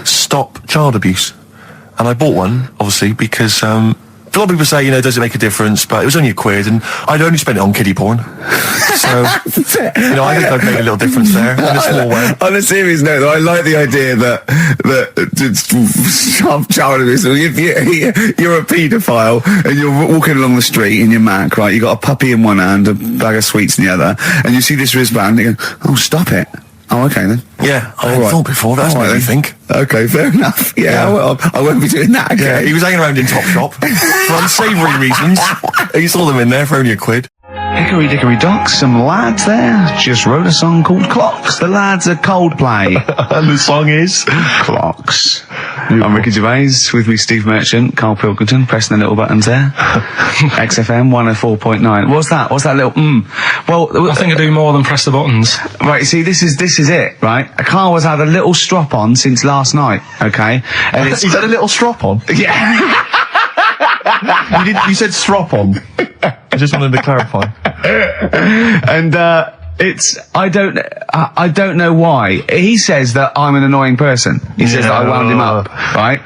stop child abuse, and I bought one obviously because a lot of people say, does it make a difference? But it was only £1, and I'd only spent it on kiddie porn. So, I think I'd make a little difference there in a small way. On a serious note, though, I like the idea that child abuse. If you're a paedophile and you're walking along the street in your Mac, right? You got a puppy in one hand, a bag of sweets in the other, and you see this wristband, and you go, "Oh, stop it." Oh, okay then. Yeah, I hadn't thought before. That's made me think. Okay, fair enough. Yeah. I won't be doing that again. Yeah, he was hanging around in Topshop for unsavoury reasons. You saw them in there for only £1. Hickory dickory dock, some lads there just wrote a song called Clocks. The lads are Coldplay. And the song is? Clocks. I'm Ricky Gervais, with me Steve Merchant, Karl Pilkington, pressing the little buttons there. XFM 104.9. What's that little Well, I think I do more than press the buttons. right, see, this is it, right? Karl has had a little strop on since last night, okay? And it's Is that a little strop on? yeah. You said strop on. I just wanted to clarify. And I don't know why. He says that I'm an annoying person. He says that I wound him up, right?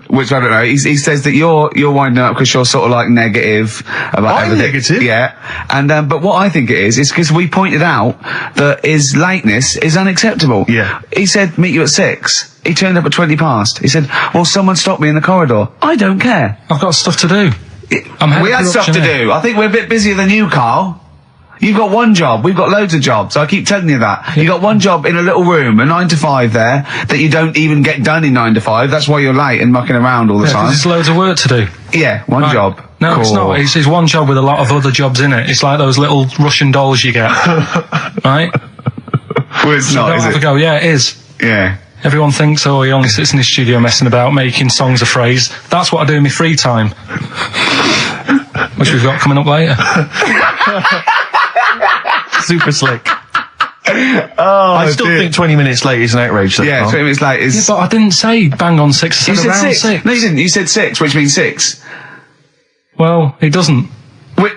Which I don't know. He says that you're winding up because you're sort of like negative about everything. Negative? Yeah. And but what I think it is because we pointed out that his lateness is unacceptable. Yeah. He said meet you at 6. He turned up at 20 past. He said, well, someone stopped me in the corridor. I don't care. I've got stuff to do. We had stuff to do. I think we're a bit busier than you, Karl. You've got one job. We've got loads of jobs. I keep telling you that. You've got one job in a little room, a 9 to 5 there, that you don't even get done in 9 to 5. That's why you're late and mucking around all the time. There's loads of work to do. Yeah, one Right. job. No, it's Cool. not. It's one job with a lot of other jobs in it. It's like those little Russian dolls you get. Right? Well, it's not, Don't is have a it? go. Yeah, it is. Yeah. Everyone thinks, oh, he only sits in his studio messing about, making songs a phrase. That's what I do in my free time. Which we've got coming up later. Super slick. I still think 20 minutes late is an outrage. Though, Yeah, Karl. 20 minutes late is... Yeah, but I didn't say bang on 6. I you said said around 6. 6. No, you didn't. You said 6, which means 6. Well, it doesn't. Wait,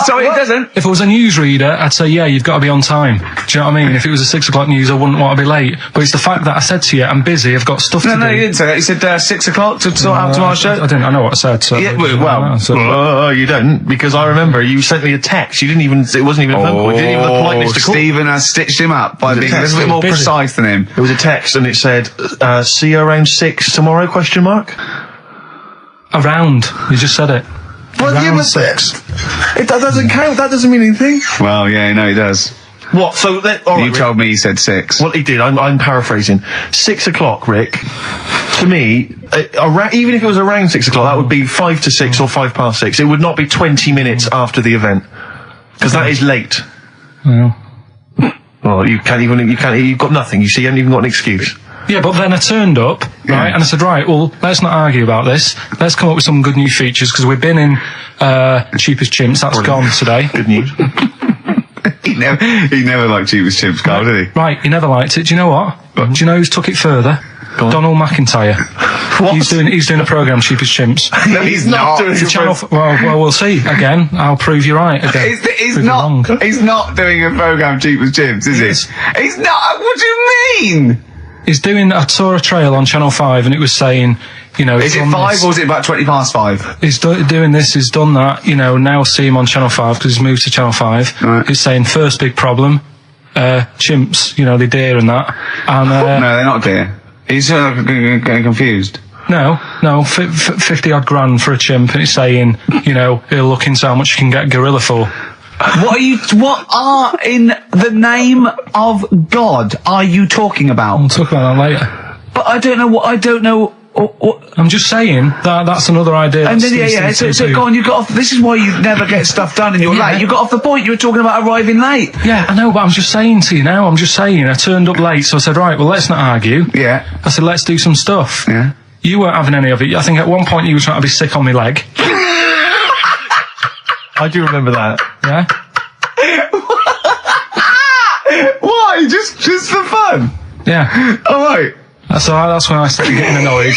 sorry, it doesn't. If it was a newsreader, I'd say, yeah, you've got to be on time. Do you know what I mean? If it was a 6 o'clock news, I wouldn't want to be late. But it's the fact that I said to you, I'm busy, I've got stuff to do. No, you didn't say that. You said 6 o'clock to sort out tomorrow's show. I didn't. I know what I said. So Yeah, well, You don't, because I remember you sent me a text. You didn't even. It wasn't even a phone call. You didn't even have the politeness to call. Stephen has stitched him up by Was it being a text? little bit more Busy. precise than him. It was a text, and it said, "See you around 6 tomorrow?" Question mark. Around. You just said it. Well, Around yeah, but 6. that doesn't count. That doesn't mean anything. Well, yeah, no, he does. What? So that? All right, You Rick. told me he said 6. Well, he did. I'm paraphrasing. 6 o'clock, Rick. To me, even if it was around 6 o'clock, that would be 5 to 6 or 5 past 6. It would not be 20 minutes after the event, because that is late. Well. Well, you've got nothing. You see, you haven't even got an excuse. Yeah, but then I turned up, right, and I said, right, well, let's not argue about this. Let's come up with some good new features, because we've been in Cheapest Chimps. That's gone today. Good news. He never liked Cheapest Chimps, Karl, did he? Right, you never liked it. Do you know what? Do you know who's took it further? on. Donald McIntyre. What? He's doing a programme, Cheapest Chimps. No, he's not. doing It's a a channel. Well, we'll see. Again, I'll prove you right. Again, He's Prove you wrong. not. He's not doing a program Cheapest Chimps, is he? Yes. He's not. What do you mean? He's doing. I saw a trail on Channel 5, and it was saying, you know, Is he's it done 5 this. or is it about 20 past 5? He's doing this, he's done that, you know, now see him on Channel 5 because he's moved to Channel 5. Right. He's saying first big problem, chimps, you know, they deer and that. And, No, they're not dear. He's getting confused. no, 50 odd grand for a chimp, and it's saying, you know, he'll look into how much you can get gorilla for. What are in the name of God are you talking We'll about? talk about that later. But I don't know what. I'm just saying that that's another idea. And then, that yeah. Steve So do. go on, you got off. This is why you never get stuff done and you're Yeah. late. You got off the point. You were talking about arriving late. Yeah, I know, but I'm just saying to you now, I turned up late, so I said, right, well, let's not argue. Yeah. I said, let's do some stuff. Yeah. You weren't having any of it. I think at one point you were trying to be sick on my leg. I do remember that. Yeah? Why? Just for fun? Yeah. All right. So that's when I started getting annoyed.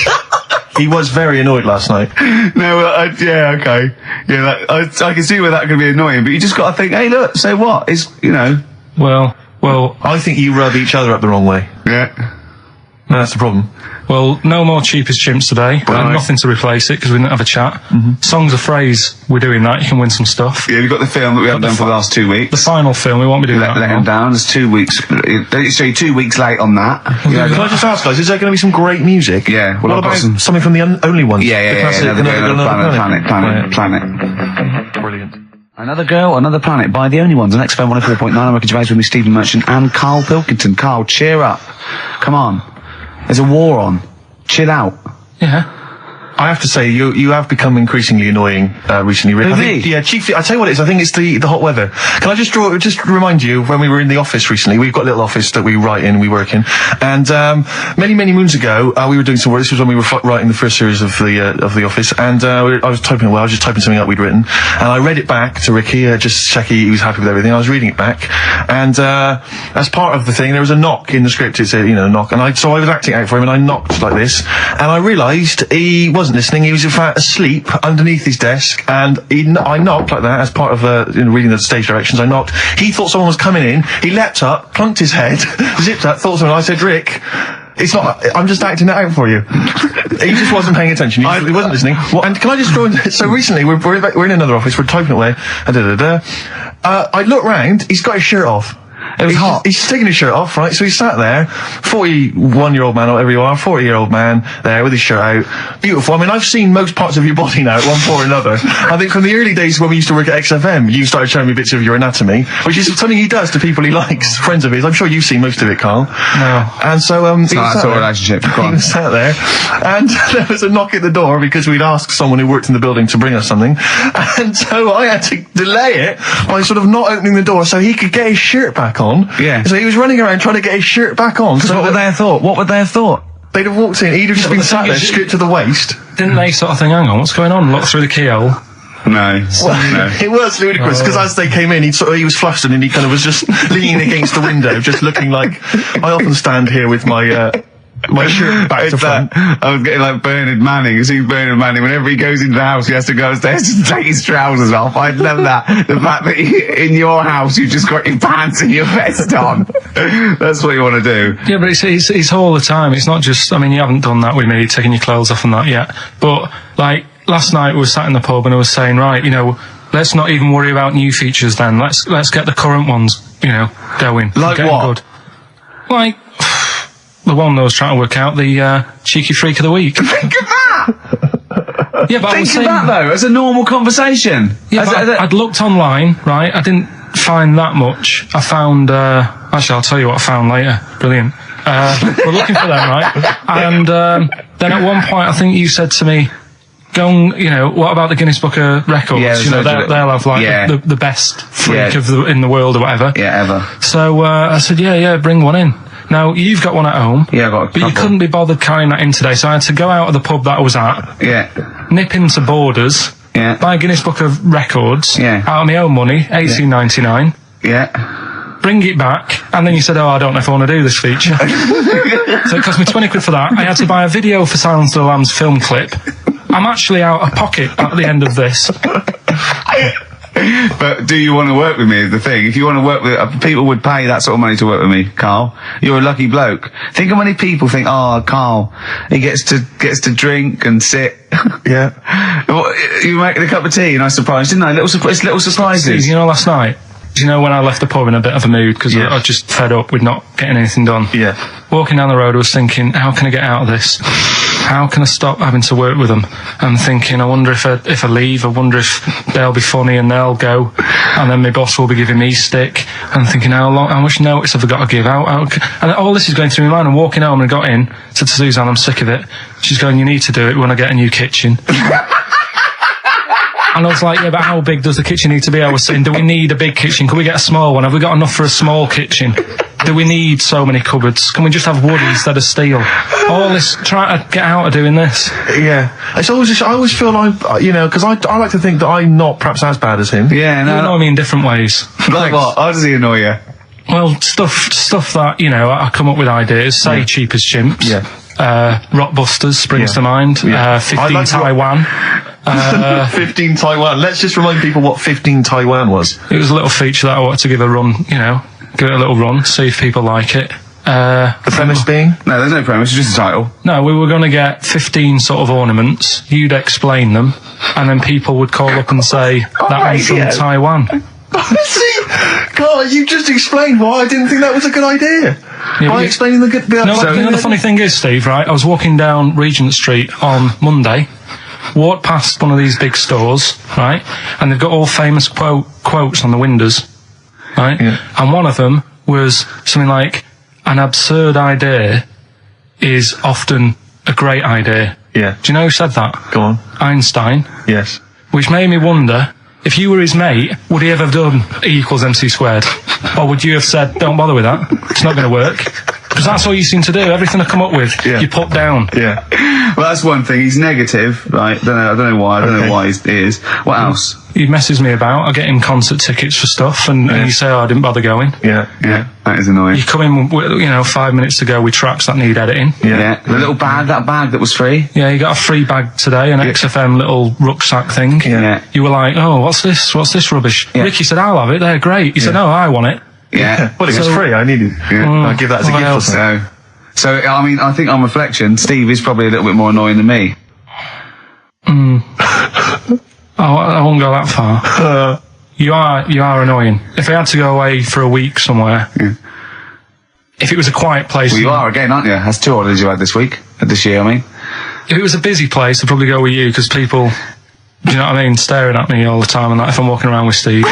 He was very annoyed last night. No, yeah, okay. Yeah, I can see where that could be annoying, but you just got to think, hey, look, so what? It's, you know. Well, I think you rub each other up the wrong way. Yeah. That's the problem. no more Cheapest Chimps today. Right. And nothing to replace it because we didn't have a chat. Songs of phrase, we're doing that. You can win some stuff. Yeah, we've got the film that we haven't done for the last 2 weeks. The final film, we won't be doing Let that. him down. There's 2 weeks. So you're 2 weeks late on that. Can I just ask, guys, is there going to be some great music? Yeah, well, What I've got about something from the Only Ones? Yeah. The classic Another planet. Brilliant. Another girl, another planet by the Only Ones on XFM 104.9. I'm Ricky Gervais with me, Stephen Merchant and Karl Pilkington. Karl, cheer up. Come on. There's a war on. Chill out. Yeah. I have to say, you have become increasingly annoying recently, Rick. Chiefly, I tell you what it is. I think it's the hot weather. Can I just remind you when we were in the office recently? We've got a little office that we write in, we work in, and many moons ago, we were doing some work. This was when we were writing the first series of the office, and I was just typing something up we'd written, and I read it back to Ricky, just check he was happy with everything. I was reading it back, and as part of the thing, there was a knock in the script. It said, a knock, and so I was acting out for him, and I knocked like this, and I realised he wasn't listening. He was in fact asleep underneath his desk, and I knocked like that as part of reading the stage directions. I knocked. He thought someone was coming in. He leapt up, plunked his head, zipped up, thought someone. I said, Rick, it's not. I'm just acting it out for you. He just wasn't paying attention. He wasn't listening. And can I just throw in? So recently we're in another office. We're typing away. I look round. He's got his shirt off. It was hot. He's taking his shirt off, right? So he sat there, 41-year-old man, or whatever you are, 40-year-old man, there with his shirt out. Beautiful. I mean, I've seen most parts of your body now at one point or another. I think from the early days when we used to work at XFM, you started showing me bits of your anatomy, which is something he does to people he likes, friends of his. I'm sure you've seen most of it, Carl. No. And so, it's not a relationship. He was sat there, and there was a knock at the door because we'd asked someone who worked in the building to bring us something. And so I had to delay it by sort of not opening the door so he could get his shirt back on. Yeah. So he was running around trying to get his shirt back on. So what would they have thought? What would they have thought? They'd have walked in, he'd have just been sat there, stripped to the waist. Didn't they sort of think, hang on, what's going on? Look through the keyhole. No. It was ludicrous, because as they came in, he was flustered and he kind of was just leaning against the window, just looking like, I often stand here with my shirt back to front. I was getting like Bernard Manning. You see Bernard Manning, whenever he goes into the house, he has to go upstairs to take his trousers off. I love that. The fact that in your house, you've just got your pants and your vest on. That's what you want to do. Yeah, but it's all the time. It's not just, I mean, you haven't done that with me, taking your clothes off and that yet. But, like, last night we were sat in the pub and I was saying, right, let's not even worry about new features then. Let's get the current ones, going. Like what? Good. Like, the one I was trying to work out, the cheeky freak of the week. Think of that! Yeah, but I was saying, that though, as a normal conversation. Yeah, I'd looked online, right? I didn't find that much. I found, actually I'll tell you what I found later. Brilliant. We're looking for them, right? And then at one point I think you said to me, go and, what about the Guinness Book of Records? Yeah, they'll have like the best freak in the world or whatever. Yeah, ever. So I said, yeah, bring one in. Now, you've got one at home. Yeah, I've got a couple. But you couldn't be bothered carrying that in today, so I had to go out of the pub that I was at. Yeah. Nip into Borders. Yeah. Buy a Guinness Book of Records. Yeah. Out of my own money, $18.99. Yeah. Bring it back, and then you said, I don't know if I want to do this feature. So it cost me 20 quid for that. I had to buy a video for Silence of the Lambs film clip. I'm actually out of pocket at the end of this. But do you want to work with me is the thing. If you want to work with people would pay that sort of money to work with me, Carl. You're a lucky bloke. Think how many people think, Carl, he gets to drink and sit. Yeah. You making a cup of tea and I surprised, didn't I? Little surprises. Steve, last night, when I left the pub in a bit of a mood because I was just fed up with not getting anything done. Yeah. Walking down the road, I was thinking, how can I get out of this? How can I stop having to work with them? I'm thinking, I wonder if I leave, I wonder if they'll be funny and they'll go, and then my boss will be giving me stick. And I'm thinking, how much notice have I got to give out? And all this is going through my mind. I'm walking home and I got in, said to Suzanne, I'm sick of it. She's going, you need to do it when I get a new kitchen. And I was like, yeah, but how big does the kitchen need to be? I was saying, do we need a big kitchen? Can we get a small one? Have we got enough for a small kitchen? Do we need so many cupboards? Can we just have wood instead of steel? All this, trying to get out of doing this. Yeah. I always feel like, because I like to think that I'm not perhaps as bad as him. Yeah, no. You annoy me in different ways. Like what? How does he annoy you? Well, stuff that, I come up with ideas, say Cheap as Chimps. Yeah. Rockbusters springs to mind. Yeah. 15 Taiwan. 15 Taiwan. Let's just remind people what 15 Taiwan was. It was a little feature that I wanted to give a run, give it a little run, see if people like it. The premise being? No, there's no premise, it's just a title. No, we were going to get 15 sort of ornaments, you'd explain them, and then people would call up and say, that one's from Taiwan. See, Carl, you just explained why I didn't think that was a good idea. By explaining the good... The funny thing is, Steve, right, I was walking down Regent Street on Monday, walked past one of these big stores, right, and they've got all famous quotes on the windows, right, and one of them was something like, an absurd idea is often a great idea. Yeah. Do you know who said that? Go on. Einstein. Yes. Which made me wonder, if you were his mate, would he ever have done E equals MC squared? Or would you have said, don't bother with that, it's not going to work? Because that's all you seem to do. Everything I come up with, you put down. Yeah. Well, that's one thing. He's negative, right? I don't know why. I don't know why he is. What else? He messes me about. I get him concert tickets for stuff, and you say, I didn't bother going. Yeah. That is annoying. You come in, 5 minutes to go with tracks that need editing. Yeah. The little bag, that bag that was free. Yeah, you got a free bag today, an XFM little rucksack thing. Yeah. You were like, oh, what's this? What's this rubbish? Yeah. Ricky said, I'll have it. They're great. He said, no, I want it. Yeah. Well, it was free. I needed. I give that as a gift or something. So, I mean, I think on reflection, Steve is probably a little bit more annoying than me. I won't go that far. You are annoying. If I had to go away for a week somewhere, if it was a quiet place... Well, you are again, aren't you? That's 2 holidays you had this year, I mean. If it was a busy place, I'd probably go with you, because people, do you know what I mean, staring at me all the time, and that if I'm walking around with Steve.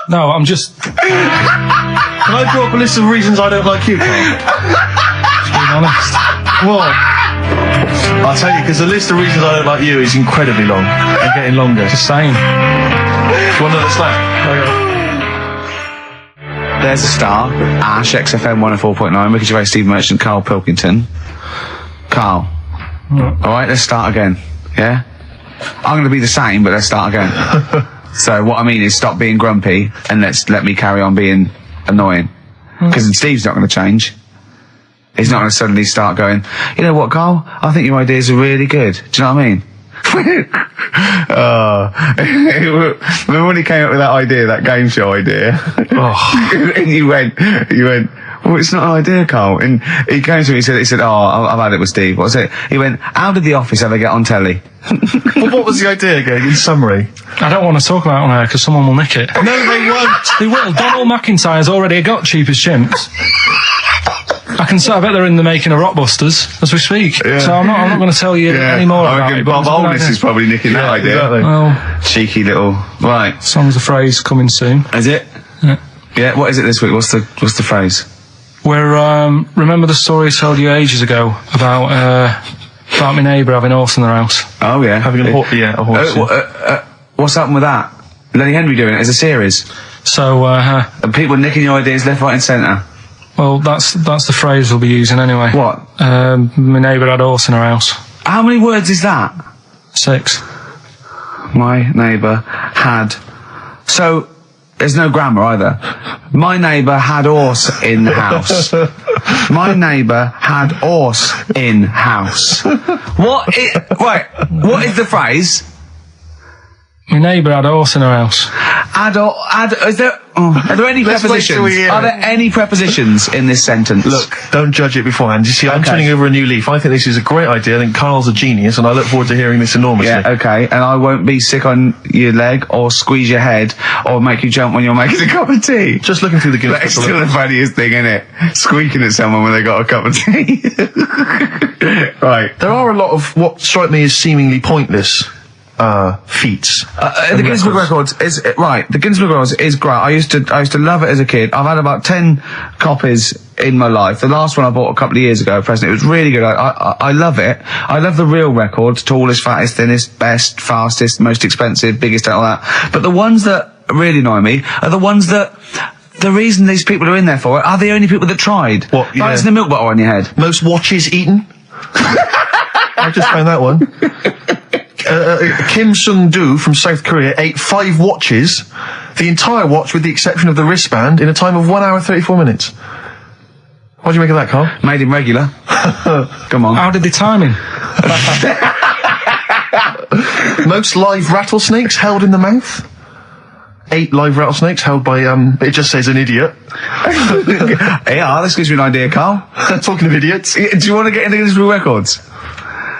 No, I'm just... Can I draw up a list of reasons I don't like you, Carl? Just being honest. What? I'll tell you, because the list of reasons I don't like you is incredibly long and getting longer. Just saying. Do you want another slap? There's a star. Ash, XFM 104.9, Ricky Gervais, Steve Merchant, Karl Pilkington. Carl. Alright, let's start again. Yeah? I'm going to be the same, but let's start again. So what I mean is stop being grumpy and let me carry on being annoying. Because Steve's not going to change. He's not going to suddenly start going, you know what, Carl? I think your ideas are really good. Do you know what I mean? Remember when he came up with that idea, that game show idea? And you went, well, it's not an idea, Carl. And he came to me, he said, I've had it with Steve. What's it? He went, how did The Office ever get on telly? Well, what was the idea again, in summary? I don't want to talk about it on air because someone will nick it. No, they won't. They will. Donald McIntyre's already got Cheap as Chimps. I bet they're in the making of Rockbusters as we speak. Yeah. So I'm not going to tell you any more about it. Bob Holness is probably nicking that idea. Exactly. Well, cheeky little... Right. Song's a phrase coming soon. Is it? Yeah, what is it this week? What's the phrase? We're, remember the story I told you ages ago about my neighbour having a horse in their house? Oh, yeah. Having a horse. What's happened with that? Lenny Henry doing it as a series? So, and people nicking your ideas left, right and centre? Well, that's the phrase we'll be using anyway. What? My neighbour had a horse in her house. How many words is that? 6. My neighbour had... So, there's no grammar either. My neighbour had horse in the house. My neighbour had horse in house. What is the phrase? My neighbour had a horse in her house. Are there any prepositions? Are there any prepositions in this sentence? Look, don't judge it beforehand. You see, I'm turning over a new leaf. I think this is a great idea. I think Carl's a genius, and I look forward to hearing this enormously. Yeah, okay. And I won't be sick on your leg, or squeeze your head, or make you jump when you're making a cup of tea. Just looking through the Guinness That's still the funniest thing, isn't it? Squeaking at someone when they got a cup of tea. Right. There are a lot of what strike me as seemingly pointless feats. The Guinness Book Records is right. The Guinness Book Records is great. I used to love it as a kid. I've had about 10 copies in my life. The last one I bought a couple of years ago, present. It was really good. I love it. I love the real records: tallest, fattest, thinnest, best, fastest, most expensive, biggest, and all that. But the ones that really annoy me are the ones that. The reason these people are in there for it are the only people that tried. What? Yeah. Balancing the milk bottle on your head. Most watches eaten. I just found that one. Kim Sung-do from South Korea ate 5 watches, the entire watch with the exception of the wristband, in a time of 1 hour 34 minutes. What do you make of that, Carl? Made him regular. Come on. How did they time him? Most live rattlesnakes held in the mouth. 8 live rattlesnakes held by, it just says an idiot. Yeah, this gives me an idea, Carl. Talking of idiots. Do you want to get into Guinness Book Records?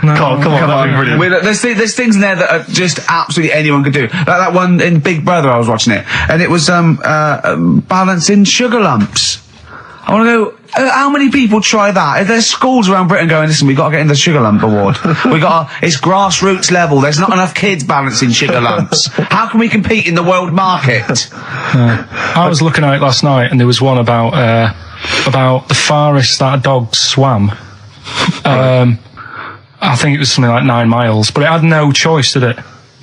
No. Carl, come on, that'd be brilliant. There's things in there that are just absolutely anyone could do. Like that one in Big Brother, I was watching it, and it was balancing sugar lumps. I want to go. How many people try that? If there's schools around Britain going, listen, we've got to get in the sugar lump award. It's grassroots level. There's not enough kids balancing sugar lumps. How can we compete in the world market? I was looking at it last night, and there was one about the farthest that a dog swam. I think it was something like 9 miles, but it had no choice, did it?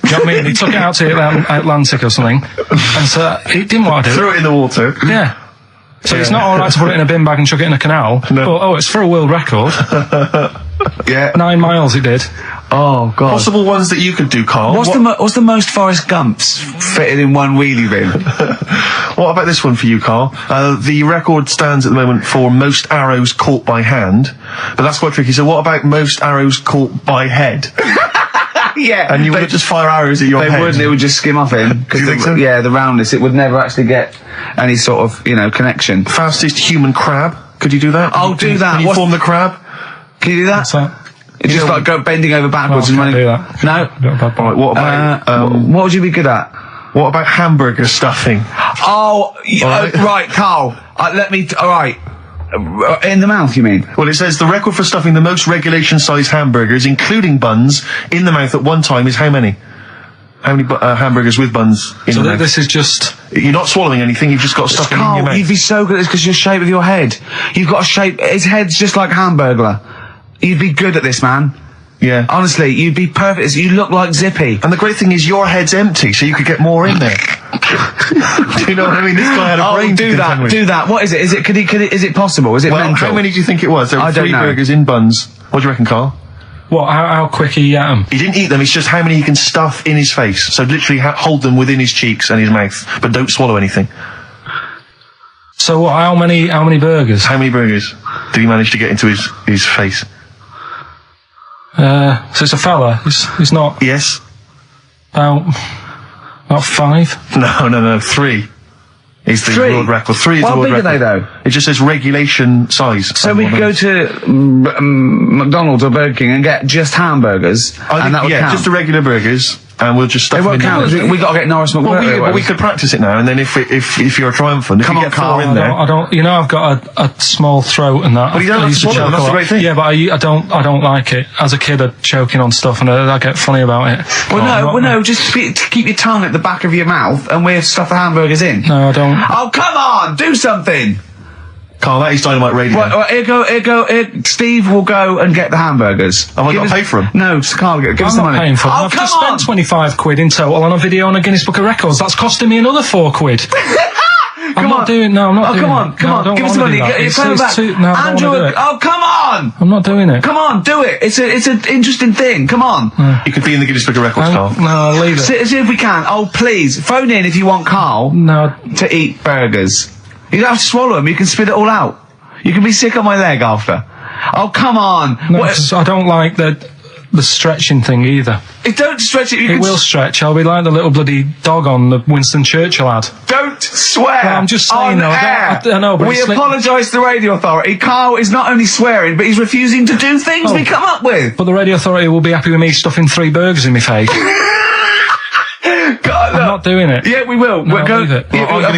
You know what I mean? He took it out to the Atlantic or something, and so he didn't want to do it. Threw it in the water. Yeah. So it's not alright to put it in a bin bag and chuck it in a canal, but, it's for a world record. Yeah. 9 miles it did. Oh, God. Possible ones that you could do, Carl. What's the most Forrest Gumps fitted in one wheelie bin? What about this one for you, Carl? The record stands at the moment for most arrows caught by hand, but that's quite tricky. So what about most arrows caught by head? Yeah. And you would just fire arrows at your head? They wouldn't, it would just skim off him. Do you think so? Yeah, the roundness, it would never actually get any sort of, connection. Fastest human crab? Could you do that? I'll do that. Can you form the crab? Can you do that? What's that? It's just like go bending over backwards and can't running. do that. No? Right, what about, what would you be good at? what about hamburger stuffing? Oh, right, Carl. Alright. In the mouth, you mean? Well, it says the record for stuffing the most regulation-sized hamburgers, including buns, in the mouth at one time is how many? How many hamburgers with buns in the mouth? This is just... You're not swallowing anything, you've just got stuffing in your Carl, mouth. you'd be so good at this because your shape of your head. You've got a shape... His head's just like Hamburglar. You'd be good at this, man. Yeah. Honestly, you'd be perfect. You look like Zippy. And the great thing is your head's empty, so you could get more in there. Do you know what I mean? This guy had a brain to contend with. Do that. What is it? Is it possible? Is it Well, mental? how many do you think it was? There were I don't 3 know. burgers in buns. What do you reckon, Carl? What, how quick he ate them? He didn't eat them, it's just how many he can stuff in his face. So literally hold them within his cheeks and his mouth, but don't swallow anything. So what, how many burgers? How many burgers did he manage to get into his face? So it's a fella. He's not Yes? about 5. No, 3. Is the 3? world record. 3 is How the world big are record. they, though? It just says regulation size. So we could go to McDonald's or Burger King and get just hamburgers, and that would count. just the regular burgers, and we'll just stuff It them won't in count. there. We got to get Norris Well, McWhirter. we could practice it now, and then if you're triumphant, if Come you on, get 4 Carl, in there. I don't. You know, I've got a small throat and that. But you don't I have used to swallow choke them, that's a the lot. great thing. Yeah, but I don't like it. As a kid, I'd choking on stuff, and I get funny about it. Just keep your tongue at the back of your mouth, and we'll stuff the hamburgers in. No, I don't. Oh, come on, do something. Carl, that is Dynamite Radio. Right, here, Steve will go and get the hamburgers. Have I got to pay for them? No, Carl, give us I'm the not money. paying for them. Oh, I've come just on! spent 25 quid in total on a video on a Guinness Book of Records. That's costing me another 4 quid. I'm not doing it. come on, give us the money. Play it back. Andrew, come on! I'm not doing it. Come on, do it. It's an interesting thing. Come on. You could be in the Guinness Book of Records, Carl. No, leave it. See if we can. Oh, please, phone in if you want Carl No. to eat burgers. You don't have to swallow them. You can spit it all out. You can be sick on my leg after. Oh, come on. No, I don't like the stretching thing either. Don't stretch it. It will stretch. I'll be like the little bloody dog on the Winston Churchill ad. Don't swear. Well, I'm just saying, on though, air. I know, but we it's like- apologise to the radio authority. Carl is not only swearing, but he's refusing to do things we come up with. But the radio authority will be happy with me stuffing 3 burgers in my face. God, I'm not doing it. Yeah, we will. No, we'll go. leave it. Yeah, I'll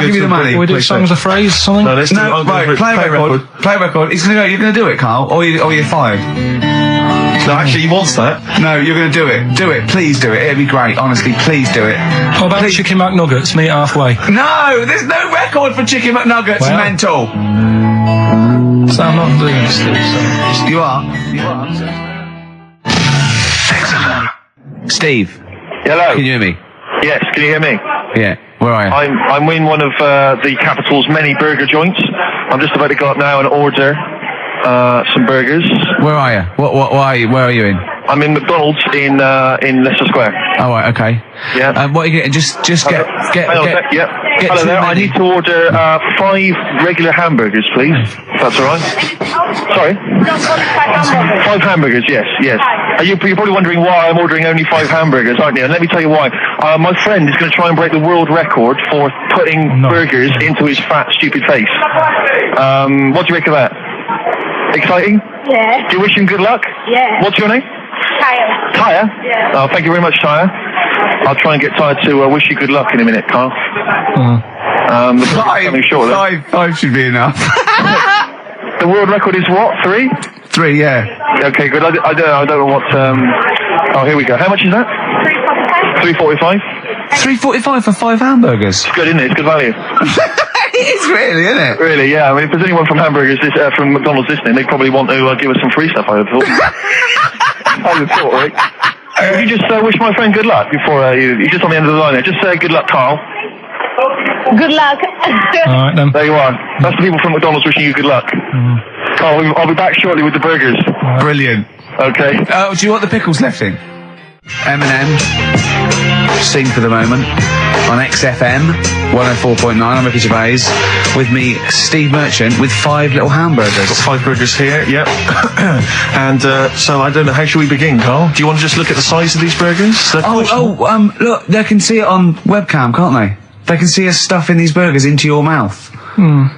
give you the money. Will we do songs of phrase or something? No, let's do No, right, play a record. Play a record. He's gonna go. You're gonna do it, Carl, or you're fired. No, actually, he wants that. No, you're gonna do it. Do it. Please do it. It'd be great. Honestly, please do it. How about chicken McNuggets? Meet halfway. No, there's no record for Chicken McNuggets. Well. Mental. So I'm not doing this, Steve. So. You are. Steve, Hello. can you hear me? Yes, can you hear me? Yeah. Where are you? I'm in one of the capital's many burger joints. I'm just about to go up now and order some burgers. Where are you? What are you? Where are you in? I'm in McDonald's in Leicester Square. Oh, right, okay. Yeah. What are you getting? Just get. Yep. Get Hello too there. I many. need to order 5 regular hamburgers, please. If that's all right. Sorry. 5 hamburgers. Yes. You're probably wondering why I'm ordering only 5 hamburgers, aren't you? And let me tell you why. My friend is going to try and break the world record for putting burgers into his fat, stupid face. What do you make of that? Exciting? Yeah. Do you wish him good luck? Yeah. What's your name? Tyre. Tyre? Yeah. Oh, thank you very much, Tyre. I'll try and get Tyre to wish you good luck in a minute, Carl. The coming shortly. 5 should be enough. The world record is what? 3? 3, yeah. Okay, good. I don't know what. Oh, here we go. How much is that? $3.45. $3.45 for 5 hamburgers. It's good, isn't it? It's good value. It is really, isn't it? Really, yeah. I mean, if there's anyone from hamburgers, from McDonald's listening, they probably want to give us some free stuff, I would have thought. I would have thought, right? You just wish my friend good luck before you're just on the end of the line there. Just say good luck, Carl. Good luck. All right then. There you are. That's the people from McDonald's wishing you good luck. Carl, I'll be back shortly with the burgers. Brilliant. Okay. Do you want the pickles left in? Eminem, Sing for the Moment, on XFM 104.9. I'm Ricky Gervais. With me, Steve Merchant, with 5 little hamburgers. Got 5 burgers here, yep. And so I don't know, how should we begin, Carl? Do you want to just look at the size of these burgers? Look, they can see it on webcam, can't they? They can see us stuffing these burgers into your mouth. And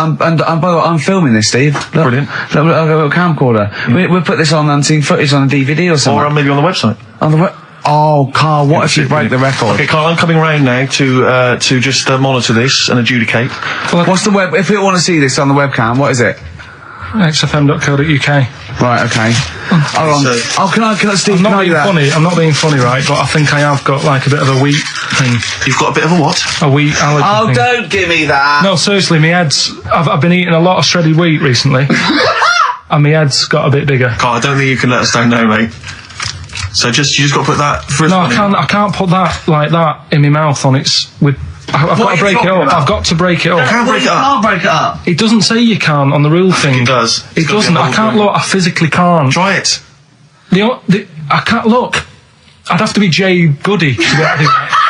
by the way, I'm filming this, Steve. Look, Brilliant. Look, I've got a little camcorder. We'll put this on unseen footage on a DVD or something. Or maybe on the website. On the Oh, Carl, what if you break the record? Okay, Carl, I'm coming round now to just monitor this and adjudicate. What's the web? If you want to see this on the webcam, what is it? xfm.co.uk. Right, okay. Hold on. Can I, Steve, I'm not can I do being that? funny. I'm not being funny, right? But I think I have got like a bit of a wheat thing. You've got a bit of a what? A wheat allergy Oh, thing. don't give me that. No, seriously, my head's... I've been eating a lot of shredded wheat recently. And my head's got a bit bigger. Carl, I don't think you can let us down now, mate. So you just got to put that... No, I can't put that like that in my mouth on its... I've got to break it up. I've got to break it up. You can't break it up. Can't break it up. It doesn't say you can on the rule thing. It does. It doesn't. I can't look. I physically can't. Try it. I can't look. I'd have to be Jay Goody to be able to do that.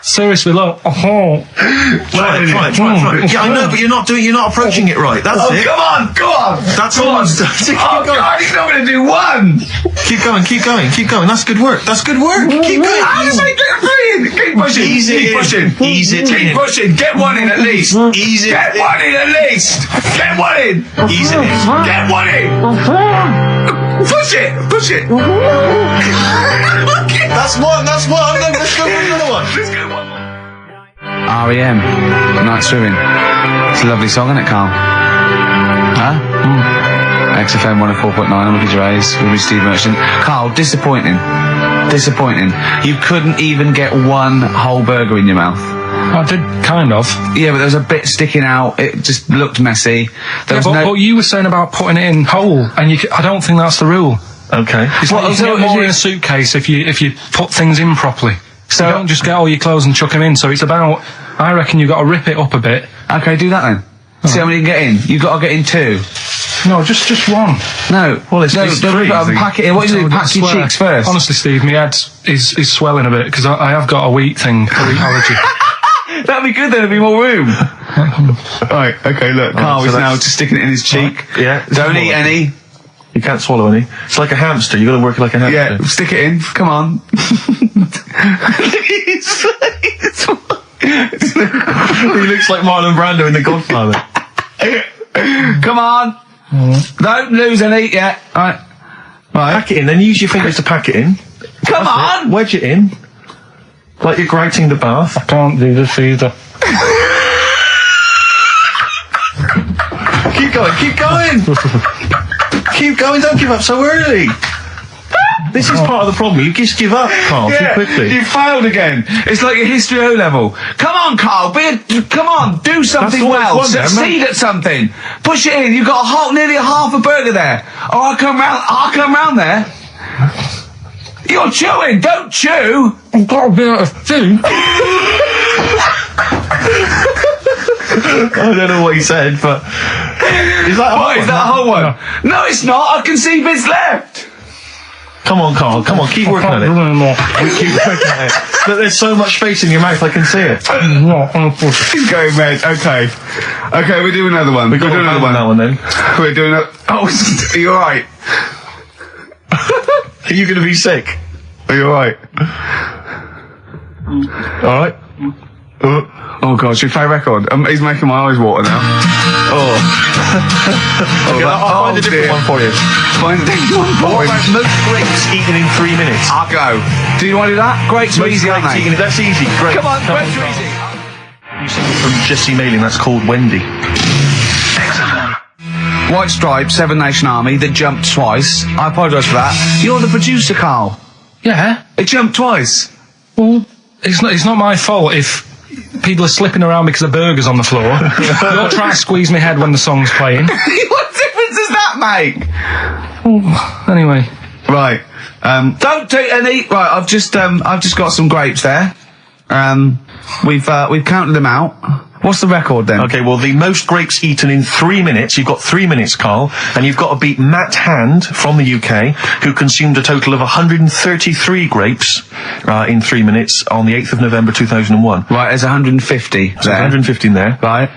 Seriously, look. Try it. Yeah, I know, but you're not approaching it right. That's it. Come on, go on. That's all I'm doing. Oh, God, he's not going to do one. Keep going. That's good work. Keep going. How do I get three in? Keep pushing. Ease it Keep in. pushing. Ease it Keep in. pushing. Get one in at least. Ease it Get in. one in at least. Get one in. Ease it in. Get one in. Push it. That's one. Let's go with another one. Let's go one more. R.E.M. Night Swimming. It's a lovely song, isn't it, Carl? Huh? XFM 104.9. I'm Ricky Gervais with me, Steve Merchant. Carl, disappointing. You couldn't even get one whole burger in your mouth. I did kind of. Yeah, but there was a bit sticking out. It just looked messy. There was But you were saying about putting it in whole, and I don't think that's the rule. Okay. It's like you get more in a suitcase if you put things in properly. So you don't just get all your clothes and chuck them in. So it's about, I reckon you've got to rip it up a bit. Okay, do that then. See how many you can get in. You've got to get in 2. No, just one. No. Well, it's three. Pack it in. What do you do? Pack your cheeks first. Honestly, Steve, my head is swelling a bit because I have got a wheat thing, a wheat allergy. That'd be good. There'd be more room. Right. Okay. Look, Carl is now just sticking it in his cheek. Yeah. Don't eat any. You can't swallow any. It's like a hamster. You got to work it like a hamster. Yeah. Stick it in. Come on. He looks like Marlon Brando in The Godfather. Come on. Don't lose any yet. Right. Pack it in, then use your fingers to pack it in. Come on. Wedge it in. Like you're grouting the bath. I can't do this either. Keep going, don't give up so early. This is part of the problem. You just give up, Carl, too quickly. You failed again. It's like a history O level. Come on, Carl. Come on. Do something well. Succeed at something. Push it in. You've got nearly half a burger there. Oh, I'll come round there. You're chewing. Don't chew. I've got a bit of food. I don't know what he said, but... Is that a whole one? No, it's not. I can see bits left. Come on, Carl. Come on, keep working at it. Keep working at it. But there's so much space in your mouth, I can see it. He's going red. Okay, we'll do another one. We'll do another one. That one then. We're doing it. Oh, are you alright? Are you going to be sick? Are you alright? Alright. Oh God, should we play a record? He's making my eyes water now. Okay, I'll find a different one for you. Find a different one for What him. about most grapes eaten in 3 minutes? I'll go. Do you want to do that? Grapes are easy, aren't they? That's easy. Great. Come on, grapes are easy. You sing from Jesse Mailing, that's called Wendy. White Stripe, Seven Nation Army that jumped twice. I apologise for that. You're the producer, Carl. Yeah. It jumped twice. Well, it's not my fault if people are slipping around because the burger's on the floor. You're trying to squeeze my head when the song's playing. What difference does that make? Anyway. Right. Don't take any. Right. I've just got some grapes there. We've counted them out. What's the record then? Okay, well, the most grapes eaten in 3 minutes. You've got 3 minutes, Carl, and you've got to beat Matt Hand from the UK, who consumed a total of 133 grapes in 3 minutes on the 8th of November 2001. Right, there's 150. So 150 in there. Right.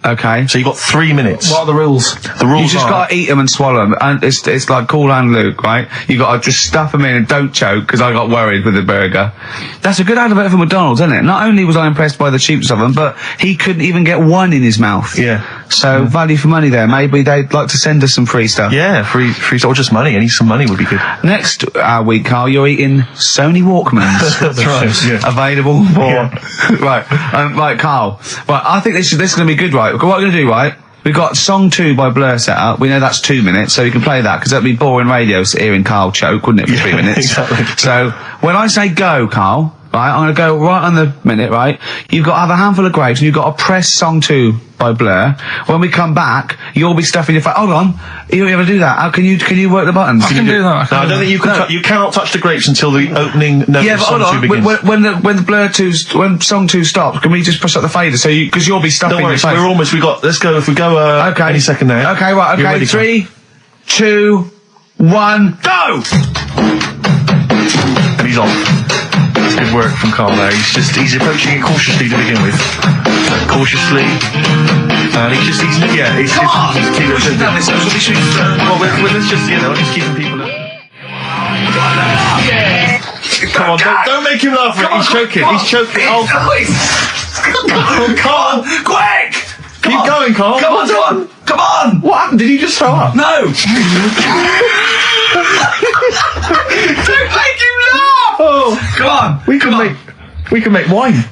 Okay. So you've got 3 minutes. What are the rules? The rules You just are... gotta eat them and swallow them. And it's like Cool Hand Luke, right? You gotta just stuff them in and don't choke, because I got worried with the burger. That's a good advert for McDonald's, isn't it? Not only was I impressed by the cheapness of them, but he couldn't even get one in his mouth. Yeah. So, value for money there. Maybe they'd like to send us some free stuff. Yeah, free stuff, or just money. Any some money would be good. Next week, Carl, you're eating Sony Walkmans. That's right. Yeah. Available for... Right. Right, Carl. Right, I think this is going to be good, right? What we're going to do, right? We've got Song 2 by Blur set up. We know that's 2 minutes, so you can play that, because that'd be boring radio hearing Carl choke, wouldn't it, for 3 minutes? Exactly. So, when I say go, Carl, right, I'm going to go right on the minute, right? You've got to have a handful of grapes, and you've got to press Song 2 by Blur. When we come back, you'll be stuffing your face. Hold on. You ever do that? How can you work the buttons? I can do that. No, I don't think you can. You cannot touch the grapes until the opening note Yeah, of but Song hold 2 on. begins. When the Blur 2's, when Song 2 stops, can we just push up the fader? So because you'll be stuffing Don't worry, your face. we're almost. Let's go. If we go. Okay. Any second now. Okay, right. You're Okay, ready, 3, 2, 1, go! And he's off. That's good work from Carl there. He's approaching it cautiously to begin with. Cautiously. And he's keeping well, let's just, he's keeping people up. Come on, don't make him laugh. He's choking. He's choking. Oh, Carl, quick! Keep going, Carl. Come on! What happened? Did he just throw up? No! Don't make him laugh! Oh, Come on! we can make wine.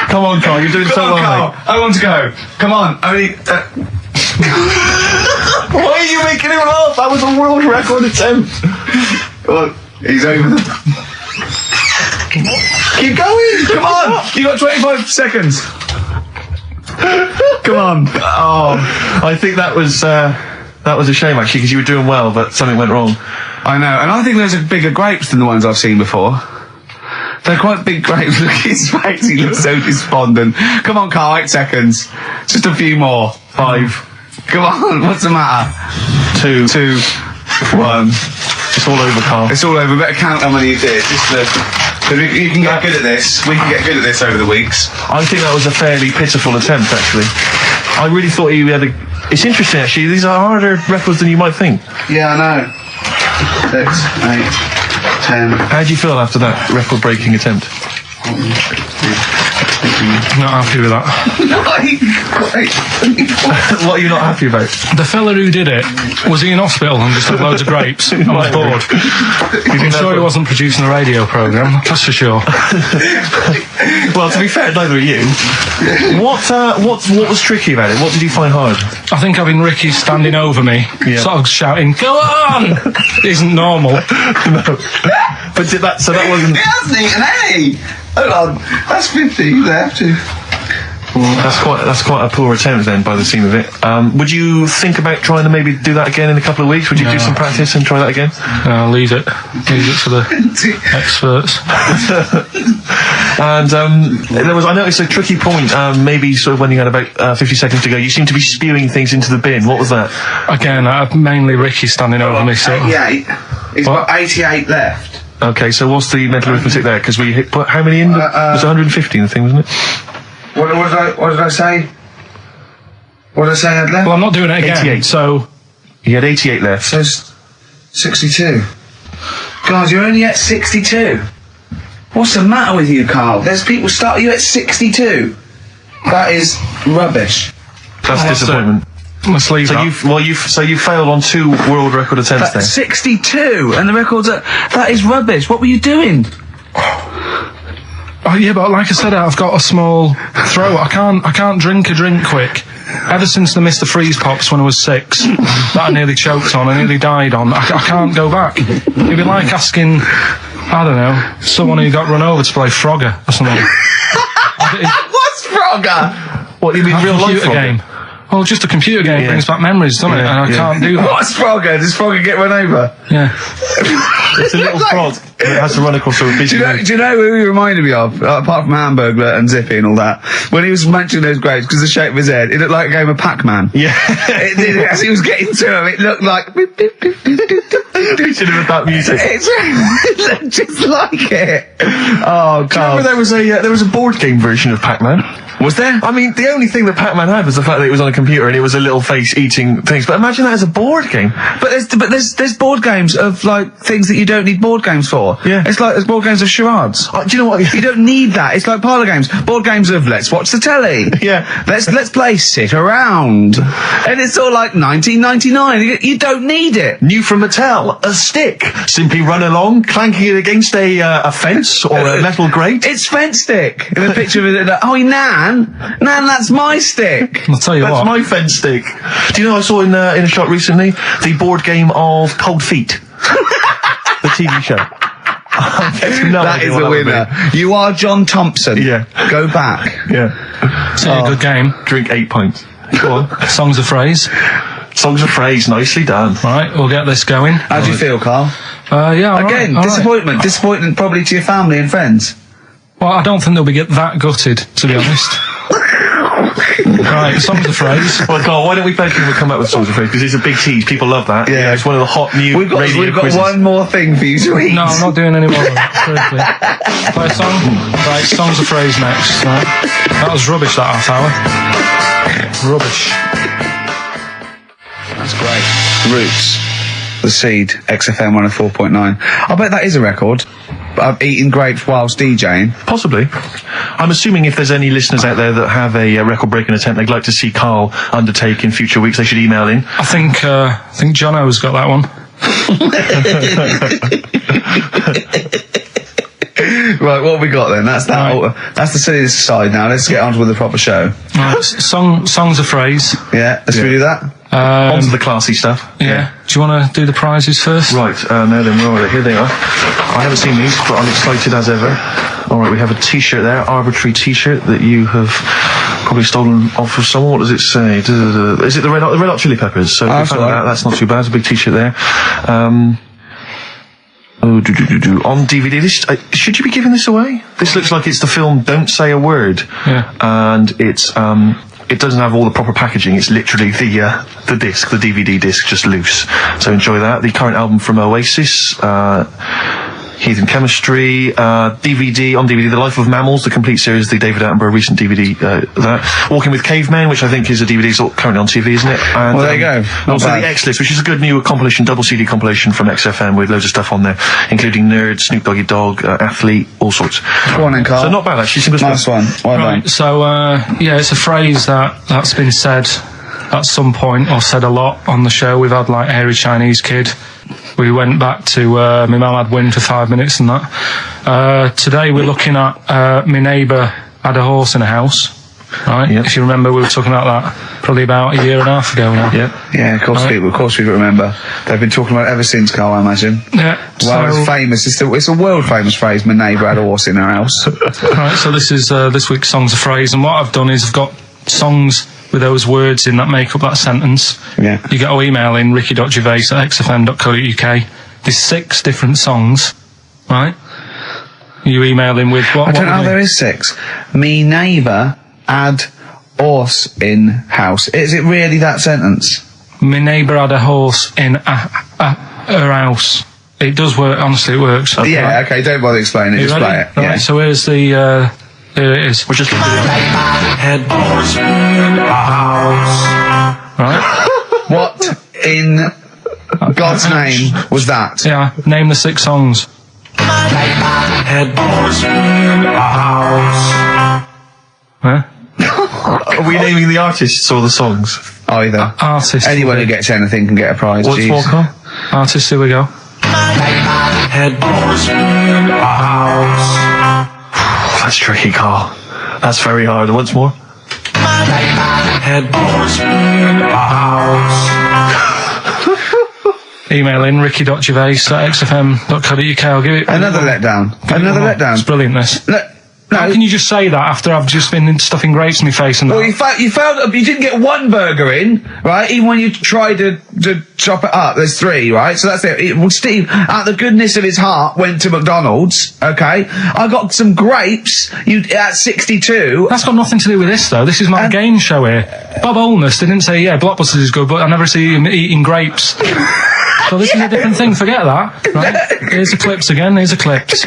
Come on, Carl, you're doing so well, mate. I want to go. Come on, only... Why are you making him laugh? That was a world record attempt. Come on, he's over. Keep going! Come on! You got 25 seconds. Come on. Oh, I think that was a shame, actually, because you were doing well, but something went wrong. I know, and I think those are bigger grapes than the ones I've seen before. They're quite big grapes. Look at his face, he looks so despondent. Come on, Carl, 8 seconds. Just a few more. 5. Come on, what's the matter? 2, 1. It's all over, Carl. It's all over. Better count how many you did. You can get good at this. We can get good at this over the weeks. I think that was a fairly pitiful attempt, actually. I really thought he had a... It's interesting, actually. These are harder records than you might think. Yeah, I know. 6, 8, 10. How do you feel after that record-breaking attempt? Not happy with that. What are you not happy about? The fella who did it, was he in hospital and just had loads of grapes and was bored? I'm sure he wasn't producing a radio programme, that's for sure. Well, to be fair, neither are you. What was tricky about it? What did you find hard? I think having Ricky standing over me, sort of shouting, "Go on!" isn't normal. No. But that wasn't... He hasn't eaten any! Hold on, that's 50, you have to. That's quite a poor attempt then, by the seam of it. Would you think about trying to maybe do that again in a couple of weeks? Would you do some practice and try that again? Leave it for the experts. And I noticed a tricky point, maybe sort of when you had about 50 seconds to go, you seemed to be spewing things into the bin. What was that? Again, mainly Ricky standing over me. So 88. He's got 88 left. Okay, so what's the mental arithmetic there? Because we put how many in? It was 150 in the thing, wasn't it? What did I say? What did I say I had left? Well, I'm not doing it again. 88. So he had 88 left. So 62. God, you're only at 62. What's the matter with you, Carl? There's people start you at 62. That is rubbish. That's disappointment. Let's leave that. So you failed on 2 world record attempts then. 62, and the record's that is rubbish. What were you doing? Oh yeah, but like I said, I've got a small throat. I can't drink a drink quick. Ever since the Mr. Freeze Pops when I was 6, that I nearly choked on, I nearly died on. I can't go back. It'd be like asking I don't know, someone who got run over to play Frogger or something. What's Frogger? What, you mean real life computer Frogger? game. Well, just a computer game brings back memories, doesn't it? And I can't do that. What's Frogger? Does Frogger get run over? Yeah. It's a little frog. It has to run across a busy road. Do you know who he reminded me of? Apart from Hamburglar and Zippy and all that. When he was mentioning those graves, because the shape of his head, it looked like a game of Pac-Man. Yeah. It did, as he was getting to him, it looked like... We should have had that music. It looked just like it. Oh, Do you remember God. there was a board game version of Pac-Man? Was there? I mean, the only thing that Pac-Man had was the fact that it was on a computer and it was a little face eating things. But imagine that as a board game. But there's board games of, like, things that you don't need board games for. Yeah. It's like there's board games of charades. Do you know what? You don't need that. It's like parlour games. Board games of let's watch the telly. Yeah. Let's play sit around. And it's all like 1999. You don't need it. New from Mattel, a stick. Simply run along, clanking it against a fence or a metal grate. It's fence stick. And a picture of it. Oh, Nan, that's my stick. I'll tell you That's what. my fence stick. Do you know I saw in a shop recently the board game of Cold Feet, the TV show. That is the winner. You are John Thompson. Yeah. Go back. Yeah. It's a good game. Drink 8 pints. Go on. Songs of phrase. Songs of phrase, nicely done. Right, we'll get this going. How do you feel, Carl? Yeah, all Again, right, all right. disappointment. Disappointment probably to your family and friends. Well, I don't think they'll be that gutted, to be honest. Right, songs of phrase. Well, Carl, why don't we play We'll come up with songs of phrase, because it's a big tease. People love that. Yeah. It's one of the hot new We've got radio quizzes. one more thing for you to eat. No, I'm not doing any more of that. Seriously. Play a song? Right, songs of phrase next. Right. That was rubbish, that half hour. Rubbish. That's great. Roots. The Seed, XFM 104.9. I bet that is a record. I've eaten grapes whilst DJing. Possibly. I'm assuming if there's any listeners out there that have a record-breaking attempt they'd like to see Carl undertake in future weeks, they should email in. I think Jono's got that one. Right, what have we got then? That's that. Right. That's the silliness side now. Let's get on with the proper show. Right, songs of phrase. Yeah, let's do that. On to the classy stuff. Yeah. Do you want to do the prizes first? Right, now then, where are they? Here they are. I haven't seen these, but I'm excited as ever. Alright, we have a t-shirt there, arbitrary t-shirt that you have probably stolen off of someone. What does it say? Is it the Red Hot Chili Peppers? So if you found that, that's not too bad. It's a big t-shirt there. On DVD, this should you be giving this away? This looks like it's the film Don't Say a Word. Yeah. And it's it doesn't have all the proper packaging. It's literally the disc, the DVD disc, just loose. So enjoy that. The current album from Oasis, Heathen Chemistry, DVD, The Life of Mammals, the complete series, the David Attenborough recent DVD, that. Walking with Cavemen, which I think is a DVD, sort of currently on TV, isn't it? And, well, there you go. And also the X-List, which is a good new compilation, double CD compilation from XFM with loads of stuff on there, including Nerd, Snoop Doggy Dogg, Athlete, all sorts. Go on then, Carl. So not bad, actually. Nice one. Well Right, done. so, yeah, it's a phrase that's been said at some point, or said a lot on the show. We've had, like, Hairy Chinese Kid. We went back to my mum had wind for 5 minutes and that. Today we're looking at my neighbour had a horse in a house. Right? Yep. If you remember, we were talking about that probably about a year and a half ago now. Yeah, of course we remember. They've been talking about it ever since, Carl, I imagine. Yeah. Well, it's famous. It's a world famous phrase. My neighbour had a horse in her house. Right, so this is this week's Songs of Phrase, and what I've done is I've got songs with those words in that make up that sentence. Yeah. You get to email in ricky.gervais@xfm.co.uk. There's 6 different songs, right? You email in with what? I don't know, there is 6. Me neighbour had horse in house. Is it really that sentence? My neighbour had a horse in her house. It does work, honestly, it works. Yeah, okay, don't bother explaining it, You just ready? play it. Right, Yeah. so here's the, here it is. We're just going to do head horse in a house. Right? What in God's name was that? Yeah, name the 6 songs. Head horse in a house. Huh? Are we naming the artists or the songs? Either. Artist. Anyone who gets anything can get a prize. What's Jeez. more, Carl? Artist, here we go. Head horse in a house. That's tricky, Carl. That's very hard. Once more. Head horse in a house. email in, ricky.gervais@xfm.co.uk. I'll give it... Another letdown. Another letdown. It's brilliant, this. No. How can you just say that after I've just been stuffing grapes in my face and that? Well, you failed. You didn't get one burger in, right? Even when you tried to chop it up, there's 3, right? So that's it. Well, Steve, out of the goodness of his heart, went to McDonald's. Okay, I got some grapes. At 62. That's got nothing to do with this, though. This is my game show here. Bob Holness didn't say, yeah, Blockbusters is good, but I never see him eating grapes. So this is a different thing. Forget that. Right? Here's the clips again. Here's the clips.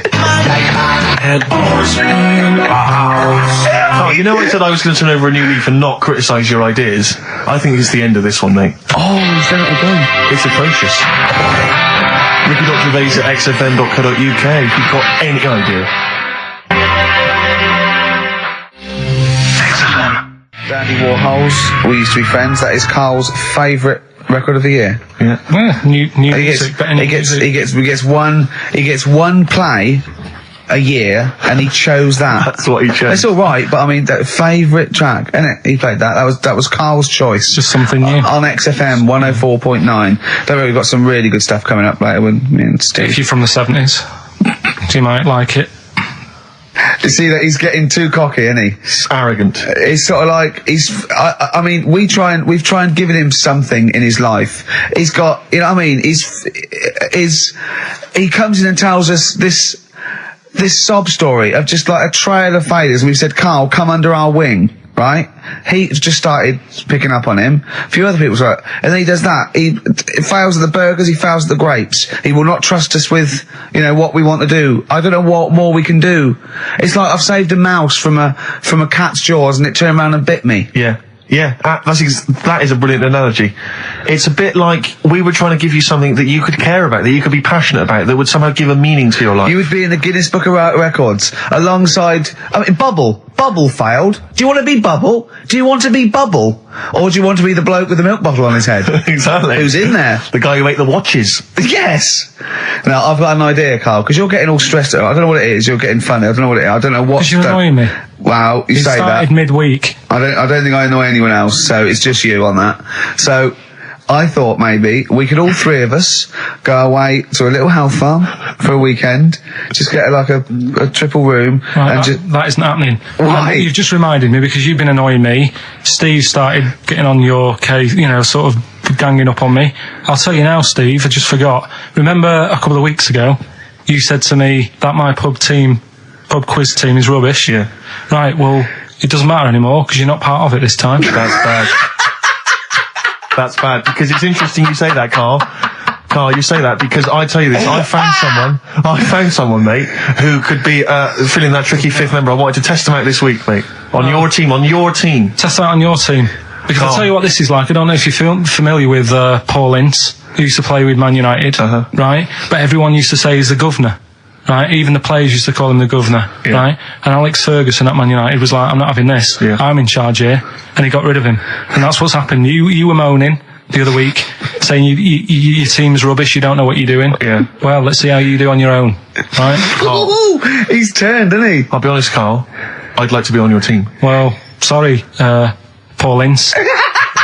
Oh, you know I said I was going to turn over a new leaf and not criticise your ideas? I think it's the end of this one, mate. Oh, he's done it again. It's atrocious. Ricky.gervais@xfm.co.uk if you've got any idea. Dandy Warhols. We used to be friends. That is Carl's favourite record of the year. Yeah. New music. He gets one play a year, and he chose that. That's what he chose. It's all right, but I mean, that favourite track, innit? He played that. That was Carl's choice. Just something new on XFM 104.9. Don't worry, we've got some really good stuff coming up later with me and Steve. If you're from the 70s, you might like it. You see that he's getting too cocky, isn't he? It's arrogant. It's sort of like I mean, we've tried giving him something in his life. He's got, you know what I mean? He comes in and tells us this sob story of just like a trail of failures. And we've said, Carl, come under our wing, right? He just started picking up on him. A few other people started, and then he does that. He fails at the burgers, he fails at the grapes. He will not trust us with, you know, what we want to do. I don't know what more we can do. It's like I've saved a mouse from a cat's jaws and it turned around and bit me. Yeah. Yeah, that is a brilliant analogy. It's a bit like we were trying to give you something that you could care about, that you could be passionate about, that would somehow give a meaning to your life. You would be in the Guinness Book of Records alongside, I mean, Bubble. Bubble failed. Do you want to be Bubble? Do you want to be Bubble? Or do you want to be the bloke with the milk bottle on his head? Exactly. Who's in there? The guy who ate the watches. Yes! Now, I've got an idea, Carl, because you're getting all stressed out. I don't know what it is. You're getting funny. I don't know what it is. I don't know what... Because you're annoying me. Wow, you say that. It started midweek. I don't think I annoy anyone else, so it's just you on that. So, I thought maybe we could all 3 of us go away to a little health farm for a weekend, just get like a triple room, right, and that isn't happening. Why? You've just reminded me, because you've been annoying me. Steve started getting on your case, you know, sort of ganging up on me. I'll tell you now, Steve, I just forgot. Remember a couple of weeks ago, you said to me that my pub quiz team is rubbish. Yeah. Right, well, it doesn't matter anymore because you're not part of it this time. That's bad. That's bad, because it's interesting you say that, Carl. Carl, you say that because I tell you this, I found someone, mate, who could be filling that tricky 5th member. I wanted to test him out this week, mate. On your team. Test out on your team. Because I'll tell you what this is like. I don't know if you're familiar with Paul Ince, who used to play with Man United, right? But everyone used to say he's the governor. Right, even the players used to call him the governor, right? And Alex Ferguson at Man United was like, I'm not having this. Yeah. I'm in charge here. And he got rid of him. And that's what's happened. You were moaning the other week, saying your team's rubbish, you don't know what you're doing. Yeah. Well, let's see how you do on your own, right? Ooh, he's turned, isn't he? I'll be honest, Carl, I'd like to be on your team. Well, sorry, Paul Ince.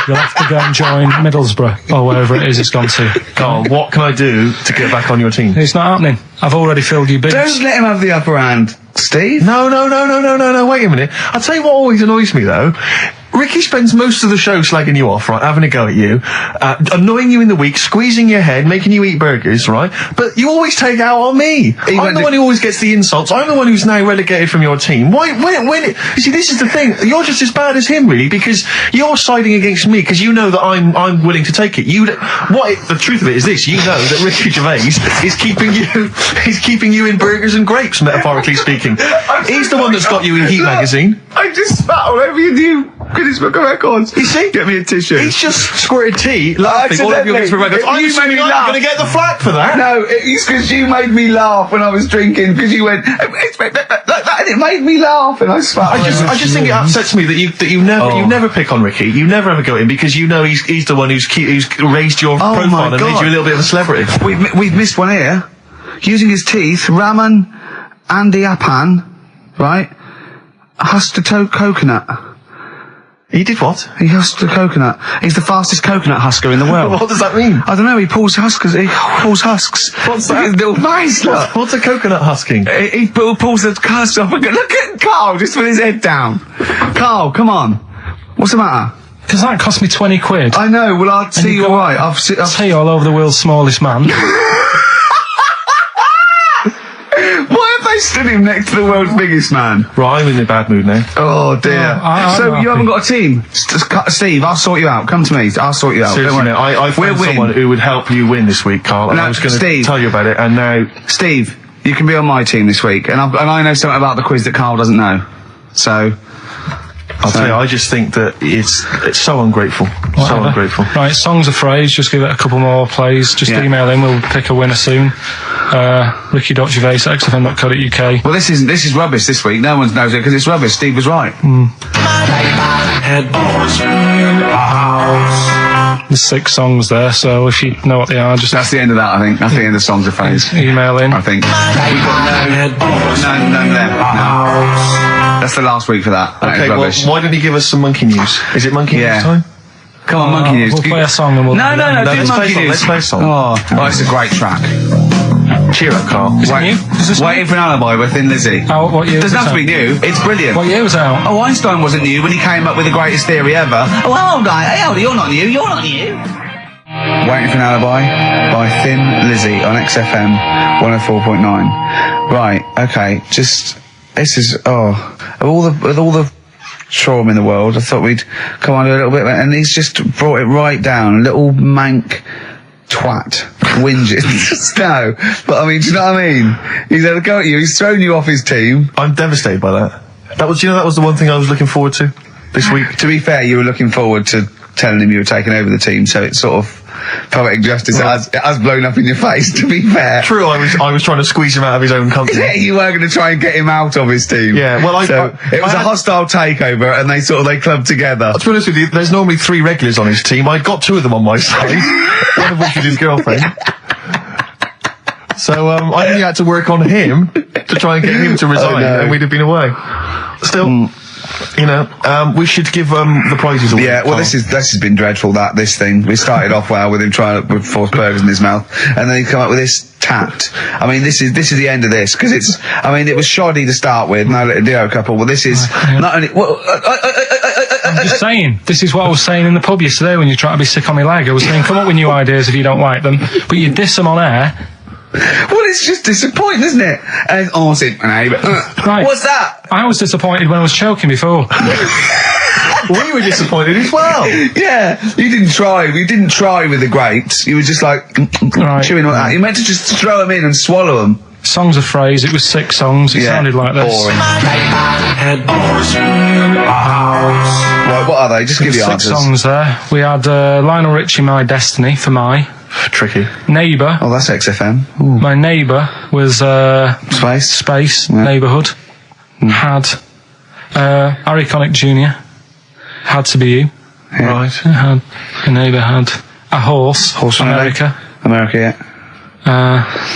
You'll have to go and join Middlesbrough, or wherever it is it's gone to. Carl, what can I do to get back on your team? It's not happening. I've already filled your bids. Don't let him have the upper hand, Steve. No, wait a minute. I'll tell you what always annoys me, though. Ricky spends most of the show slagging you off, right, having a go at you, annoying you in the week, squeezing your head, making you eat burgers, right? But you always take out on me. I'm the one who always gets the insults. I'm the one who's now relegated from your team. You see, this is the thing. You're just as bad as him, really, because you're siding against me because you know that I'm willing to take it. The truth of it is this: you know that Ricky Gervais is keeping you in burgers and grapes, metaphorically speaking. He's the one that's got you in Heat magazine. I just spat all over your new Guinness Book of Records. You see? Get me a tissue. He's just squirted tea, laughing all over your Guinness Book of Records. I'm going to get the flak for that. No, it's because you made me laugh when I was drinking, because you went, and it made me laugh, and I spat. I just think it upsets me that you never pick on Ricky. You never ever go in because you know he's the one who's raised your profile and made you a little bit of a celebrity. We've missed one here. Using his teeth, Raman Andiapan, right? Hustato coconut. He did what? He husked the coconut. He's the fastest coconut husker in the world. What does that mean? I don't know. He pulls husks. What's that? His little face. Look. What's a coconut husking? He pulls the husk off. Look at Carl just with his head down. Carl, come on. What's the matter? Because that cost me 20 quid. I know. Well, I'll see you all right. I've tea all over the world's smallest man. Why have they stood him next to the world's biggest man? Right, I'm in a bad mood now. Oh dear. I'm so happy. you haven't got a team? Steve, I'll sort you out. Come to me. I'll sort you out. Seriously, Don't no, worry. I found someone who would help you win this week, Carl. And No, I was going to Steve. tell you about it, and now... Steve, you can be on my team this week, and I know something about the quiz that Carl doesn't know. So... I'll tell you, I just think that it's so ungrateful. So Whatever. ungrateful. Right, songs of phrase, just give it a couple more plays. Just Yeah. email in, we'll pick a winner soon. Ricky.Gervais@xfm.co.uk. Well, this is rubbish this week. No one knows it because it's rubbish. Steve was right. There's 6 songs there, so if you know what they are, just That's the end of that, I think. That's the end of songs of phrase. email in. I think. We've got none there. No. That's the last week for that. That Okay, is well, rubbish. why don't you give us some monkey news? Is it monkey Yeah. news time? Come on, monkey news. We'll play a song and we'll... No, do let's play monkey a song, news. let's play a song. Oh, it's a great track. Cheer up, Carl. Is it new? Is this Waiting for an Alibi with Thin Lizzy. Oh, what year Doesn't was have to it be new. It's brilliant. What year was it out? Oh, Einstein wasn't new when he came up with the greatest theory ever. Oh, hold on. Hey, hold on. You're not new. You're not new. Waiting for an Alibi by Thin Lizzy on XFM 104.9. Right, okay, this is, with all the trauma in the world, I thought we'd come on a little bit, and he's just brought it right down, little mank twat, whinging. No, but I mean, do you know what I mean? He's had a go at you, he's thrown you off his team. I'm devastated by that. That was the one thing I was looking forward to this week. To be fair, you were looking forward to telling him you were taking over the team, so it's sort of poetic justice. It has blown up in your face, to be fair. True, I was trying to squeeze him out of his own company. Yeah, you were going to try and get him out of his team. Yeah, well, it was a hostile takeover, and they clubbed together. To be honest with you, there's normally 3 regulars on his team. I got 2 of them on my side, one of which is his girlfriend. So I only had to work on him to try and get him to resign, and we'd have been away. Still, you know, we should give the prizes away. Yeah, well, this has been dreadful. This thing. We started off well with him trying to force burgers in his mouth, and then he come up with this tat. I mean, this is the end of this because it was shoddy to start with. No little duo couple. Well, this is not only. I'm just saying, this is what I was saying in the pub yesterday when you try to be sick on my leg. I was saying, come up with new ideas if you don't like them, but you diss them on air. Well, it's just disappointing, isn't it? And Right. What's that? I was disappointed when I was choking before. We were disappointed as well. Yeah, you didn't try. You didn't try with the grapes. You were just like chewing on that. You meant to just throw them in and swallow them. Songs of phrase, it was 6 songs. It sounded like this. Boring. Right, what are they? Just give you 6 answers. songs there. We had Lionel Richie, My Destiny, for my. Tricky. Neighbour. Oh, that's XFM. My neighbour was Space Neighbourhood. Had Harry Connick Jr. Had to be you. Yeah. Right. Had a neighbour had a horse. From America. America, yeah.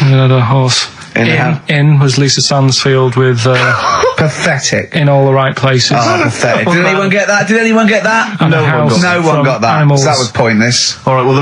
We had a horse. In was Lisa Stansfield with Pathetic. In All the Right Places. Oh, pathetic. Did anyone get that? And No a one house got that. Animals. So that was pointless. All right. Well,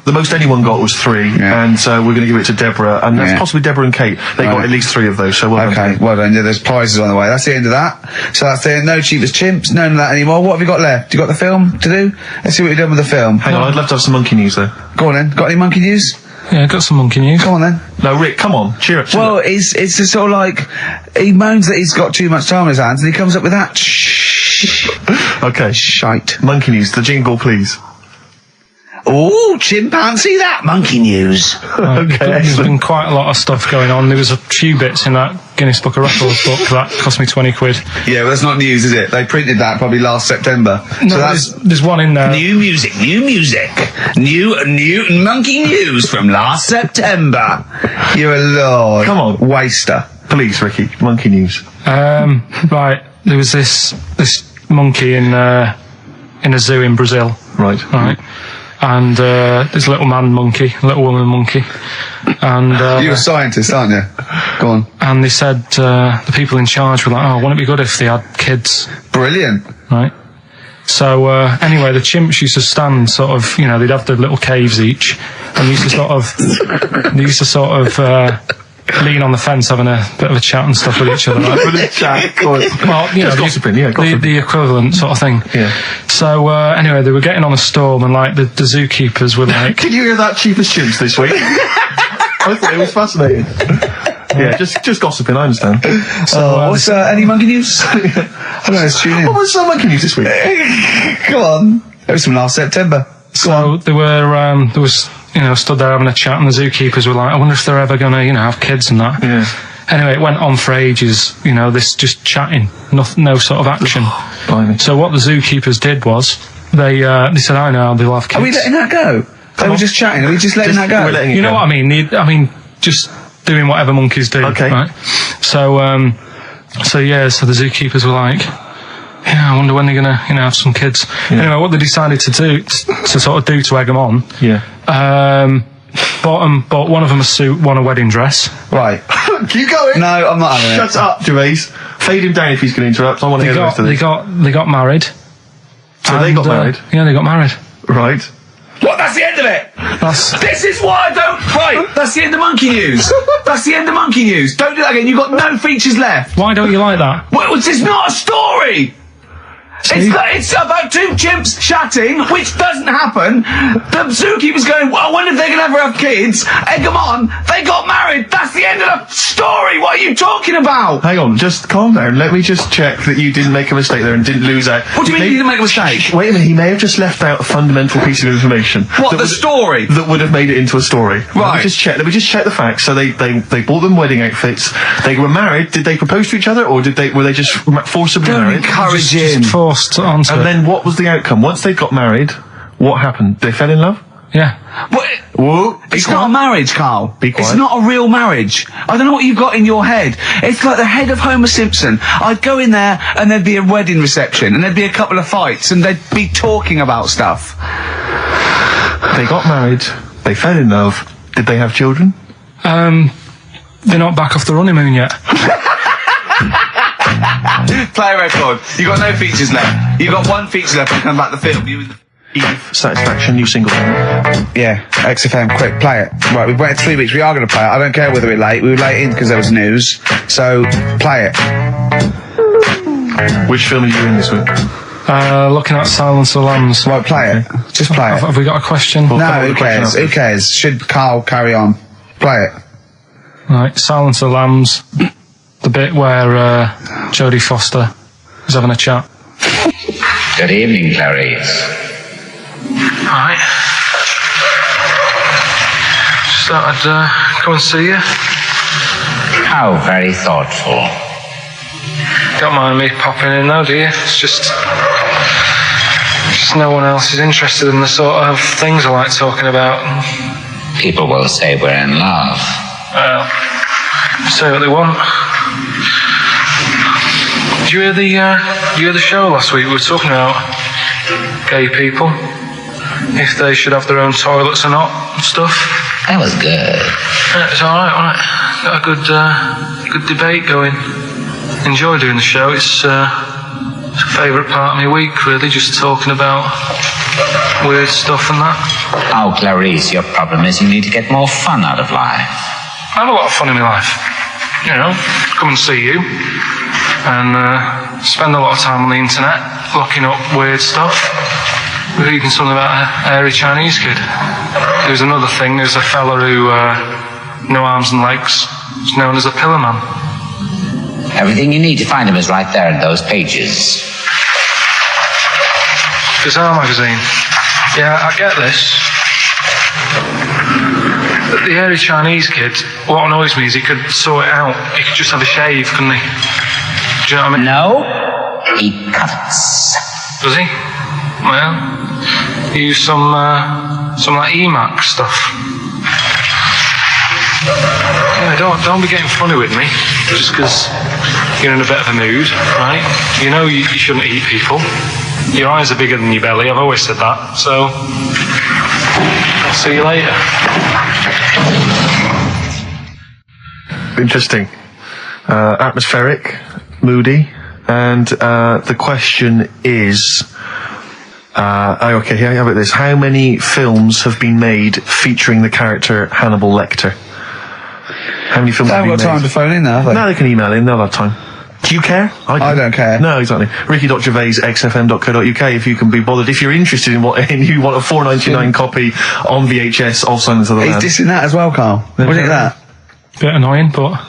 the most anyone got was 3, Yeah. and we're going to give it to Deborah, and that's possibly Deborah and Kate. They got at least 3 of those. So well done. Okay, well done. Yeah, there's prizes on the way. That's the end of that. So that's the no cheapest chimps, none of that anymore. What have you got left? You got the film to do? Let's see what you've done with the film. Hang on, I'd love to have some monkey news though. Go on then. Got any monkey news? Yeah, got some monkey news. Go on then. No, Rick, come on, cheer up. Well, it's just sort of like he moans that he's got too much time on his hands, and he comes up with that Okay. shite. Monkey news, the jingle, please. Oh, chimpanzee, that monkey news. Okay, There's excellent. been quite a lot of stuff going on. There was a few bits in that Guinness Book of Records book that cost me 20 quid. Yeah, well, that's not news, is it? They printed that probably last September. No, so that's there's one in there. new music, new monkey news from last September. You're a lord. Come on. Waster. Please, Ricky, monkey news. Right, there was this monkey in a zoo in Brazil. Right. And this little man monkey, little woman monkey, and You're a scientist, aren't you? Go on. and they said the people in charge were like, "Oh, wouldn't it be good if they had kids?" Brilliant. Right? So anyway, the chimps used to stand sort of, you know, they'd have their little caves each, and used to sort of lean on the fence having a bit of a chat and stuff with each other. Right? With a chat, go on. Well, you know, gossiping, gossiping. The equivalent sort of thing. Yeah. So anyway, they were getting on a storm, and like the zookeepers were like, Can you hear that, cheapest chimps this week? I thought it was fascinating. Yeah, just gossiping, I understand. What's any monkey news? I don't know, let's tune in. What was monkey news this week? Come on. It was from last September. so they were there was, you know, stood there having a chat, and the zookeepers were like, I wonder if they're ever gonna, you know, have kids and that. Yeah. Anyway, it went on for ages, you know, this just chatting, no sort of action. Blimey. So what the zookeepers did was, they said, I know, they'll have kids. Are we letting that go? They were just chatting. Are we just letting that go? We're letting it You know go. what I mean? Just doing whatever monkeys do. Okay. Right? So the zookeepers were like, yeah, I wonder when they're gonna, you know, have some kids. Yeah. Anyway, what they decided to do, to sort of do to egg them on, Yeah. bought one of them a suit, one a wedding dress. Right. Keep going. No, I'm not having Shut up, Gervais. Fade him down if he's going to interrupt. I want to hear the rest of this. They got married. So they got married? Yeah, they got married. Right. What? That's the end of it. This is why I don't. Right. That's the end of monkey news. That's the end of monkey news. Don't do that again. You've got no features left. Why don't you like that? Well, it's not a story. It's about two chimps chatting, which doesn't happen. The zookeeper's going, well, I wonder if they're going to ever have kids. Egg them on. They got married. That's the end of the story. What are you talking about? Hang on, just calm down. Let me just check that you didn't make a mistake there and didn't lose out. What do you mean you didn't make a mistake? Wait a minute, he may have just left out a fundamental piece of information. What, the story? That would have made it into a story. Right. Let me just check the facts. So they bought them wedding outfits. They were married. Did they propose to each other, or were they just forcibly Don't married? encourage him. Just forced onto And it. then what was the outcome? Once they got married, what happened? They fell in love? Yeah. What? Whoa. It's not a marriage, Carl. Be quiet. It's not a real marriage. I don't know what you've got in your head. It's like the head of Homer Simpson. I'd go in there and there'd be a wedding reception and there'd be a couple of fights and they'd be talking about stuff. They got married. They fell in love. Did they have children? They're not back off the honeymoon yet. Play a record. You got no features left. You got one feature left and come back to the film. You and the Satisfaction, new single. Yeah, XFM, quick, play it. Right, we've waited 3 weeks. We are going to play it. I don't care whether we're late. We were late in because there was news. So, play it. Which film are you in this week? Looking at Silence of the Lambs. Right, play it. Just play it. Have we got a question? Well, come No, on, who the question cares? after. Who cares? Should Carl carry on? Play it. Right, Silence of the Lambs. The bit where Jodie Foster is having a chat. Good evening, Clarice. Alright. Just thought I'd come and see you. How very thoughtful. Don't mind me popping in though, do you? It's just no one else is interested in the sort of things I like talking about. People will say we're in love. Well, say what they want. Did you hear the show last week? We were talking about gay people, if they should have their own toilets or not and stuff. That was good. Yeah, it's alright, alright. Got a good debate going. Enjoy doing the show. It's a favourite part of my week, really, just talking about weird stuff and that. Oh, Clarice, your problem is you need to get more fun out of life. I have a lot of fun in my life. You know, come and see you and spend a lot of time on the internet looking up weird stuff. We're reading something about a hairy Chinese kid. There's another thing, there's a fella who, no arms and legs, is known as a pillar man. Everything you need to find him is right there in those pages. Bizarre magazine. Yeah, I get this. But the hairy Chinese kid, what annoys me is he could sort it out. He could just have a shave, couldn't he? Do you know what I mean? No, he cuts. Does he? Well, he used some like EMAC stuff. Yeah, don't be getting funny with me just because you're in a bit of a mood, right? You know you shouldn't eat people. Your eyes are bigger than your belly. I've always said that. So I'll see you later. Interesting. Atmospheric, moody, and the question is, Okay, here, how about this? How many films have been made featuring the character Hannibal Lecter? How many films They have haven't been got made? time to phone in now, have they? No, they can email in, they'll have time. Do you care? I don't care. No, exactly. Ricky.Gervais, xfm.co.uk, if you can be bothered. If you're interested in you want a $4.99 copy on VHS of Silence of the He's Lambs. dissing that as well, Carl. Look at that. Bit annoying, but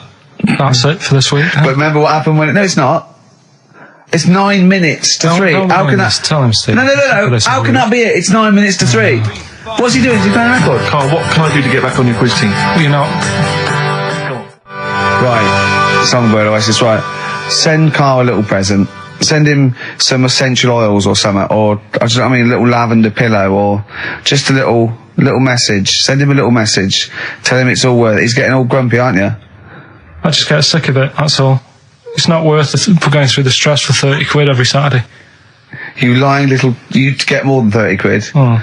that's it for this week. But remember what happened when... No, it's not. It's 9 minutes to 3. How can that... Tell him, Steve. No. How can that be it? It's 9 minutes to 3. What's he doing? Is he playing a record? Carl, what can I do to get back on your quiz team? Well, you're not. Right. Songbird Oasis, right. Send Carl a little present. Send him some essential oils or something, or, a little lavender pillow, or just a little message. Send him a little message. Tell him it's all worth it. He's getting all grumpy, aren't you? I just get sick of it, that's all. It's not worth it going through the stress for 30 quid every Saturday. You lying little... You'd get more than 30 quid. Oh,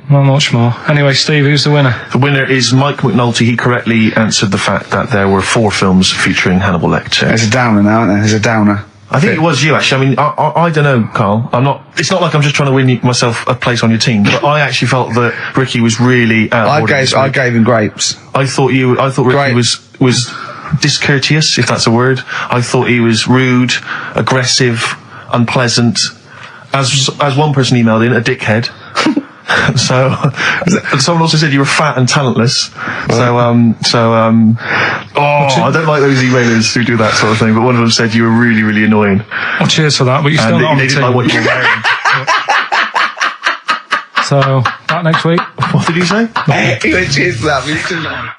not much more. Anyway, Steve, who's the winner? The winner is Mike McNulty. He correctly answered the fact that there were 4 films featuring Hannibal Lecter. There's a downer now, isn't there? There's a downer. I think it was you, actually. I mean, I don't know, Carl. It's not like I'm just trying to win myself a place on your team, but I actually felt that Ricky was really I gave him grapes. I thought Ricky was discourteous, if that's a word. I thought he was rude, aggressive, unpleasant. As one person emailed in, a dickhead. So, someone also said you were fat and talentless. I don't like those emailers who do that sort of thing, but one of them said you were really, really annoying. Well, cheers for that, but you're still not on the didn't team. like what you were wearing. So, back next week. What did he say? He went, cheers for that.